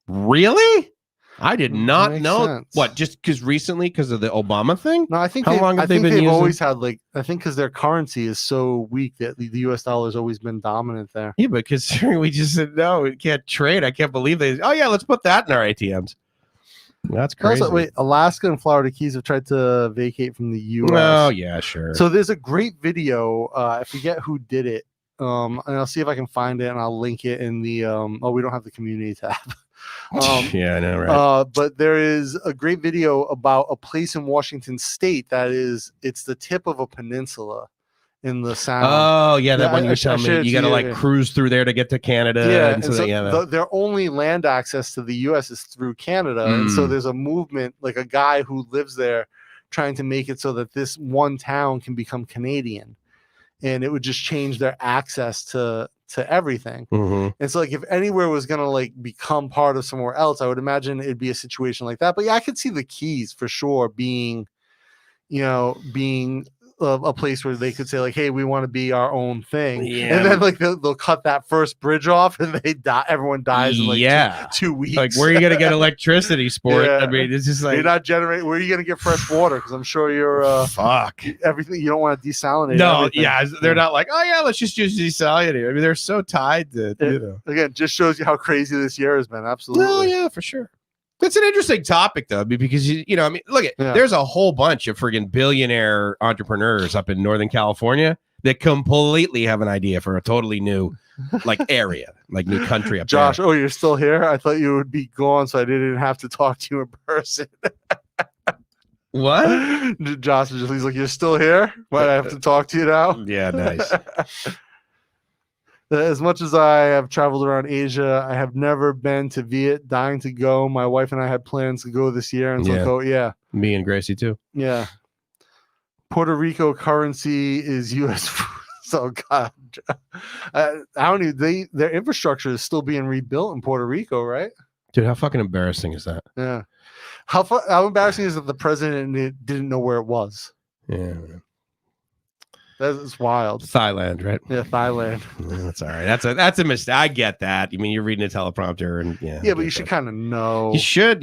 Really? I did not know. Sense. What? Just because of the Obama thing? No, I think how long have they been using? Always had like, I think because their currency is so weak that the US dollar has always been dominant there. Yeah, but considering we just said no, we can't trade. I can't believe they. Oh yeah, let's put that in our ATMs. That's crazy. Also, wait, Alaska and Florida Keys have tried to vacate from the US. Oh yeah, sure. So there's a great video. I forget who did it. And I'll see if I can find it and I'll link it in the. We don't have the community tab. Yeah, I know, right? But there is a great video about a place in Washington State it's the tip of a peninsula in the Sound. Oh, yeah, that one you were telling me. You got to like cruise through there to get to Canada. Yeah, and so their only land access to the U.S. is through Canada, and so there's a movement, like a guy who lives there, trying to make it so that this one town can become Canadian, and it would just change their access to everything. And so like if anywhere was gonna like become part of somewhere else, I would imagine it'd be a situation like that. But yeah, I could see the Keys for sure being a place where they could say like, hey, we want to be our own thing. And then like they'll cut that first bridge off and they die, everyone dies in like two weeks. Like, where are you gonna get electricity, sport? I mean, it's just like, you're not generating. Where are you gonna get fresh water? Because I'm sure you're fuck everything. You don't want to desalinate. No, they're not like, oh yeah, let's just use desalinator. I mean, they're so tied to again, just shows you how crazy this year has been. Absolutely. Oh yeah, for sure. It's an interesting topic, though, because I mean, look at there's a whole bunch of friggin' billionaire entrepreneurs up in Northern California that completely have an idea for a totally new, like, area, like new country up Josh, there. Oh, you're still here? I thought you would be gone, so I didn't have to talk to you in person. What? Josh is he's like, you're still here? Why I have to talk to you now? Yeah, nice. As much as I have traveled around Asia, I have never been to Viet. Dying to go. My wife and I had plans to go this year, and so me and Gracie too. Yeah, Puerto Rico currency is U.S. So God, I don't even. Their infrastructure is still being rebuilt in Puerto Rico, right? Dude, how fucking embarrassing is that? Yeah. How embarrassing is that the president didn't know where it was? Yeah. That's wild. Thailand, right? Yeah, Thailand. Yeah, that's all right. That's a mistake. I get that. I mean, you're reading a teleprompter, and yeah, but you should kind of know. You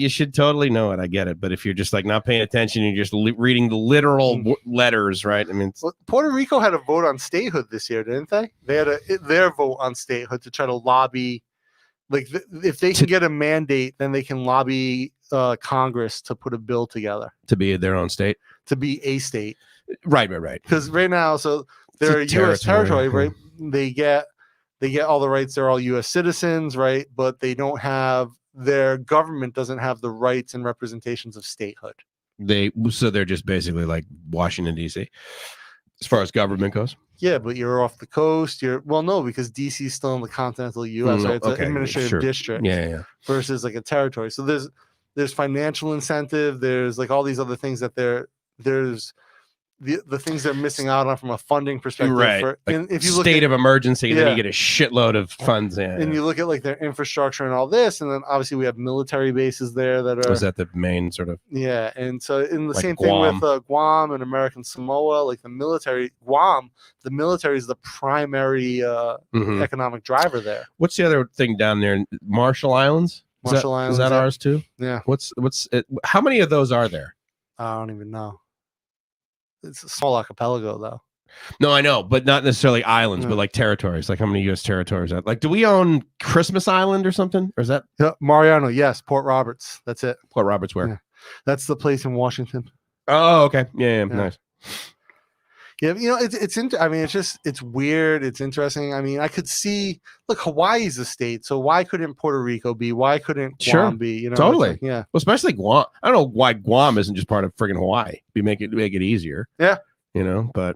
should totally know it. I get it. But if you're just like not paying attention, you're just reading the literal letters, right? I mean, well, Puerto Rico had a vote on statehood this year, didn't they? They had their vote on statehood to try to lobby. Like, if they can get a mandate, then they can lobby Congress to put a bill together to be their own state, to be a state. Right. Because right now, so they're a U.S. territory, right? They get all the rights. They're all U.S. citizens, right? But they don't have, their government doesn't have the rights and representations of statehood. So they're just basically like Washington, D.C. as far as government goes. Yeah, but you're off the coast. No, because DC is still in the continental U.S. Right? It's an administrative district. Yeah. Versus like a territory. So there's financial incentive. There's like all these other things that there's the things they're missing out on from a funding perspective. Right. And if you look state of emergency, then you get a shitload of funds in. And you look at like their infrastructure and all this, and then obviously we have military bases there that are. Is that the main sort of? Yeah, and so in the like same Guam. thing with Guam and American Samoa, like the military, the military is the primary economic driver there. What's the other thing down there? Marshall Islands. Islands. Is that ours too? Yeah. What's it? How many of those are there? I don't even know. It's a small archipelago, though. No, I know, but not necessarily islands, but like territories. Like how many U.S. territories? Like, do we own Christmas Island or something? Or is that Mariano? Yes, Port Roberts. That's it. Port Roberts, where? Yeah. That's the place in Washington. Oh, okay. Yeah. Nice. Yeah, it's weird. It's interesting. I mean, I could see, look, Hawaii's a state, so why couldn't Puerto Rico be? Why couldn't Guam be? You know, totally. Like, yeah. Well, especially Guam. I don't know why Guam isn't just part of friggin' Hawaii. Make it easier. Yeah. You know, but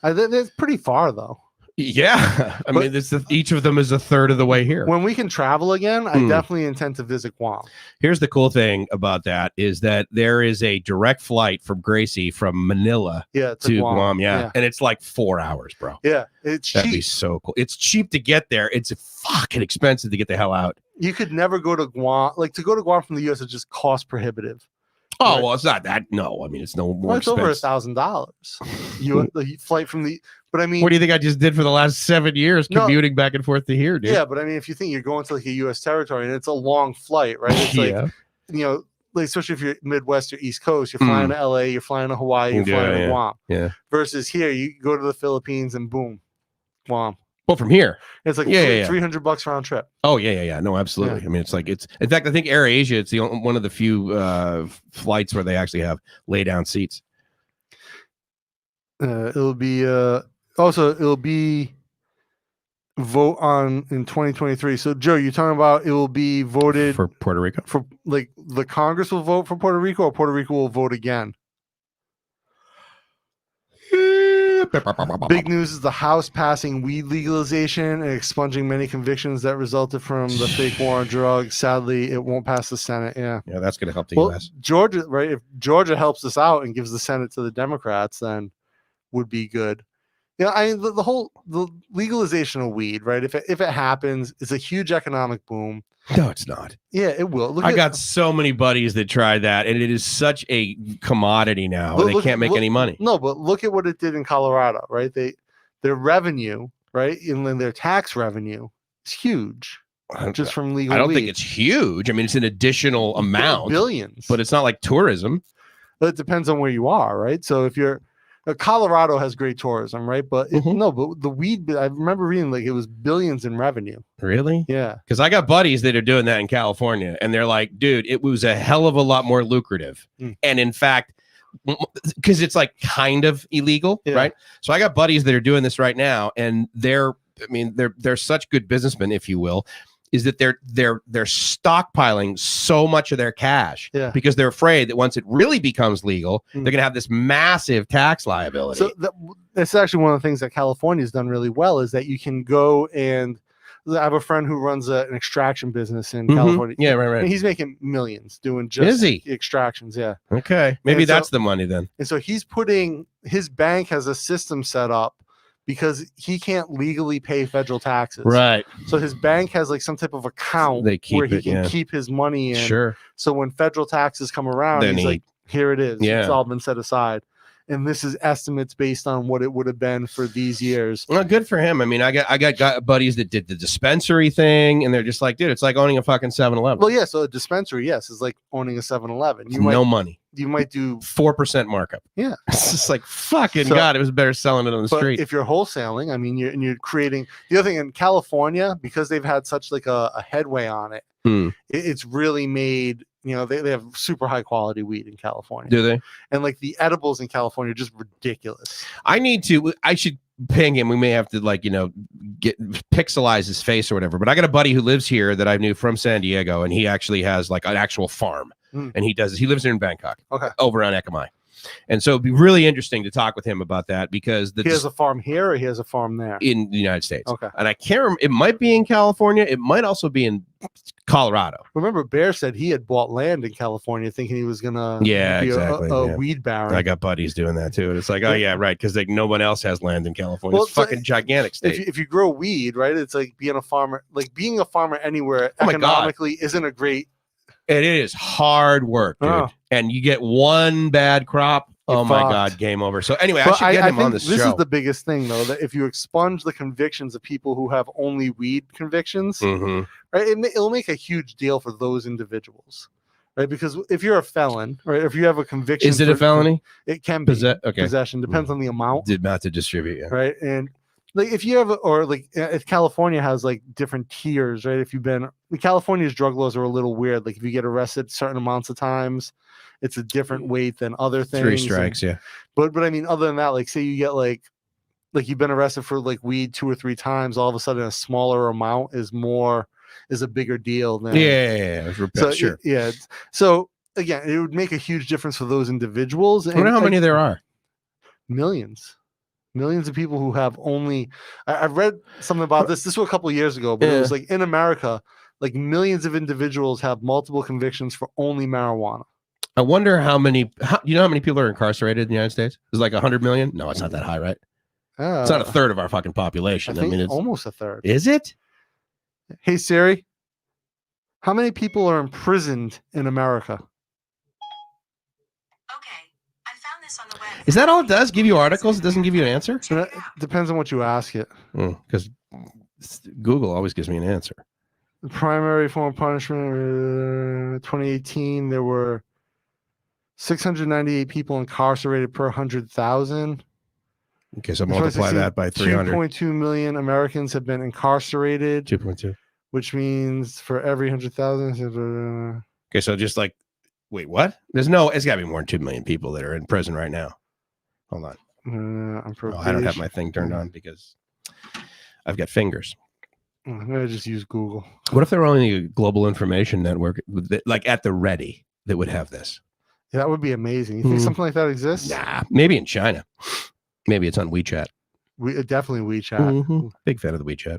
it's pretty far though. Yeah, I mean, each of them is a third of the way here. When we can travel again, I definitely intend to visit Guam. Here's the cool thing about that is that there is a direct flight from Gracie from Manila to Guam. Yeah, and it's like 4 hours, bro. Yeah, it's cheap. That'd be so cool. It's cheap to get there. It's fucking expensive to get the hell out. You could never go to Guam. Like, to go to Guam from the U.S. is just cost prohibitive. Oh, right? Well, it's not that. No, I mean, it's no more. It's over $1,000. The flight from the. But I mean, what do you think I just did for the last 7 years, commuting back and forth to here, dude? Yeah, but I mean, if you think you're going to like a U.S. territory and it's a long flight, right? It's like, like, especially if you're Midwest or East Coast, you're flying to LA, you're flying to Hawaii, you're flying to Guam. Yeah. Versus here, you go to the Philippines and boom, Guam. Well, from here, it's like $300 round trip. Oh yeah. No, absolutely. Yeah. I mean, it's like in fact, I think Air Asia, it's one of the few flights where they actually have lay down seats. It'll be vote on in 2023. So Joe, you're talking about it will be voted for Puerto Rico, for like the Congress will vote for Puerto Rico, or Puerto Rico will vote again. Big news is the House passing weed legalization and expunging many convictions that resulted from the fake war on drugs. Sadly, it won't pass the Senate. Yeah, that's going to help the U.S. Georgia, right? If Georgia helps us out and gives the Senate to the Democrats, then would be good. Yeah, I mean, the legalization of weed, right? If it happens, it's a huge economic boom. No, it's not. Yeah, it will. I got so many buddies that tried that, and it is such a commodity now. They can't make any money. No, but look at what it did in Colorado, right? Their revenue, right, and then their tax revenue is huge, just from legal. I don't weed. think it's huge. I mean, it's an additional amount, billions, but it's not like tourism. But it depends on where you are, right? So if you're Colorado has great tourism, right? But but the weed, I remember reading like it was billions in revenue. Really? Yeah. Because I got buddies that are doing that in California, and they're like, dude, it was a hell of a lot more lucrative. And in fact, because it's like kind of illegal, right? So I got buddies that are doing this right now, and they're such good businessmen, if you will. Is that they're stockpiling so much of their cash because they're afraid that once it really becomes legal, they're going to have this massive tax liability. So that's actually one of the things that California has done really well is that you can go and I have a friend who runs an extraction business in Mhm. California. Yeah, right, And right. he's making millions doing just Is he? extractions. Yeah. Okay, maybe And so- that's the money then. And so he's putting his bank has a system set up because he can't legally pay federal taxes. Right. So his bank has like some type of account They keep where he it, can yeah. keep his money in. Sure. So when federal taxes come around, Then he's like, here it is. Yeah. It's all been set aside. And this is estimates based on what it would have been for these years. Well, good for him. I mean, I got buddies that did the dispensary thing, and they're just like, dude, it's like owning a fucking 7-Eleven. Well, yeah. So a dispensary, yes, is like owning a 7-Eleven. You no might, money. you might do 4% markup. Yeah. It's just like fucking So- God. It was better selling it on the But street. if you're wholesaling, I mean, you're creating the other thing in California because they've had such like a headway on it. It's really made, you know, they have super high quality weed in California. Do they? And like the edibles in California are just ridiculous. I should ping him. We may have to like, you know, get pixelize his face or whatever. But I got a buddy who lives here that I knew from San Diego, and he actually has like an actual farm. And he lives here in Bangkok. Okay. Over on Ekamai. And so it'd be really interesting to talk with him about that because He has a farm here or he has a farm there? in the United States. Okay. And I can't remember, it might be in California. It might also be in Colorado. Remember, Bear said he had bought land in California thinking he was going to be exactly. a Yeah. weed baron. I got buddies doing that too. And it's like, oh yeah, right. Because like no one else has land in California. Well, it's a fucking gigantic state. If you grow weed, right, it's like being a farmer. Like being a farmer anywhere Oh my God. economically isn't a great. It is hard work, dude. Oh. And you get one bad crop. You're Oh my fucked. God, game over. So anyway, I But should get him think on this this show. is the biggest thing, though, that if you expunge the convictions of people who have only weed convictions, Mhm. right, it'll make a huge deal for those individuals, right? Because if you're a felon, right, if you have a conviction, Is it a felony? It can be Okay. possession. Depends on the amount, Did not to distribute. Yeah. right? And like if you have, or like if California has like different tiers, right? If you've been, California's drug laws are a little weird. Like if you get arrested certain amounts of times, it's a different weight than other things. 3 and- strikes. Yeah. But I mean, other than that, like say you get like you've been arrested for like weed 2 or 3 times, all of a sudden a smaller amount is a bigger deal than Yeah. So Sure. yeah. So again, it would make a huge difference for those individuals. I wonder how many there are. Millions of people who have only. I've read something about this. This was a couple of years ago, but it was like in America, like millions of individuals have multiple convictions for only marijuana. I wonder how many. You know how many people are incarcerated in the United States? Is like 100 million? No, it's not that high, right? It's not a third of our fucking population. I think mean, it's almost a third. Is it? Hey Siri, how many people are imprisoned in America? Okay, I found this on the web. Is that all it does? Give you articles? It doesn't give you an answer? So that depends on what you ask it. Because Google always gives me an answer. The primary form of punishment, 2018, there were 698 people incarcerated per 100,000. Okay, so multiply that by 300. 2.2 million Americans have been incarcerated, 2.2. which means for every 100,000. Okay, so just like, wait, what? It's got to be more than 2 million people that are in prison right now. Hold on. I'm I don't have my thing turned on because I've got fingers. I'm going to just use Google. What if there were only a global information network, like at the ready, that would have this? Yeah, that would be amazing. You think something like that exists? Nah, maybe in China. Maybe it's on WeChat. Definitely WeChat. Big fan of the WeChat.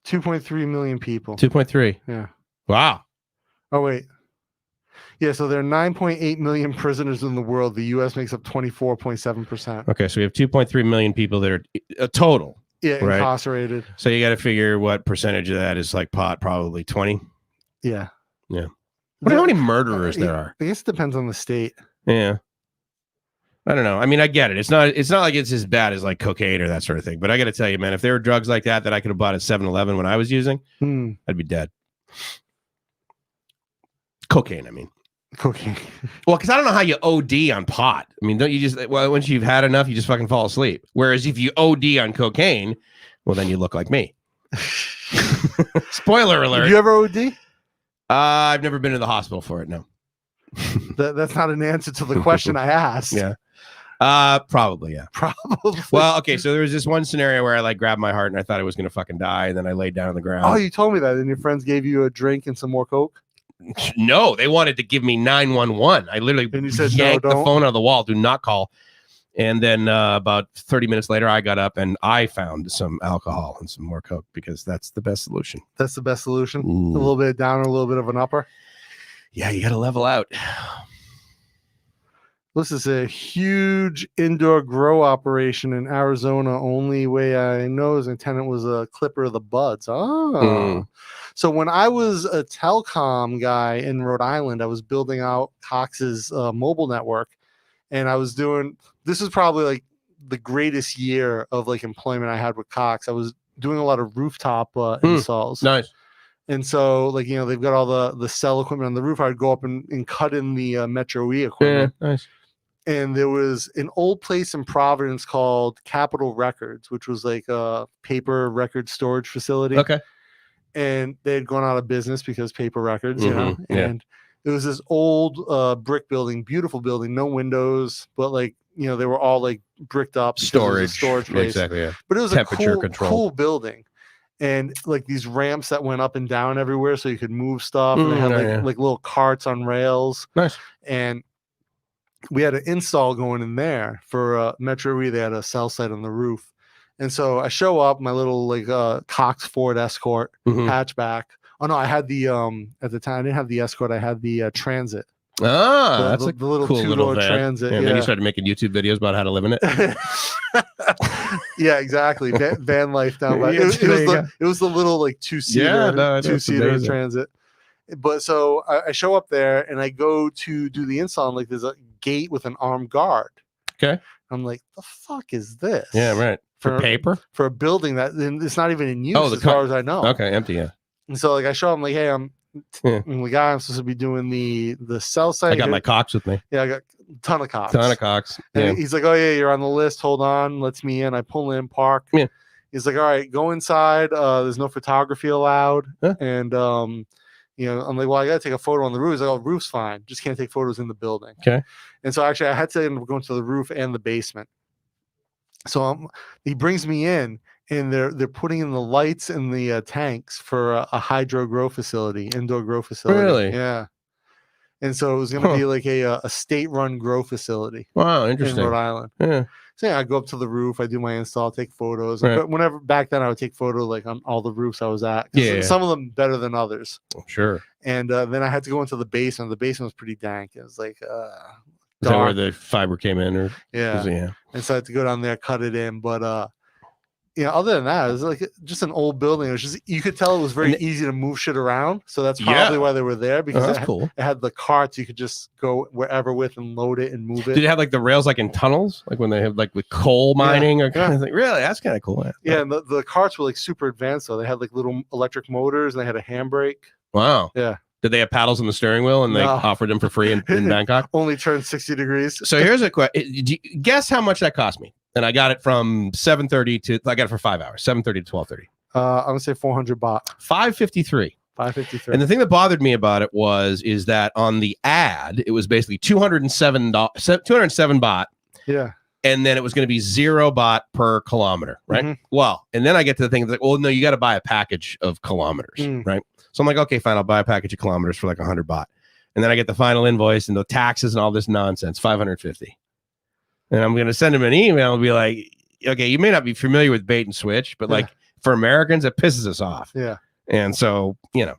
2.3 million people. 2.3. Yeah. Wow. Oh, wait. Yeah, so there are 9.8 million prisoners in the world. The U.S. makes up 24.7%. Okay, so we have 2.3 million people that are a total. Yeah, right? Incarcerated. So you got to figure what percentage of that is like pot, probably 20. Yeah. Yeah. Wonder how many murderers there are. I guess it depends on the state. Yeah. I don't know. I mean, I get it. It's not like it's as bad as like cocaine or that sort of thing. But I got to tell you, man, if there were drugs like that I could have bought at 7-Eleven when I was using, I'd be dead. Cocaine, I mean. Cocaine. Well, because I don't know how you OD on pot. I mean, don't you just, well, once you've had enough, you just fucking fall asleep. Whereas if you OD on cocaine, well, then you look like me. Spoiler alert. Have you ever OD? I've never been to the hospital for it, no. That's not an answer to the question I asked. Yeah. Probably, yeah. Probably. Well, okay, so there was this one scenario where I like grabbed my heart and I thought I was gonna fucking die, and then I laid down on the ground. Oh, you told me that, and your friends gave you a drink and some more Coke? No, they wanted to give me 911. I literally And you said, yanked no, the don't. phone out of the wall. Do not call. And then about 30 minutes later, I got up and I found some alcohol and some more Coke because that's the best solution. That's the best solution. Ooh. A little bit down, a little bit of an upper. Yeah, you got to level out. This is a huge indoor grow operation in Arizona. Only way I know his tenant was a clipper of the buds. Oh. So when I was a telecom guy in Rhode Island, I was building out Cox's mobile network. And I was doing, this is probably like the greatest year of like employment I had with Cox. I was doing a lot of rooftop installs. Nice. And so, like, you know, they've got all the cell equipment on the roof. I'd go up and cut in the Metro E equipment. Yeah, nice. And there was an old place in Providence called Capitol Records, which was like a paper record storage facility. Okay. And they had gone out of business because paper records, you know. Yeah. And it was this old brick building, beautiful building, no windows, but like, you know, they were all like bricked up. Storage place. Exactly, yeah. But it was Temperature a control. cool building. And like these ramps that went up and down everywhere so you could move stuff. And they had like little carts on rails. Nice. And we had an install going in there for Metro E. They had a cell site on the roof. And so I show up, my little like Cox Ford Escort hatchback. Oh no, I had the at the time I didn't have the Escort, I had the Transit. That's the little cool two-door van. Transit. And then you started making YouTube videos about how to live in it. Yeah, exactly. Van life down by it was the little like two-seater Transit. But so I show up there and I go to do the install, and like there's a gate with an armed guard. Okay. I'm like, the fuck is this? Yeah, right. For paper? For a building that it's not even in use as far as I know. Okay, empty, yeah. And so like I show him like, hey, I'm the guy I'm supposed to be doing the cell site. I got my Cox with me. Yeah, I got a ton of Cox. Yeah. And he's like, oh yeah, you're on the list. Hold on, lets me in. I pull in, park. Yeah. He's like, all right, go inside. There's no photography allowed. Huh? And you know, I'm like, well, I gotta take a photo on the roof. He's like, oh, roof's fine. Just can't take photos in the building. Okay. And so actually I had to end up going to the roof and the basement. So he brings me in, and they're putting in the lights in the tanks for a hydro grow facility, indoor grow facility. Really? Yeah. And so it was going to be like a state-run grow facility. Wow, interesting. In Rhode Island. Yeah. So yeah, I go up to the roof, I do my install, take photos. Right. But whenever back then, I would take photos like on all the roofs I was at. Yeah. Some of them better than others. Oh, sure. And then I had to go into the basement. The basement was pretty dank. It was like Is that where the fiber came in? Or yeah. And so I had to go down there, cut it in. But you know, other than that, it was like just an old building. It was just, you could tell it was very easy to move shit around. So that's probably why they were there, because cool. It had the carts you could just go wherever with and load it and move it. Did it have like the rails like in tunnels, like when they have like with coal mining or kind of thing? Really, that's kind of cool. Yeah, and the carts were like super advanced. So they had like little electric motors, and they had a handbrake. Wow. Yeah. Did they have paddles on the steering wheel, and they offered them for free in Bangkok? Only turned 60 degrees. So here's a question. Guess how much that cost me? And I got it from 7:30 to, I got it for 5 hours, 7:30 to 12:30. I'm gonna say 400 baht. 553. 553. And the thing that bothered me about it is that on the ad, it was basically 207 baht. Yeah. And then it was going to be 0 baht per kilometer, right? Mm-hmm. Well, and then I get to the thing like, well, no, you got to buy a package of kilometers, right? So I'm like, okay, fine, I'll buy a package of kilometers for like 100 baht. And then I get the final invoice and the taxes and all this nonsense, 550. And I'm going to send him an email and be like, okay, you may not be familiar with bait and switch, but like for Americans, it pisses us off. Yeah. And so, you know,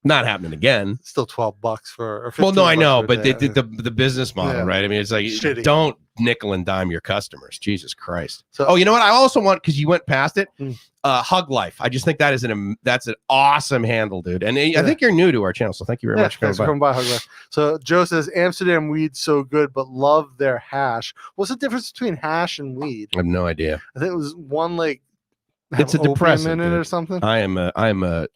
not happening again. Still $12 for. Or well, no, I know, but they did the business model, right? I mean, it's like, don't nickel and dime your customers. Jesus Christ. So, you know what? I also want, because you went past it, Hug Life. I just think that is that's an awesome handle, dude. And I think you're new to our channel, so thank you very much. Thanks for coming by, Hug Life. So Joe says Amsterdam weed's so good, but love their hash. What's the difference between hash and weed? I have no idea. I think it was one like. It's a depressant in it or something. I'm a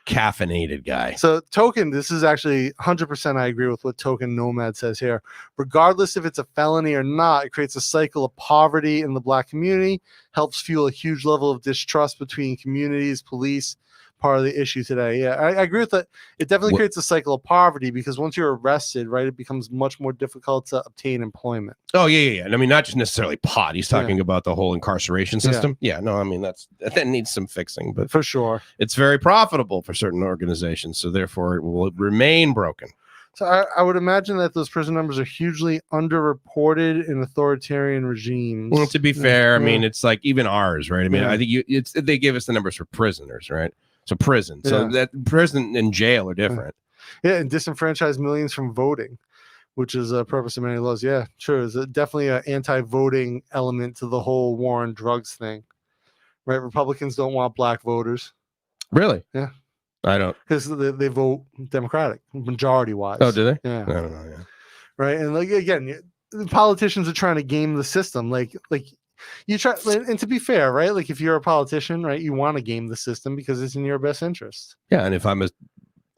caffeinated guy. So Token, this is actually 100%. I agree with what Token Nomad says here. Regardless if it's a felony or not, it creates a cycle of poverty in the Black community, helps fuel a huge level of distrust between communities, police. Part of the issue today. Yeah, I agree with that. It definitely creates a cycle of poverty, because once you're arrested, right, it becomes much more difficult to obtain employment. Oh yeah. And I mean, not just necessarily pot. He's talking about the whole incarceration system. Yeah, no, I mean that needs some fixing, but for sure, it's very profitable for certain organizations, so therefore it will remain broken. So I would imagine that those prison numbers are hugely underreported in authoritarian regimes. Well, to be fair, I Yeah. mean, it's like even ours, right? I mean, Yeah. I think they gave us the numbers for prisoners, right? So prison. So Yeah. that prison and jail are different. Yeah, and disenfranchise millions from voting, which is a purpose of many laws. Yeah, sure. There's definitely an anti-voting element to the whole war on drugs thing, right? Republicans don't want black voters Really? Yeah. I don't. because they vote Democratic, majority-wise. Oh, do they? Yeah. I don't know. Yeah. Right, and like again, the politicians are trying to game the system. Like you try, and to be fair, right? Like if you're a politician, right, you want to game the system because it's in your best interest. Yeah, and if I'm a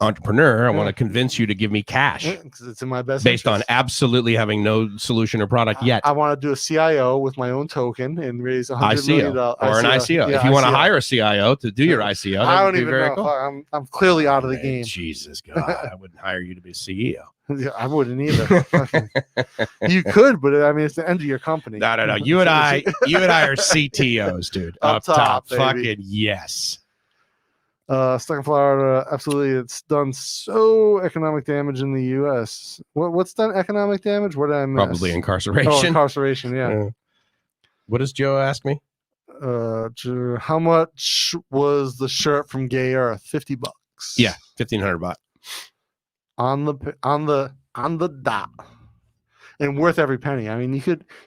entrepreneur, I want Yeah. to convince you to give me cash Because it's in my best based on interest. absolutely having no solution or product yet. I want to do a CIO with my own token and raise $100 million. ICO or an ICO. Yeah, If you want to ICO. hire a CIO to do your ICO, I that don't would be even very know. cool. Fuck, I'm clearly out of the Man, game. Jesus God, I wouldn't hire you to be CEO. Yeah, I wouldn't either. Fucking- you could, but I mean, it's the end of your company. No. You and I are CTOs, dude. Up top, baby. Fucking yes. Stuck in Florida, absolutely. It's done so economic damage in the U.S. What's done economic damage? What did I miss? Probably incarceration. Oh, incarceration. Yeah. Yeah. What does Joe ask me? How much was the shirt from Gay Earth? $50. Yeah, $1,500 on the dot, and worth every penny. I mean,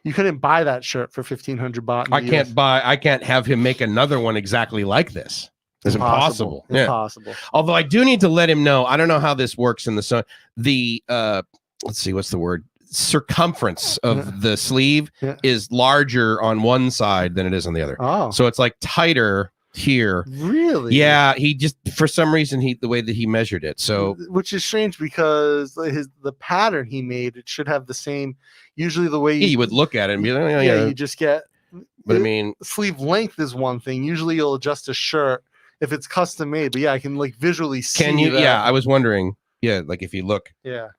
you couldn't buy that shirt for 1,500 baht. I can't have him make another one exactly like this. It's impossible. Yeah. Impossible. Although I do need to let him know. I don't know how this works in the sun. The let's see, what's the word? Circumference of the sleeve is larger on one side than it is on the other. Oh, So it's like tighter here. really? Yeah, he just for some reason the way that he measured it. So which is strange because the pattern he made, it should have the same. Usually the way you would look at it and be like, oh, yeah, you just get. But I mean, sleeve length is one thing. Usually you'll adjust a shirt if it's custom made. But yeah, I can like visually see. can you? that. Yeah, I was wondering. Yeah, like if you look. Yeah.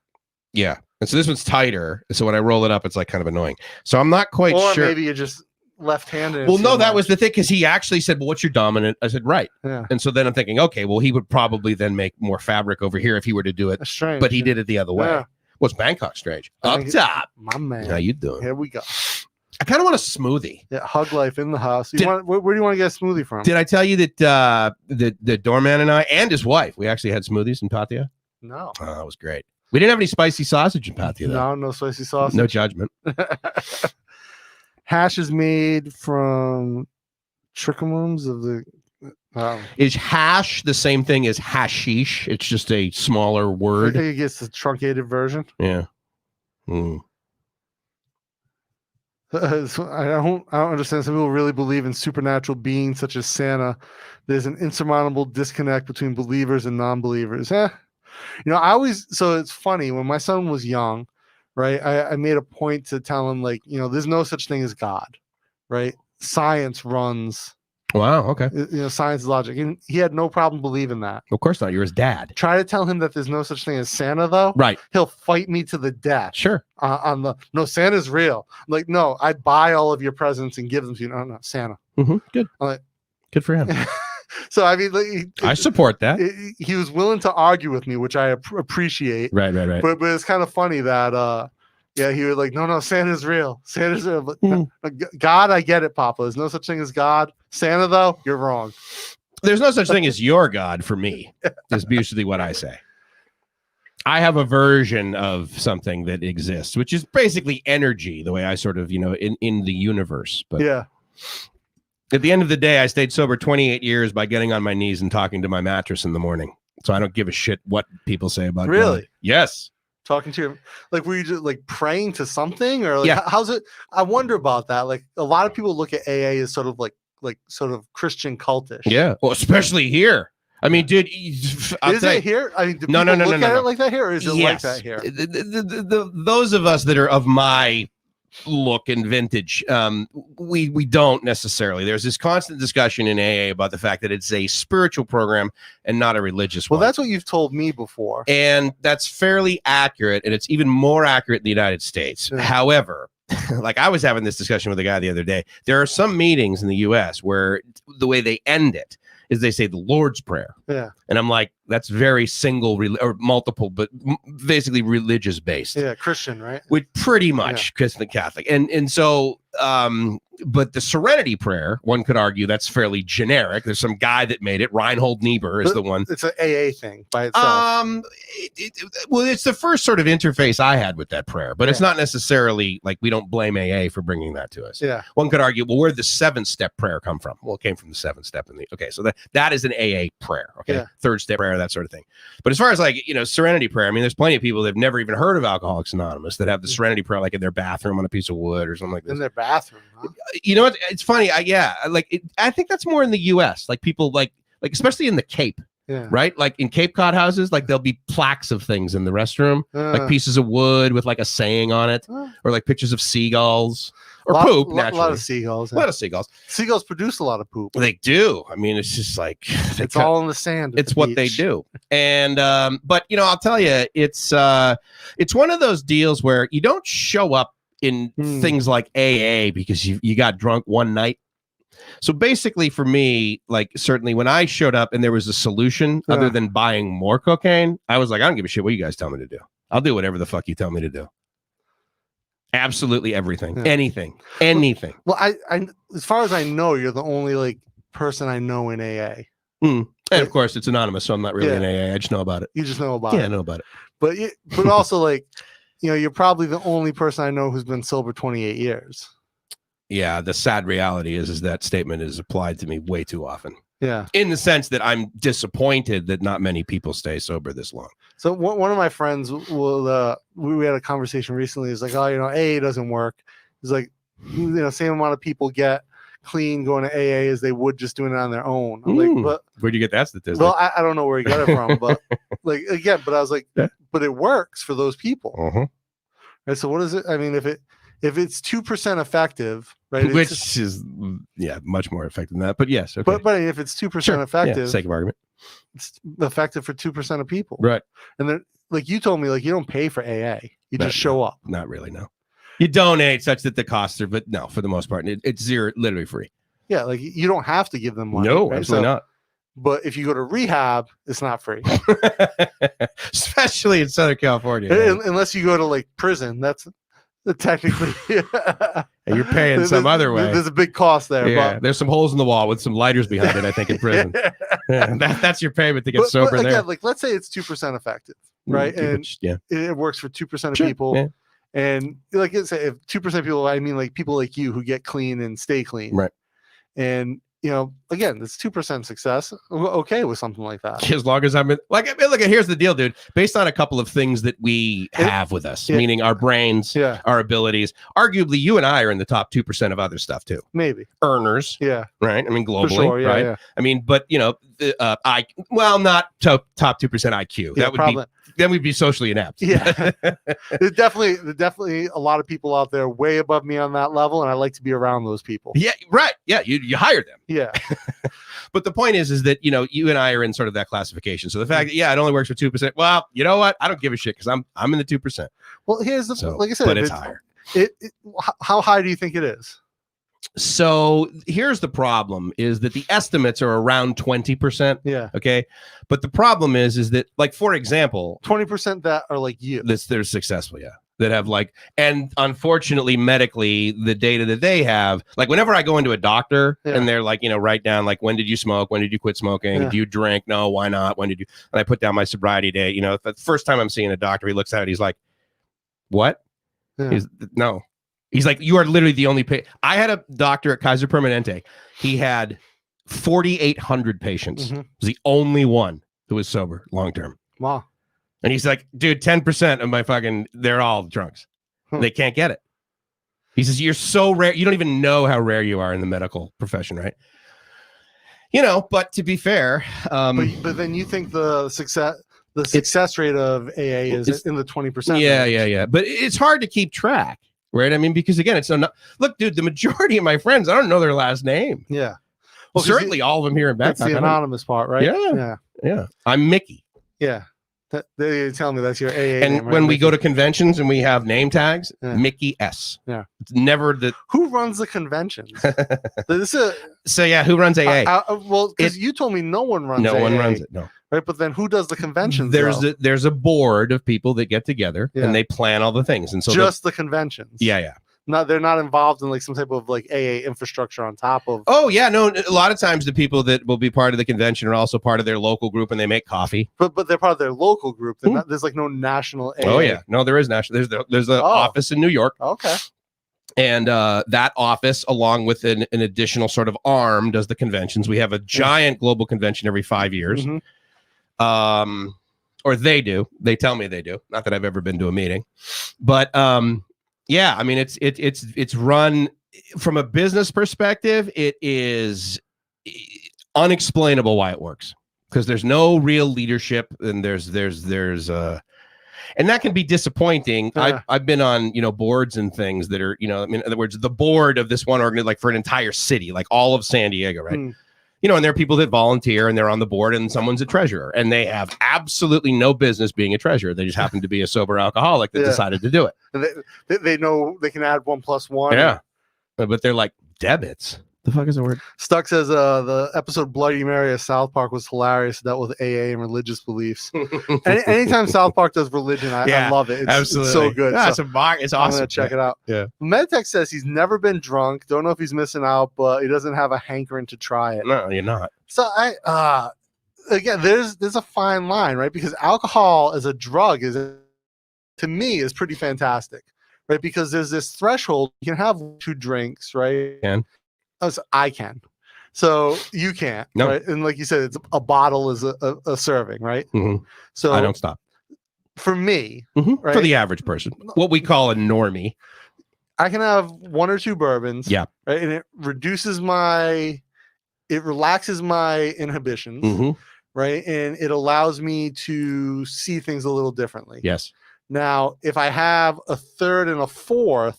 Yeah. And so this one's tighter. So when I roll it up, it's like kind of annoying. So I'm not quite Or sure. maybe you're just left-handed. Well, no, that was the thing because he actually said, well, what's your dominant? I said, right. Yeah. And so then I'm thinking, okay, well, he would probably then make more fabric over here if he were to do it. That's strange. But he did it the other way. Yeah. What's Bangkok strange? Up top. My man. How you doing? Here we go. I kind of want a smoothie. Yeah, hug life in the house. Did- Where do you want to get a smoothie from? Did I tell you that the doorman and I and his wife, we actually had smoothies in Pattaya? No. Oh, that was great. We didn't have any spicy sausage in Pattaya, though. No spicy sauce. No judgment. Hash is made from trichomones of the. Is hash the same thing as hashish? It's just a smaller I word. think it gets the truncated version. Yeah. Mm. So I don't understand. Some people really believe in supernatural beings such as Santa. There's an insurmountable disconnect between believers and non-believers. So it's funny when my son was young, right? I made a point to tell him like, there's no such thing as God, right? Science runs, Wow. Okay. science is logic, and he had no problem believing that. Of course not. You're his dad. Try to tell him that there's no such thing as Santa, though. Right. He'll fight me to the death. Sure. No, Santa's real. I'm like, no, I buy all of your presents and give them to you. No, Santa. Good. I'm like, good for him. So I mean, I support that. He was willing to argue with me, which I appreciate. Right. But it's kind of funny that he was like, no, Santa's real. Santa's real. But God, I get it, Papa. There's no such thing as God. Santa, though, you're wrong. There's no such thing as your God for me, is usually what I say. I have a version of something that exists, which is basically energy, the way I sort of, in the universe. But yeah. At the end of the day, I stayed sober 28 years by getting on my knees and talking to my mattress in the morning. So I don't give a shit what people say about Really? God. Yes. Talking to your, like, were you just like praying to something, or like, Yeah. how's it? I wonder about that. Like, a lot of people look at AA as sort of like sort of Christian cultish. Yeah. Well, especially here. I mean, dude, Is it here? I mean, do No, people no, look no, at no. it like that here, or is it like Yes. that here? Those of us that are of my look and vintage, we don't necessarily. There's this constant discussion in AA about the fact that it's a spiritual program and not a religious Well, one. that's what you've told me before. And that's fairly accurate, and it's even more accurate in the United States. Yeah. However, like I was having this discussion with a guy the other day, there are some meetings in the US where the way they end it is they say the Lord's Prayer. Yeah. And I'm like, that's very single or multiple, but basically religious based. Yeah, Christian, right? With pretty much Christian and Catholic. And so, but the Serenity Prayer, one could argue that's fairly generic. There's some guy that made it. Reinhold Niebuhr is the one. It's an AA thing by itself. Well, it's the first sort of interface I had with that prayer, but it's not necessarily like we don't blame AA for bringing that to us. Yeah. One could argue, well, where did the 7-step prayer come from? Well, it came from the 7-step in the, okay. So that is an AA prayer. Okay. Yeah. 3rd step prayer, that sort of thing. But as far as like, Serenity Prayer, I mean, there's plenty of people that have never even heard of Alcoholics Anonymous that have the Serenity Prayer like in their bathroom on a piece of wood or something like this. In their bathroom. Huh? You know what? It's funny. I think that's more in the US. Like people like especially in the Cape. Yeah. Right? Like in Cape Cod houses, like there'll be plaques of things in the restroom, like pieces of wood with like a saying on it, or like pictures of seagulls or poop. Naturally. A lot of seagulls. A lot of seagulls. Seagulls produce a lot of poop. They do. I mean, it's just like it's all in the sand. It's what they do. And but I'll tell you, it's one of those deals where you don't show up in things like AA because you got drunk one night. So basically for me, like certainly when I showed up and there was a solution other than buying more cocaine, I was like, I don't give a shit what you guys tell me to do. I'll do whatever the fuck you tell me to do. Absolutely everything. Anything. Well, I as far as I know, you're the only like person I know in AA. And of course it's anonymous, so I'm not really in AA. I just know about it. You just know about it. Yeah, I know about it. But also like, you're probably the only person I know who's been sober 28 years. Yeah, the sad reality is that statement is applied to me way too often. Yeah. In the sense that I'm disappointed that not many people stay sober this long. So one of my friends we had a conversation recently. He's like, AA doesn't work. He's like, same amount of people get clean going to AA as they would just doing it on their own. I'm like, but where'd you get that statistic? Well, I don't know where he got it from, but like again, but I was like, but it works for those people. Right. So what is it? I mean, if it's 2% effective, right? Which is much more effective than that. But yes, okay. But if it's 2% effective, sake of argument, it's effective for 2% of people, right? And then, like you told me, like you don't pay for AA, you just show up. Not really, no. You donate such that the costs are, but no, for the most part, it's literally free. Yeah, like you don't have to give them money. No, right? absolutely not. But if you go to rehab, it's not free. Especially in Southern California. Unless you go to like prison, that's technically you're paying some other way. There's a big cost there. Yeah, but there's some holes in the wall with some lighters behind it, I think, in prison. That's your payment to get sober but again, there. Like let's say it's 2% effective, right? And it works for 2% of people. Yeah. And like I say, if 2% of people, I mean like people like you who get clean and stay clean. Right. And again, it's 2% success. I'm okay with something like that. As long as I'm look, here's the deal, dude. Based on a couple of things that we have with us, meaning our brains, our abilities, arguably you and I are in the top 2% of other stuff too. Maybe earners. Yeah. Right. I mean, globally. Sure, right. Yeah. I mean, but not top 2% IQ. Yeah, that would be. Then we'd be socially inept. Yeah. There's definitely a lot of people out there way above me on that level, and I like to be around those people. Yeah, right. Yeah, you hired them. Yeah. But the point is that you and I are in sort of that classification. So the fact that it only works for 2%. Well, you know what? I don't give a shit because I'm in the 2%. Well, here's like I said, but it's higher. How high do you think it is? So here's the problem is that the estimates are around 20%. Yeah. Okay. But the problem is that, like, for example, 20% that are like you. They're successful. Yeah. That have and unfortunately, medically, the data that they have, like whenever I go into a doctor and they're like, write down, like, when did you smoke? When did you quit smoking? Do you drink? No, why not? When did you? And I put down my sobriety date. The first time I'm seeing a doctor, he looks at it. He's like, what? Yeah. No. He's like, you are literally the only patient. I had a doctor at Kaiser Permanente. He had 4,800 patients. He was the only one who was sober long term. Wow. And he's like, dude, 10% of my they're all drunks. They can't get it. He says, you're so rare. You don't even know how rare you are in the medical profession, right? But to be fair. But then you think the success rate of AA is in the 20%. Yeah. But it's hard to keep track. Right. I mean, because again, look, dude, the majority of my friends, I don't know their last name. Yeah. Well, certainly all of them here in Bangkok. That's the anonymous part, right? Yeah. I'm Mickey. Yeah. They tell me that's your AA And name, right, when we go to Mickey? conventions and we have name tags, Yeah. Mickey S. Yeah. It's never the. Who runs the conventions? This is So yeah, who runs AA? well, because you told me no one runs. No one AA, runs it. No. right? But then who does the conventions? There's a board of people that get together Yeah. and they plan all the things. And so just the conventions. yeah. They're not involved in like some type of like AA infrastructure on top of. Oh yeah, no. A lot of times the people that will be part of the convention are also part of their local group, and they make coffee. But they're part of their local group. They're not, there's like no national AA. Oh yeah, no, there is national. There's an office in New York. Okay. And that office, along with an additional sort of arm, does the conventions. We have a giant global convention every 5 years. Mm-hmm. Or they do. They tell me they do. Not that I've ever been to a meeting, but yeah. I mean, it's run from a business perspective. It is unexplainable why it works, because there's no real leadership, and there's and that can be disappointing. I've been on, boards and things that are, I mean, in other words, the board of this one organization, like for an entire city, like all of San Diego, right? And there are people that volunteer and they're on the board, and someone's a treasurer, and they have absolutely no business being a treasurer. They just happen to be a sober alcoholic that decided to do it. And they know they can add 1 + 1. Yeah. But they're like, debits. The fuck is the word? Stuck says the episode Bloody Mary of South Park was hilarious. That with AA and religious beliefs. Anytime South Park does religion, I love it. It's absolutely. It's so good. Yeah, so it's awesome. I'm gonna check it out. Yeah. Medtech says he's never been drunk. Don't know if he's missing out, but he doesn't have a hankering to try it. No, you're not. So again, there's a fine line, right? Because alcohol as a drug to me is pretty fantastic, right? Because there's this threshold. You can have 2 drinks, right? I can. So you can't. No. Right? And like you said, it's a bottle is a serving, right? Mm-hmm. So I don't stop. For me, right? For the average person, what we call a normie, I can have 1 or 2 bourbons. Yeah. Right. And it relaxes my inhibitions. Right. And it allows me to see things a little differently. Yes. Now, if I have a 3rd and a 4th,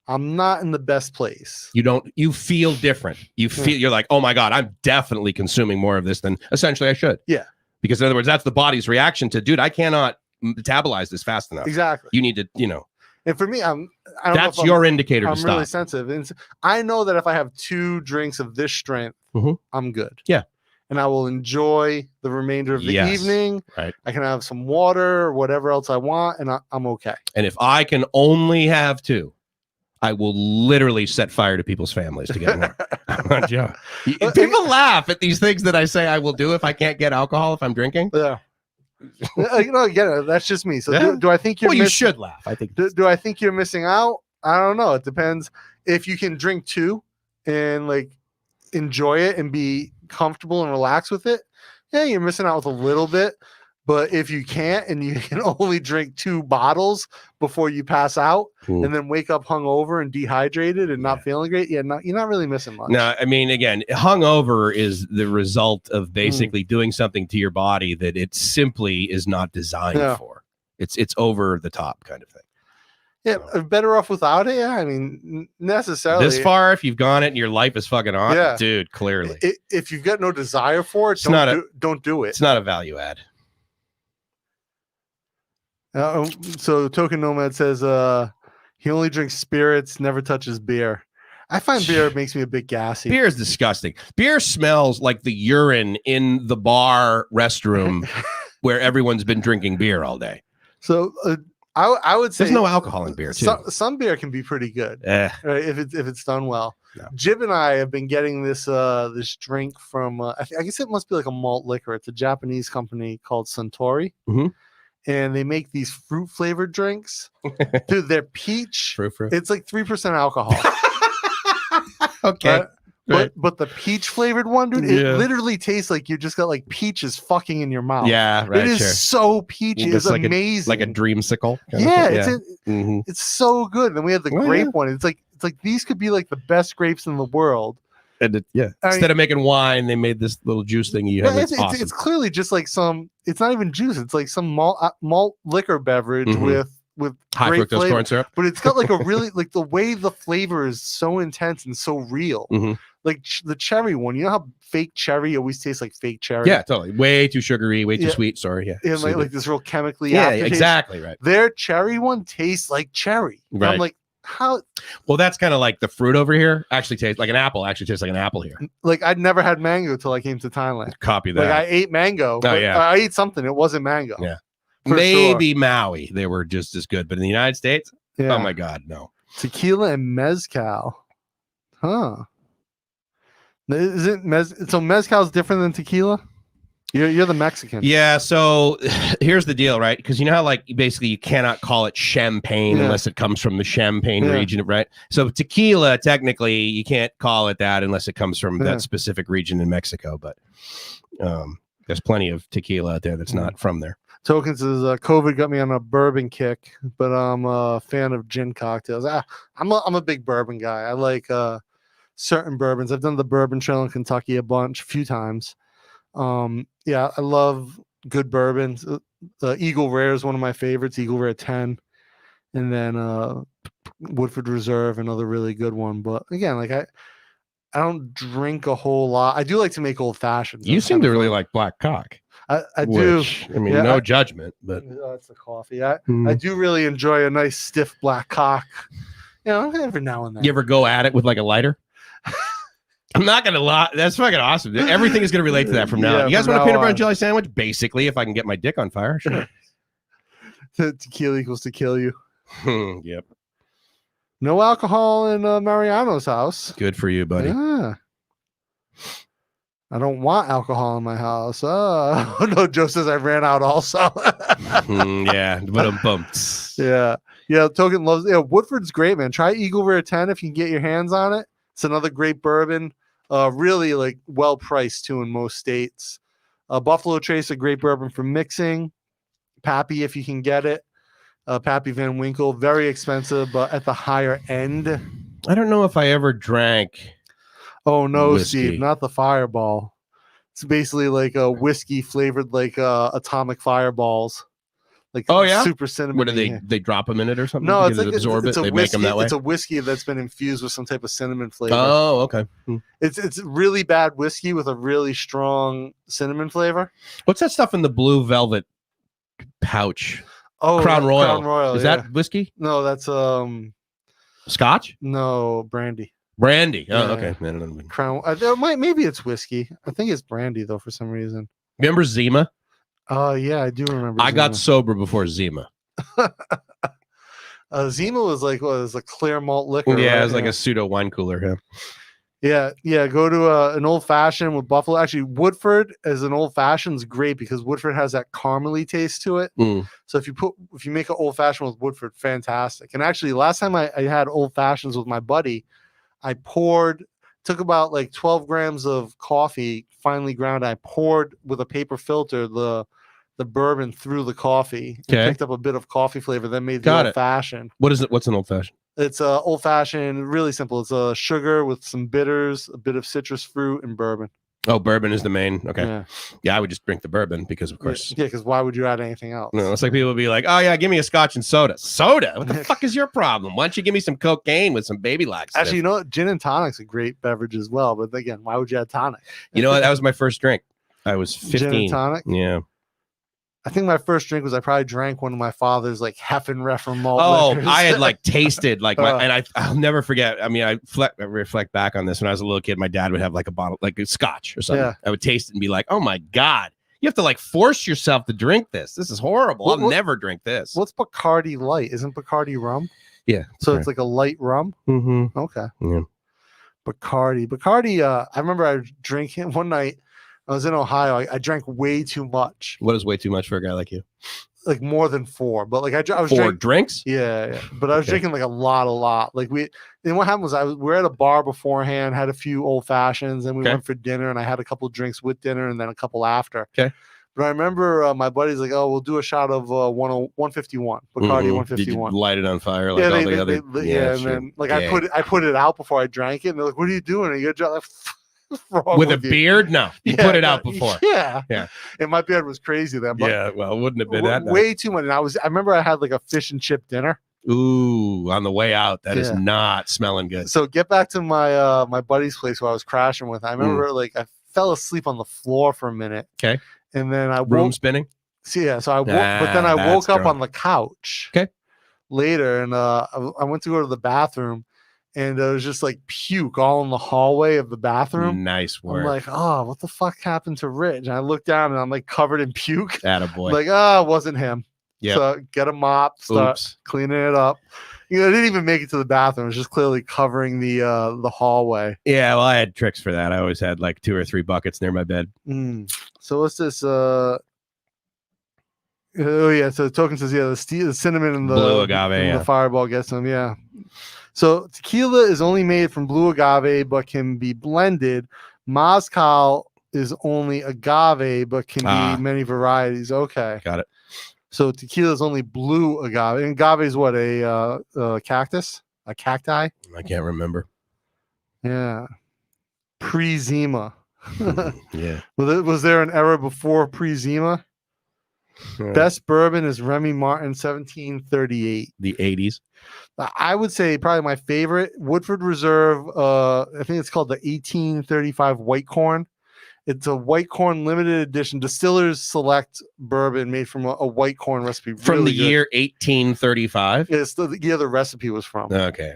I'm not in the best place. You feel different. You're like, oh my God, I'm definitely consuming more of this than essentially I should. Yeah. Because in other words, that's the body's reaction to, dude, I cannot metabolize this fast enough. Exactly. You need to, And for me, that's your indicator to I'm stop. really sensitive. And I know that if I have 2 drinks of this strength, I'm good. Yeah. And I will enjoy the remainder of the evening. Right. I can have some water or whatever else I want, and I'm okay. And if I can only have 2, I will literally set fire to people's families to get more. Yeah. People laugh at these things that I say I will do if I can't get alcohol if I'm drinking. Yeah. Again, that's just me. So do I think you're? Well, you should laugh. I think. Do I think you're missing out? I don't know. It depends. If you can drink 2 and like enjoy it and be comfortable and relax with it, yeah, you're missing out with a little bit. But if you can't, and you can only drink 2 bottles before you pass out, and then wake up hungover and dehydrated and not feeling great, you're not really missing much. No, I mean, again, hungover is the result of basically doing something to your body that it simply is not designed for. It's over the top kind of thing. Yeah, better off without it. Yeah, I mean, necessarily. This far, if you've gone it and your life is fucking on, dude, clearly. If you've got no desire for it, don't do it. It's not a value add. So Token Nomad says he only drinks spirits, never touches beer. I find beer makes me a bit gassy. Beer is disgusting. Beer smells like the urine in the bar restroom where everyone's been drinking beer all day. So I would say there's no alcohol in beer too. Some beer can be pretty good, right, if it's done well. No. Jib and I have been getting this drink from I guess it must be like a malt liquor. It's a Japanese company called Suntory. And they make these fruit flavored drinks. Dude, they're peach. Fruit. It's like 3% alcohol. Okay. But the peach flavored one, dude, it literally tastes like you just got like peaches fucking in your mouth. Yeah, right. It is so peachy. It's like amazing. Like a dreamsicle. It's so good. Then we had the grape one. It's like these could be like the best grapes in the world. And instead of making wine, they made this little juice thing. It's clearly just like it's not even juice. It's like some malt liquor beverage with high great fructose flavor. corn syrup. But it's got like a really like the way the flavor is so intense and so real. like the cherry one. You know how fake cherry always tastes like fake cherry? Yeah, totally. Way too sugary, way too Yeah. sweet. Sorry, yeah. And like this real chemically. Yeah, aftertaste. exactly right. Their cherry one tastes like cherry. And I'm Right. like, how? Well, that's kind of like the fruit over here actually tastes like an apple. Actually tastes like an apple here. Like I'd never had mango till I came to Thailand. Copy that. Like I ate mango. But yeah. I ate something. It wasn't mango. Yeah. For Maybe Maui, they were just as good, but in the United States, Yeah. oh my god, no. Tequila and mezcal. Huh. Is it so mezcal's different than tequila? You're the Mexican. Yeah, so here's the deal, right? Because you know how like basically you cannot call it champagne unless it comes from the Champagne region, right? So tequila, technically, you can't call it that unless it comes from that specific region in Mexico. But there's plenty of tequila out there that's not from there. Tokens is COVID got me on a bourbon kick, but I'm a fan of gin cocktails. I'm a big bourbon guy. I like certain bourbons. I've done the bourbon trail in Kentucky a few times. Yeah, I love good bourbons. The Eagle Rare is one of my favorites, Eagle Rare 10, and then Woodford Reserve, another really good one. But again, like I don't drink a whole lot. I do like to make old fashions. You seem to really like black cock. I do. I mean, no judgment, but that's the coffee. I do really enjoy a nice stiff black cock. You know, every now and then. You ever go at it with like a lighter? I'm not gonna lie. That's fucking awesome. Everything is gonna relate to that from now. You guys want a peanut butter and jelly sandwich? Basically, if I can get my dick on fire, sure. Tequila equals to kill you. Yep. No alcohol in Mariano's house. Good for you, buddy. Yeah. I don't want alcohol in my house. Oh no, Joe says I ran out also. Yeah, but yeah. Token loves. Yeah, Woodford's great, man. Try Eagle Rare 10 if you can get your hands on it. It's another great bourbon. Really like well priced too in most states. Buffalo Trace, a great bourbon for mixing. Pappy, if you can get it. Pappy Van Winkle, very expensive, but at the higher end. I don't know if I ever drank. Oh no, whiskey. Steve, not the Fireball. It's basically like a whiskey flavored like atomic fireballs. Like super cinnamon. What do they drop them in it or something? No, it's like absorb it's it. a They whiskey, make them that way. It's a whiskey that's been infused with some type of cinnamon flavor. Oh, okay. It's really bad whiskey with a really strong cinnamon flavor. What's that stuff in the blue velvet pouch? Oh, Crown Royal. Crown Royal. Is that whiskey? No, that's Scotch. No, brandy. Brandy. Oh, Yeah. okay. Crown. Maybe it's whiskey. I think it's brandy though for some reason. Remember Zima? Oh yeah, I do remember. I got sober before Zima. Zima was like was a clear malt liquor. Yeah, right? it was like a pseudo wine cooler. Yeah. Go to an old fashioned with Buffalo. Actually, Woodford as an old fashioned is great because Woodford has that caramely taste to it. So if you make an old fashioned with Woodford, fantastic. And actually, last time I had old fashions with my buddy, I took about like 12 grams of coffee, finely ground. I poured with a paper filter the bourbon through the coffee. And picked up a bit of coffee flavor, then made the old fashioned. What is it? What's an old fashioned? It's old fashioned, really simple. It's a sugar with some bitters, a bit of citrus fruit, and bourbon. Oh, bourbon is the main. Okay. Yeah, I would just drink the bourbon because, of course. Yeah, because why would you add anything else? No, it's like people would be like, "Oh yeah, give me a scotch and soda." Soda? What the fuck is your problem? Why don't you give me some cocaine with some baby laxative? Actually, you know what? Gin and tonic's a great beverage as well. But again, why would you add tonic? You know what? That was my first drink. I was 15. Gin and tonic? Yeah. I think my first drink was I probably drank one of my father's like Heffenreffer malt. Oh, liquors. I had like tasted like I'll never forget. I mean, I reflect back on this when I was a little kid. My dad would have like a bottle, like a scotch or something. Yeah. I would taste it and be like, "Oh my god, you have to like force yourself to drink this. This is horrible. I'll never drink this." What's Bacardi Light? Isn't Bacardi rum? Yeah. So it's like a light rum. Mm-hmm. Okay. Yeah. Bacardi. I remember I was drinking one night. I was in Ohio. I drank way too much. What is way too much for a guy like you? Like more than 4, but like I was 4 drinks. Yeah. But I was drinking like a lot. Like then what happened was we were at a bar beforehand, had a few old fashions, and we went for dinner, and I had a couple drinks with dinner, and then a couple after. Okay. But I remember my buddy's like, "Oh, we'll do a shot of 151 Bacardi 151." Did you light it on fire like yeah, all the other? And then like I put it out before I drank it, and they're like, "What are you doing? Are you like, with a beard? No, you put it out before. Yeah. And my beard was crazy then. But yeah, well, wouldn't have been that way too much. And I remember I had like a fish and chip dinner. Ooh, on the way out, that is Yeah. not smelling good. So get back to my my buddy's place where I was crashing with. I remember like I fell asleep on the floor for a minute. Okay. And then I Room woke. spinning. So yeah, so I woke, but then I that's woke up drunk. on the couch. Okay. Later, and I went to go to the bathroom, and it was just like puke all in the hallway of the bathroom. Nice work. I'm like, oh, what the fuck happened to Rich? And I look down, and I'm like covered in puke. Attaboy. Like, oh, it wasn't him. Yep. So get a mop, start Oops. cleaning it up. You know, I didn't even make it to the bathroom. It was just clearly covering the hallway. Yeah, well, I had tricks for that. I always had like 2 or 3 buckets near my bed. So what's this? Oh yeah, so the token says the cinnamon and the Blue agave, and the fireball gets them. Yeah. So tequila is only made from blue agave, but can be blended. Mezcal is only agave, but can be many varieties. Okay, got it. So tequila is only blue agave, and agave is what, a cactus, a cacti? I can't remember. Yeah, pre-Zima. Yeah. Was there an era before pre-Zima? Yeah. Best bourbon is Remy Martin, 1738. The 80s. I would say probably my favorite, Woodford Reserve. I think it's called the 1835 White Corn. It's a white corn limited edition Distillers Select bourbon made from a white corn recipe. From really the good. year 1835? It's the year the recipe was from. Okay.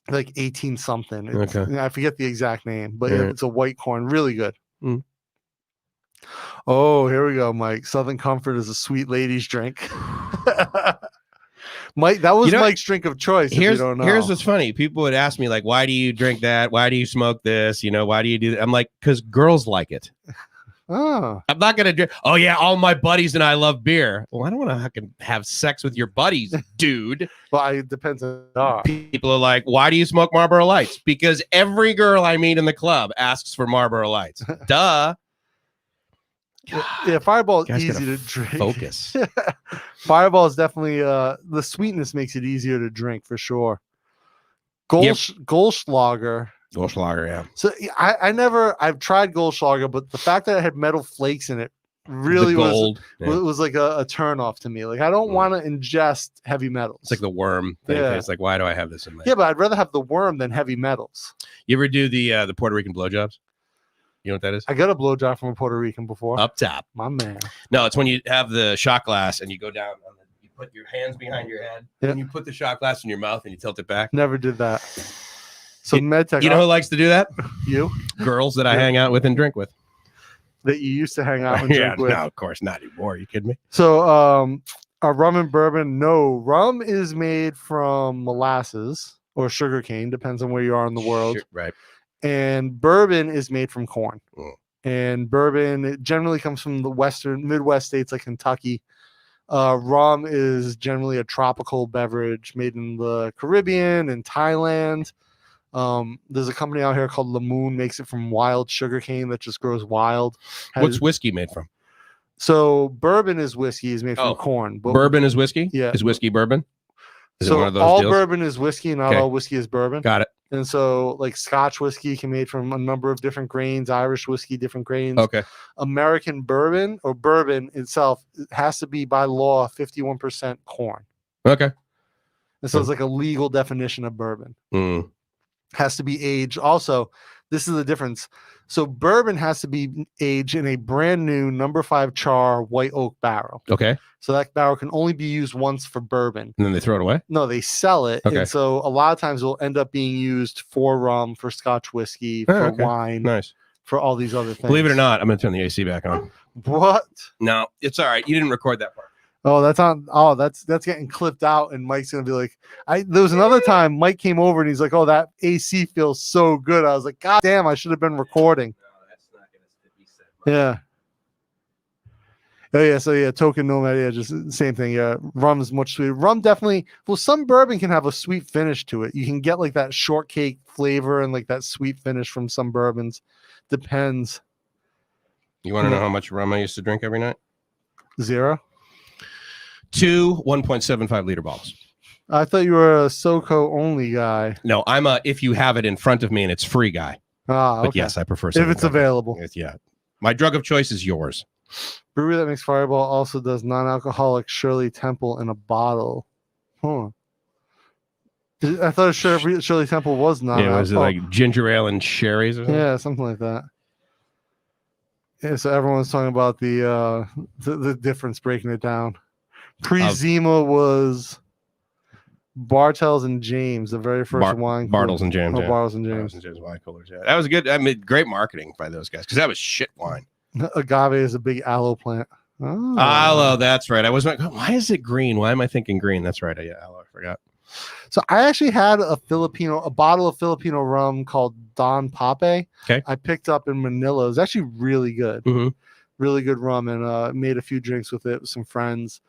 Like 18 something. Okay. I forget the exact name, but Right. it's a white corn. Really good. Mm. Oh, here we go, Mike. Southern Comfort is a sweet ladies drink. Mike, that was Mike's drink of choice. Here's here's what's funny. People would ask me, like, why do you drink that? Why do you smoke this? You know, why do you do that? I'm like, because girls like it. Oh. I'm not gonna drink. Oh yeah, all my buddies and I love beer. Well, I don't want to fucking have sex with your buddies, dude. Well, it depends on the dog. People are like, why do you smoke Marlboro Lights? Because every girl I meet in the club asks for Marlboro Lights. Duh. Yeah, Fireball is Guys easy gotta to drink. Focus. Fireball is definitely the sweetness makes it easier to drink for sure. Goldschlager. Goldschlager, yeah. So I've tried Goldschlager, but the fact that it had metal flakes in it really was like a turn off to me. Like I don't want to ingest heavy metals. It's like the worm thing. Yeah. It's like, why do I have this in my Yeah, but I'd rather have the worm than heavy metals. You ever do the Puerto Rican blowjobs? You know what that is? I got a blowjob from a Puerto Rican before. Up top. My man. No, it's when you have the shot glass and you go down on you put your hands behind your head and you put the shot glass in your mouth and you tilt it back. Never did that. So MedTech. You know who likes to do that? You? Girls that I hang out with and drink with. That you used to hang out and drink with. No, of course not anymore. Are you kidding me? So a rum and bourbon. No, rum is made from molasses or sugarcane, depends on where you are in the world. Right. And bourbon is made from corn. Mm. And bourbon it generally comes from the Midwest states like Kentucky. Rum is generally a tropical beverage made in the Caribbean and Thailand. There's a company out here called Lamoon, makes it from wild sugarcane that just grows wild. What's whiskey made from? So bourbon is whiskey is made from corn. But bourbon is whiskey? Yeah. Is whiskey bourbon? Is it so one of those all deals? bourbon is whiskey, not all whiskey is bourbon. Got it. And so like Scotch whiskey can be made from a number of different grains, Irish whiskey, different grains. Okay. American bourbon or bourbon itself has to be by law 51% corn. Okay. And so it's like a legal definition of bourbon. Mm. Has to be aged. Also, this is the difference. So bourbon has to be aged in a brand new number 5 char white oak barrel. Okay. So that barrel can only be used once for bourbon. And then they throw it away? No, they sell it. Okay. And so a lot of times it will end up being used for rum, for Scotch whiskey, for wine, nice, for all these other things. Believe it or not, I'm going to turn the AC back on. What? No, it's all right. You didn't record that part. Oh, that's on. Oh, that's getting clipped out, and Mike's gonna be like, There was another time Mike came over and he's like, "Oh, that AC feels so good." I was like, "God damn, I should have been recording." No, that's not gonna be said. Yeah. Oh yeah. So yeah, token nomad. Yeah, just same thing. Yeah, rum is much sweeter. Rum definitely. Well, some bourbon can have a sweet finish to it. You can get like that shortcake flavor and like that sweet finish from some bourbons. Depends. You want to know how much rum I used to drink every night? 0. 2 1.75 liter bottles. I thought you were a SoCo only guy. No, I'm a if you have it in front of me and it's free guy. Ah, okay. But yes, I prefer if it's available. Yeah. My drug of choice is yours. Brewery that makes Fireball also does non-alcoholic Shirley Temple in a bottle. Huh. I thought Shirley Temple was not. Yeah, was it like ginger ale and sherries or something? Yeah, something like that. Yeah, so everyone's talking about the difference, breaking it down. Pre-Zima was Bartels and James, the very first wine. Bartles and James. Yeah. Bartles and James. Bartles and James wine coolers. Yeah, that was good. I mean, great marketing by those guys because that was shit wine. Agave is a big aloe plant. Oh. Aloe, that's right. I was like, why is it green? Why am I thinking green? That's right. Yeah, aloe. I forgot. So I actually had a bottle of Filipino rum called Don Pape. Okay. I picked up in Manila. It was actually really good. Mm-hmm. Really good rum, and made a few drinks with it with some friends.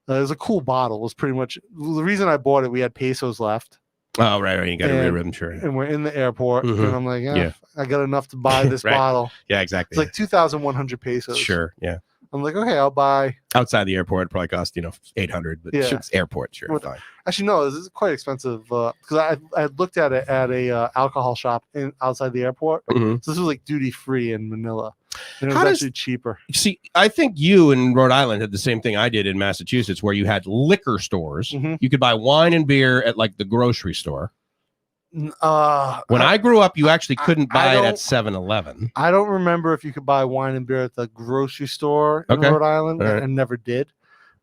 It was a cool bottle. It was pretty much the reason I bought it. We had pesos left. Oh, right. You got a red ribbon, sure. And we're in the airport, Mm-hmm. and I'm like, I got enough to buy this right. bottle. Yeah, exactly. It's like 2,100 pesos. Sure, yeah. I'm like, okay, I'll buy. Outside the airport, it probably cost 800, but it's airport, sure. Fine. Actually, no, this is quite expensive because I looked at it at a alcohol shop outside the airport. Mm-hmm. So this was like duty free in Manila, and it was actually cheaper. See, I think you in Rhode Island had the same thing I did in Massachusetts, where you had liquor stores. Mm-hmm. You could buy wine and beer at like the grocery store. When I grew up, you actually couldn't buy it at 7-Eleven. I don't remember if you could buy wine and beer at the grocery store in Rhode Island, and never did.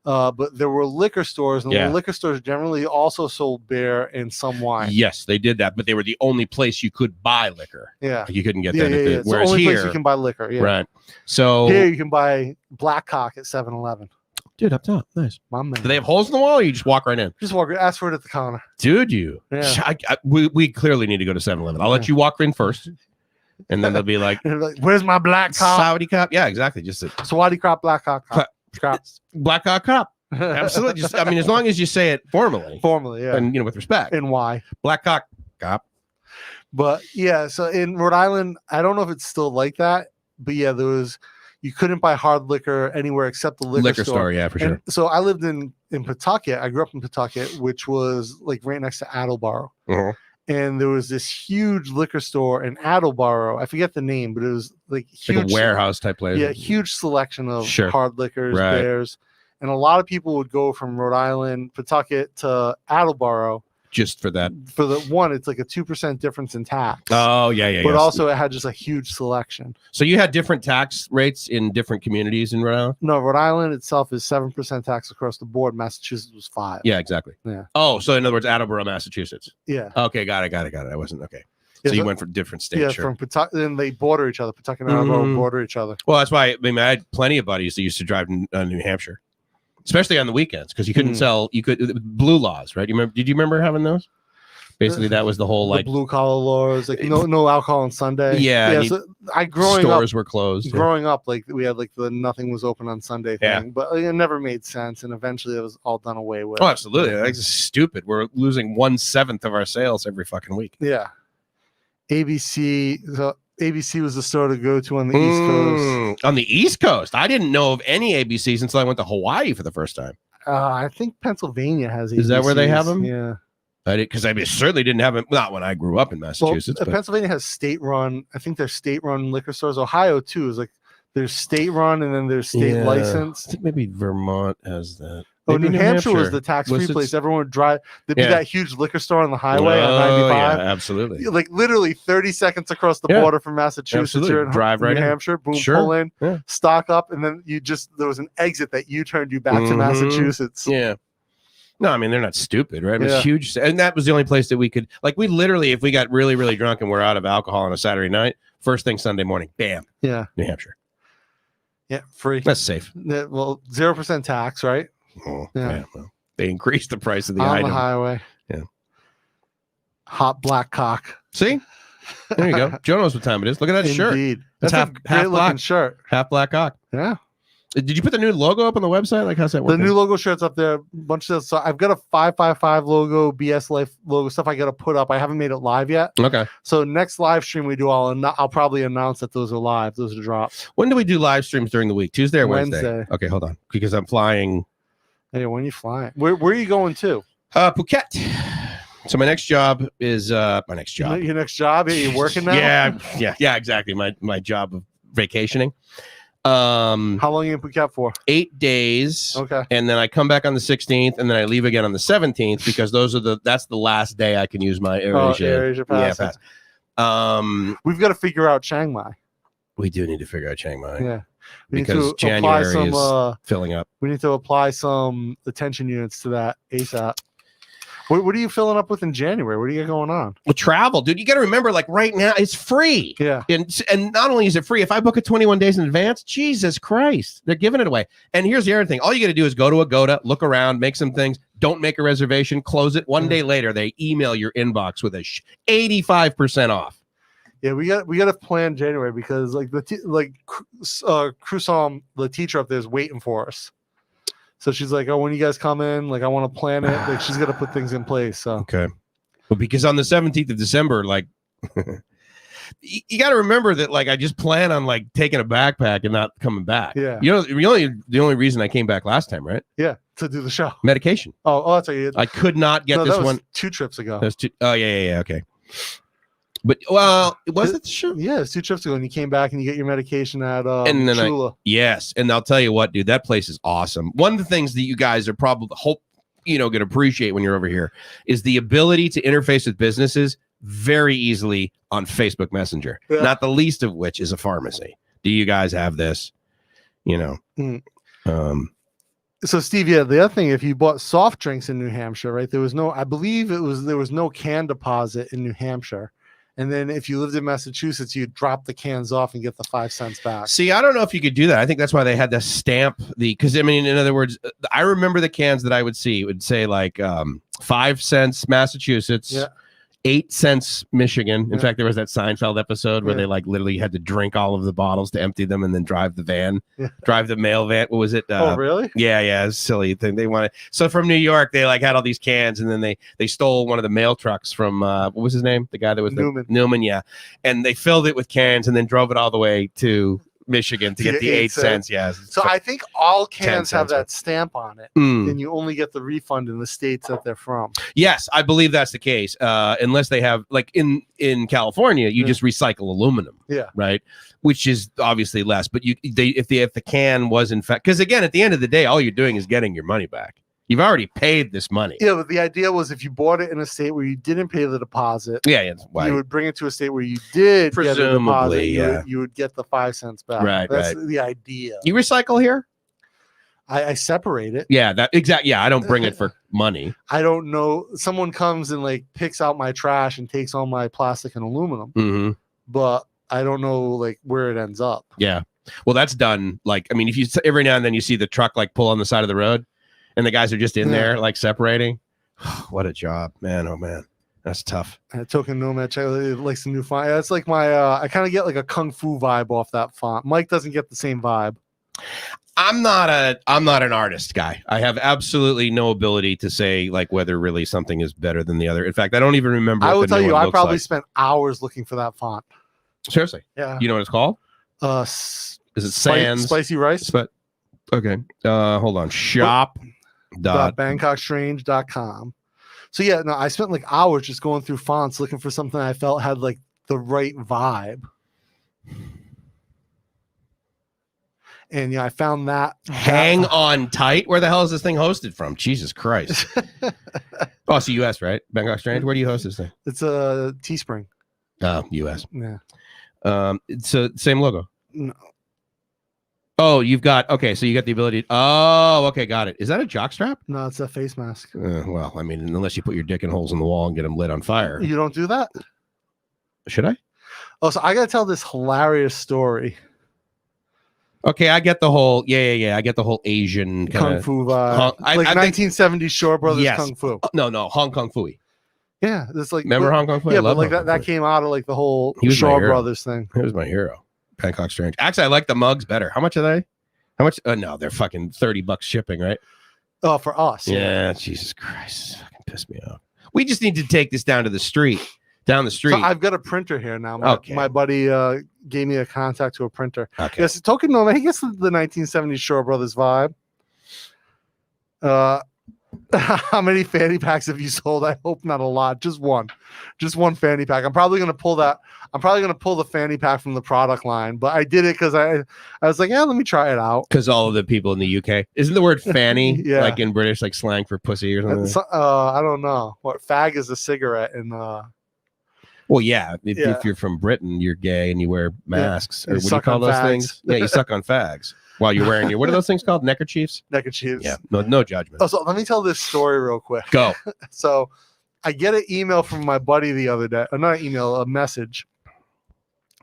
But there were liquor stores, and the liquor stores generally also sold beer and some wine. Yes, they did that, but they were the only place you could buy liquor. Yeah, you couldn't get that. It's whereas the only here, place you can buy liquor. Yeah, right. So here you can buy Black Cock at 7-Eleven. Dude, up top, nice. My man. Do they have holes in the wall, or you just walk right in? Just walk. Ask for it at the counter. Dude, you. Yeah. We clearly need to go to 7-Eleven. I'll let you walk in first, and then they'll be like, "Where's my Black Cock? Saudi Cup?" Yeah, exactly. Just Saudi Crop Black Cock. Black Cock Cup. Absolutely. Just, I mean, as long as you say it formally, yeah, and with respect. And why? Black Cock Cup. But yeah, so in Rhode Island, I don't know if it's still like that, but yeah, you couldn't buy hard liquor anywhere except the liquor store. Yeah, for sure. And so I lived in Pawtucket. I grew up in Pawtucket, which was like right next to Attleboro. Uh-huh. And there was this huge liquor store in Attleboro. I forget the name, but it was like huge, like a warehouse type place. Yeah, huge selection of hard liquors, beers. And a lot of people would go from Rhode Island, Pawtucket to Attleboro. Just for that. For the one, it's like a 2% difference in tax. Oh, yeah. But also it had just a huge selection. So you had different tax rates in different communities in Rhode Island? No, Rhode Island itself is 7% tax across the board. Massachusetts was 5%. Yeah, exactly. Yeah. Oh, so in other words, Attleboro, Massachusetts. Yeah. Okay, got it. I wasn't okay. So you went from different states. Yeah, sure. from Pawtucket, and they border each other. Pawtucket and Attleboro border each other. Well, that's why I had plenty of buddies that used to drive in New Hampshire, especially on the weekends, because you couldn't sell. You could blue laws, right? Did you remember having those? Basically, that was the whole like blue collar laws, like no alcohol on Sunday. Yeah. So stores were closed. Growing up, like we had like the nothing was open on Sunday thing, but it never made sense, and eventually it was all done away with. Oh, absolutely, that's stupid. We're losing 1/7 of our sales every fucking week. Yeah. ABC. So ABC was the store to go to on the East Coast. On the East Coast, I didn't know of any ABC until I went to Hawaii for the first time. I think Pennsylvania has ABCs. Is that where they have them? Yeah. I did, because I certainly didn't have it. Not when I grew up in Massachusetts. Well, Pennsylvania has state-run. I think there's state-run liquor stores. Ohio too is like there's state-run and then there's state licensed. I think maybe Vermont has that. Oh, Maybe New Hampshire was the tax-free place. Everyone would drive. There'd be that huge liquor store on the highway on 95. Yeah, absolutely. Like literally 30 seconds across the border from Massachusetts. You're in drive right New Hampshire. Boom, pull in, stock up, and then there was an exit that U-turned you back to Massachusetts. Yeah. No, I mean, they're not stupid, right? It was huge. And that was the only place that we could, like, we literally, if we got really, really drunk and we're out of alcohol on a Saturday night, first thing Sunday morning, bam. Yeah. New Hampshire. Yeah, free. That's safe. Well, 0% tax, right? Oh, yeah. Well, they increased the price of the on item. The highway. Yeah. Hot black cock. See? There you go. Joe knows what time it is. Look at that shirt. Indeed. That's half black looking shirt. Half black cock. Yeah. Did you put the new logo up on the website? Like, how's that working? The new logo shirt's up there. A bunch of stuff. So I've got a 555 logo, BS Life logo stuff I got to put up. I haven't made it live yet. Okay. So next live stream we do, I'll probably announce that those are live. Those are dropped. When do we do live streams during the week? Tuesday or Wednesday? Wednesday. Okay, hold on. Because I'm flying. Hey, when are you flying? Where are you going to? Phuket. So my next job is my next job. Your next job? Are you working now? Yeah, exactly. My job of vacationing. How long you in Phuket for? 8 days. Okay. And then I come back on the 16th, and then I leave again on the 17th because that's the last day I can use my AirAsia. AirAsia pass. Yeah, pass. We've got to figure out Chiang Mai. We do need to figure out Chiang Mai. Yeah. Because January is filling up. We need to apply some attention units to that ASAP. What are you filling up with in January? What do you got going on? Well, travel, dude. You got to remember, like right now, it's free. Yeah. And not only is it free, if I book it 21 days in advance, Jesus Christ, they're giving it away. And here's the other thing. All you got to do is go to Agoda, look around, make some things. Don't make a reservation. Close it. One day later, they email your inbox with a 85% off. Yeah, we got to plan January because Krusam, the teacher up there, is waiting for us. So she's like, "Oh, when you guys come in, like I want to plan it." Like she's got to put things in place. So okay, well, because on the 17th of December, like you got to remember that, like I just plan on like taking a backpack and not coming back. Yeah, you know, the only reason I came back last time, right? Yeah, to do the show. Medication. Oh, that's what you did. I could not get this one 2 trips ago. That's two. Oh yeah, okay. But was it the show? Yeah, it's 2 trips ago, and you came back and you get your medication at and then Chula. Yes, and I'll tell you what, dude, that place is awesome. One of the things that you guys are probably going to appreciate when you're over here is the ability to interface with businesses very easily on Facebook Messenger. Yeah. Not the least of which is a pharmacy. Do you guys have this? You know. So Steve, yeah, the other thing, if you bought soft drinks in New Hampshire, right? There was no can deposit in New Hampshire. And then if you lived in Massachusetts, you'd drop the cans off and get the 5 cents back. See, I don't know if you could do that. I think that's why they had to stamp because I mean, in other words, I remember the cans that I would see. It would say like 5 cents Massachusetts, 8 cents Michigan. In fact, there was that Seinfeld episode where they like literally had to drink all of the bottles to empty them and then drive the van, drive the mail van. What was it? Oh, really? Yeah. It's a silly thing. They wanted. So from New York, they like had all these cans and then they stole one of the mail trucks from, what was his name? The guy that was Newman. Yeah. And they filled it with cans and then drove it all the way to Michigan to get the 8 cents. Yeah. So I think all cans have that stamp on it, and you only get the refund in the states that they're from. Yes, I believe that's the case. Unless they have, like in California, you just recycle aluminum. Yeah. Right. Which is obviously less, but if the can was in fact, because again, at the end of the day, all you're doing is getting your money back. You've already paid this money. Yeah, but the idea was if you bought it in a state where you didn't pay the deposit, you would bring it to a state where you did get a deposit. You would get the 5 cents back. Right, that's the idea. You recycle here? I separate it. Yeah, that exactly. Yeah, I don't bring it for money. I don't know. Someone comes and like picks out my trash and takes all my plastic and aluminum, but I don't know like where it ends up. Yeah, well, that's done. Like, I mean, if you every now and then you see the truck like pull on the side of the road. And the guys are just in there, like separating. What a job, man! Oh man, that's tough. Token Nomad check likes the new font. That's like my. I kind of get like a kung fu vibe off that font. Mike doesn't get the same vibe. I'm not an artist guy. I have absolutely no ability to say like whether really something is better than the other. In fact, I don't even remember. I will tell you, I probably spent hours looking for that font. Seriously? Yeah. You know what it's called? Is it Sans Spicy Rice? But okay. Hold on. Shop. BangkokStrange.com. So yeah, no, I spent like hours just going through fonts looking for something I felt had like the right vibe. And yeah, I found that. Hang on tight. Where the hell is this thing hosted from? Jesus Christ. Oh, it's US, right? Bangkok Strange. Where do you host this thing? It's a Teespring. Oh, US. Yeah. It's a same logo. No. Oh, you've got so you got the ability. Oh, okay, got it. Is that a jockstrap? No, it's a face mask. Well, I mean, unless you put your dick in holes in the wall and get them lit on fire. You don't do that? Should I? Oh, so I gotta tell this hilarious story. Okay, I get the whole I get the whole Asian kung fu vibe, like 1970s Shaw Brothers kung fu. No, Hong Kong Fooey. Yeah, it's like remember Hong Kong Fooey? Yeah, but like that came out of like the whole Shaw Brothers thing. He was my hero. Bangkok Strange. Actually, I like the mugs better. How much are they? How much? No, they're fucking $30 shipping, right? Oh, for us. Yeah, Jesus Christ, fucking pissed me off. We just need to take this down the street. So I've got a printer here now. My buddy gave me a contact to a printer. Okay. Yes, Token Nomad. He gets the 1970s Shaw Brothers vibe. How many fanny packs have you sold? I hope not a lot. Just one fanny pack. I'm probably gonna pull the fanny pack from the product line, but I did it because I was like, yeah, let me try it out. Because all of the people in the UK, isn't the word fanny Yeah. like in British like slang for pussy or something? I don't know what fag is a cigarette and Well, yeah. If Yeah. you're from Britain, you're gay and you wear masks. You Or what do you suck call on those fags. things? Yeah, you suck on fags while you're wearing your, what are those things called? Neckerchiefs? neckerchiefs. Yeah, no judgment. Oh, so let me tell this story real quick. Go. So I get an email from my buddy the other day, not an email, a message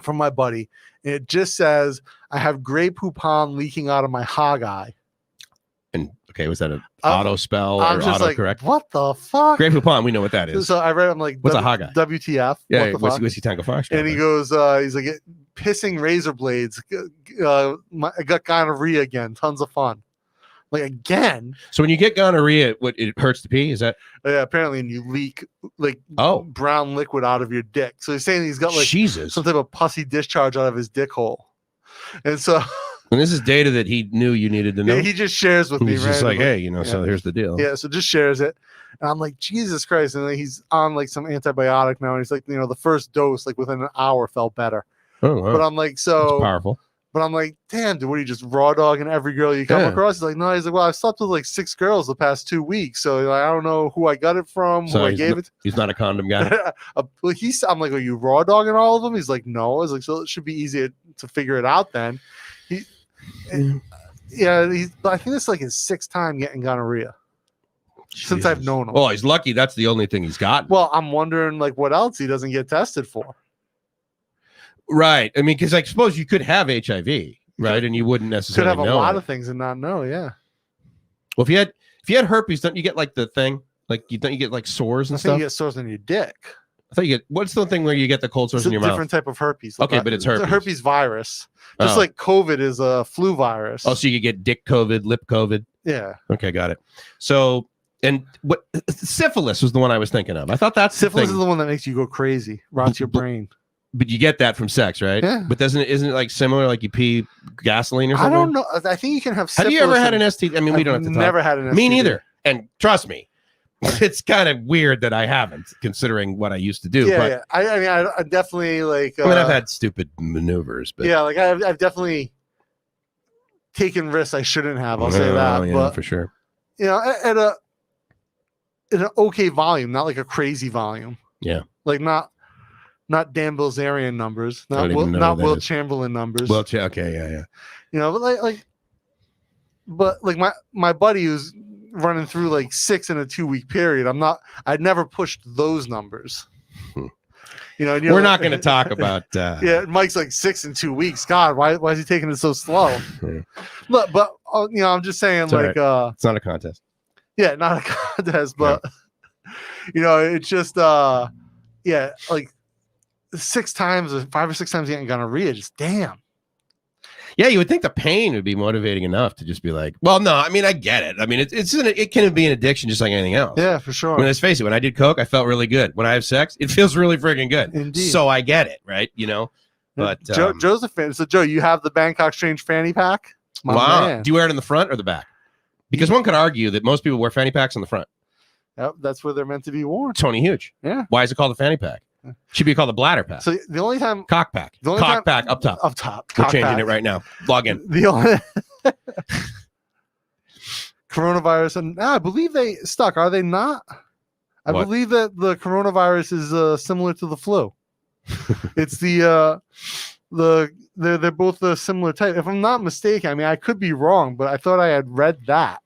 from my buddy. And it just says, I have gray poupon leaking out of my hog eye. And okay, was that an auto spell or I'm just auto like, correct? what the fuck? Grey Poupon, we know what that is. So I read, I'm like, What's a hog eye? WTF? Yeah, What the fuck? Whiskey Tango Fox. And he goes, he's like, pissing razor blades. I got gonorrhea again. Tons of fun. Like, again? So when you get gonorrhea, what it hurts to pee? Is that? Yeah, apparently, and you leak like brown liquid out of your dick. So he's saying he's got like Jesus. some type of pussy discharge out of his dick hole. And so And this is data that he knew you needed to know. yeah, he just shares with me. He's just like, randomly. hey, so here's the deal. Yeah, so just shares it. And I'm like, Jesus Christ. And then he's on like some antibiotic now. And he's like, the first dose, like within an hour, felt better. Oh, wow. But I'm like, That's powerful. But I'm like, damn, dude, what are you just raw dogging every girl you come across? He's like, no, he's like, well, I've slept with like 6 girls the past 2 weeks. So like, I don't know who I got it from, So who I gave it to. He's not a condom guy. I'm like, are you raw dogging all of them? He's like, no. I was like, so it should be easy to figure it out then. I think it's like his 6th time getting gonorrhea since I've known him. Oh, he's lucky. That's the only thing he's gotten. Well, I'm wondering like what else he doesn't get tested for. Right. I mean, because I suppose you could have HIV, right? And you wouldn't necessarily could have a know lot it. of things and not know. Yeah. Well, if you had herpes, don't you get like the thing? Like don't you get like sores and I think stuff? you get sores in your dick. I thought you get what's the thing where you get the cold sores It's in a your mouth? different type of herpes. Okay, but it's herpes. It's a herpes virus. Just like COVID is a flu virus. Oh, so you get dick COVID, lip COVID. Yeah. Okay, got it. So, and what syphilis was the one I was thinking of. I thought that's Syphilis the is the one that makes you go crazy, rots your brain. But you get that from sex, right? Yeah. But isn't it like similar, like you pee gasoline or something? I don't know. I think you can have syphilis. Have you ever had an STD? I mean, we don't have to talk. Never had an STD. Me neither. And trust me, it's kind of weird that I haven't, considering what I used to do. Yeah, but yeah. I mean, I definitely like. I mean, I've had stupid maneuvers, but yeah, like I've definitely taken risks I shouldn't have. I'll say that, yeah, but for sure. at an okay volume, not like a crazy volume. Yeah, like not Dan Bilzerian numbers, not Will Chamberlain numbers. Well, okay, yeah. But my buddy who's running through like 6 in a 2-week period. I'd never pushed those numbers. We're not going to talk about. Yeah, Mike's like 6 in 2 weeks. God, why is he taking it so slow? Look, but I'm just saying, it's like, right. It's not a contest. Yeah, not a contest, but it's just, yeah, like 6 times or 5 or 6 times getting gonorrhea. Just damn. Yeah, you would think the pain would be motivating enough to just be like, well, no, I mean, I get it. I mean, it can be an addiction just like anything else. Yeah, for sure. I mean, let's face it. When I did coke, I felt really good. When I have sex, it feels really friggin' good. Indeed. So I get it, right? But Joe's a fan. So Joe, you have the Bangkok Strange fanny pack? Wow. Man. Do you wear it in the front or the back? Because one could argue that most people wear fanny packs in the front. Yep, that's where they're meant to be worn. Tony Huge. Yeah. Why is it called a fanny pack? Should be called a bladder pack. So the only time cock pack. The only cock time, pack up top. Up top. We're changing it right now. Log in. The only coronavirus, and I believe they stuck. Are they not? I believe that the coronavirus is similar to the flu. It's they're both a similar type. If I'm not mistaken, I mean I could be wrong, but I thought I had read that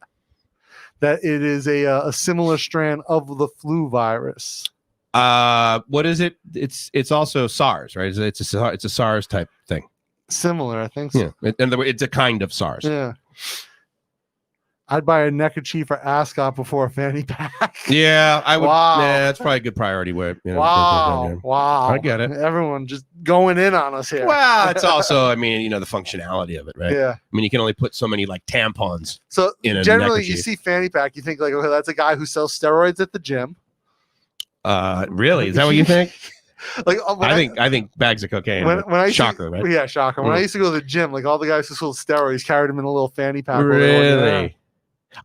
it is a similar strand of the flu virus. What is it? It's also SARS, right? It's a SARS type thing. Similar, I think so. Yeah, and it's a kind of SARS. Yeah. I'd buy a neckerchief or ascot before a fanny pack. Yeah, I would. Wow. Yeah, that's probably a good priority. Where wow, I get it. Everyone just going in on us here. Well, it's also, I mean, the functionality of it, right? Yeah. I mean, you can only put so many like tampons. So in a generally, neckerchief. you see fanny pack, you think like, okay, that's a guy who sells steroids at the gym. Really? Is that what you think? Like I think bags of cocaine. When I shocker, right? Yeah, shocker. When I used to go to the gym, like all the guys who sold steroids carried them in a little fanny pack. Really?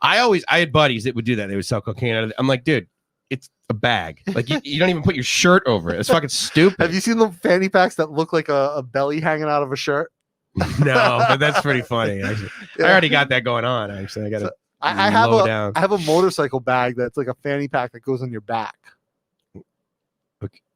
I had buddies that would do that. They would sell cocaine out of it. I'm like, dude, it's a bag. Like you don't even put your shirt over it. It's fucking stupid. Have you seen the fanny packs that look like a belly hanging out of a shirt? No, but that's pretty funny. Actually. Yeah. I already got that going on. Actually, I got to. I have a motorcycle bag that's like a fanny pack that goes on your back.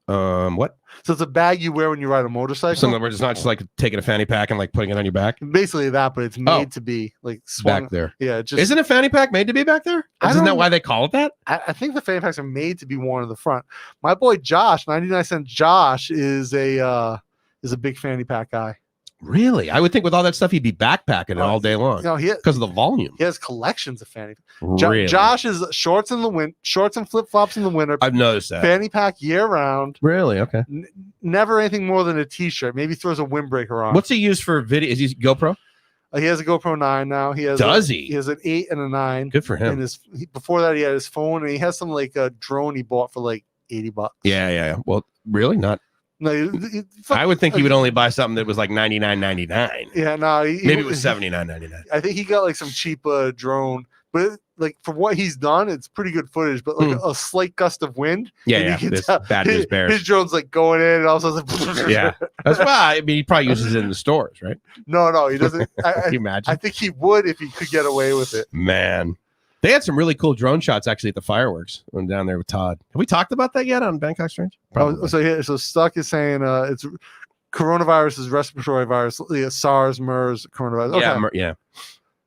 What? So it's a bag you wear when you ride a motorcycle. So in other words, it's not just like taking a fanny pack and like putting it on your back. Basically that, but it's made to be like swung back there. Yeah, just Isn't a fanny pack made to be back there? Isn't that why they call it that? I think the fanny packs are made to be worn in the front. My boy Josh, 99 Cent Josh, is a big fanny pack guy. Really? I would think with all that stuff he'd be backpacking it all day long. No, because of the volume. He has collections of fanny. Really? Josh is shorts and flip flops in the winter. I've noticed that. Fanny pack year round. Really? Okay. Never anything more than a t-shirt. Maybe throws a windbreaker on. What's he use for video? Is he GoPro? He has a GoPro 9 now. He has. He has an 8 and a 9. Good for him. And before that, he had his phone, and he has some like a drone he bought for like $80. Yeah. Well, really not. No, I would think he would only buy something that was like $99.99. Yeah, no, maybe it was $79.99. I think he got like some cheap drone, but like for what he's done, it's pretty good footage. But like a slight gust of wind, yeah, bad news bears. His drone's like going in, and all of a sudden, yeah, that's why. I mean, he probably uses it in the stores, right? No, he doesn't. Can you imagine? I think he would if he could get away with it. Man. They had some really cool drone shots actually at the fireworks when down there with Todd. Have we talked about that yet on Bangkok Strange? So Stuck is saying it's coronavirus is respiratory virus, SARS, MERS, coronavirus. Okay.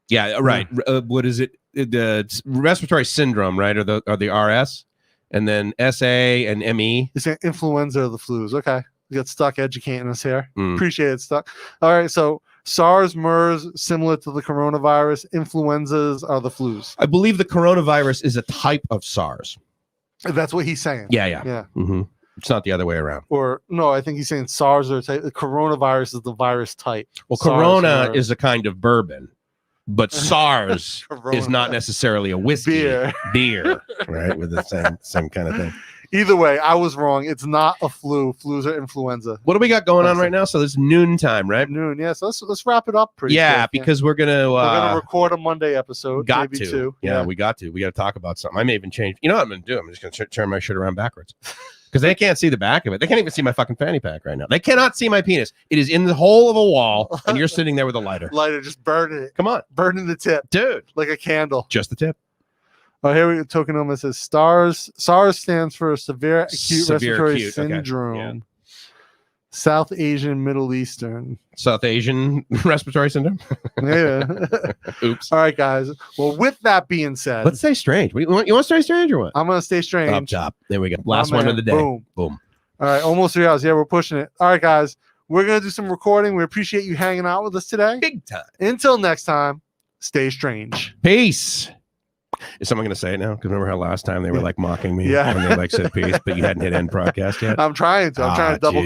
Yeah, right. What is it? The respiratory syndrome, right? Or the RS, and then SA and ME. You're saying influenza or the flus. Okay, we got Stuck educating us here. Mm. Appreciate it, Stuck. All right, so SARS, MERS, similar to the coronavirus. Influenzas are the flus. I believe the coronavirus is a type of SARS. That's what he's saying. Yeah. Mm-hmm. It's not the other way around. Or no, I think he's saying SARS or type. The coronavirus is the virus type. Well, SARS, Corona MERS. is a kind of bourbon, but SARS is not necessarily a whiskey. Beer, right? With the same kind of thing. Either way, I was wrong. It's not a flu. Flus are influenza. What do we got going on right now? So it's noon time, right? Noon, yeah. So let's wrap it up pretty quick, because we're gonna record a Monday episode. Got maybe to. two. Yeah, we got to. We got to talk about something. I may even change. You know what I'm gonna do? I'm just gonna turn my shirt around backwards because they can't see the back of it. They can't even see my fucking fanny pack right now. They cannot see my penis. It is in the hole of a wall, and you're sitting there with a lighter. Just burning it. Come on, burning the tip, dude, like a candle. Just the tip. Oh, here we go. Tokenoma says SARS stands for severe acute respiratory syndrome. Okay. Yeah. South Asian, Middle Eastern. South Asian respiratory syndrome. Yeah. Oops. All right, guys. Well, with that being said, let's stay strange. You want to stay strange or what? I'm gonna stay strange. Up top. There we go. Last one of the day. Boom. Boom. All right, almost 3 hours. Yeah, we're pushing it. All right, guys. We're gonna do some recording. We appreciate you hanging out with us today. Big time. Until next time, stay strange. Peace. Is someone going to say it now? Because remember how last time they were like mocking me when they like said peace, but you hadn't hit end broadcast yet? I'm trying to. I'm trying to double click.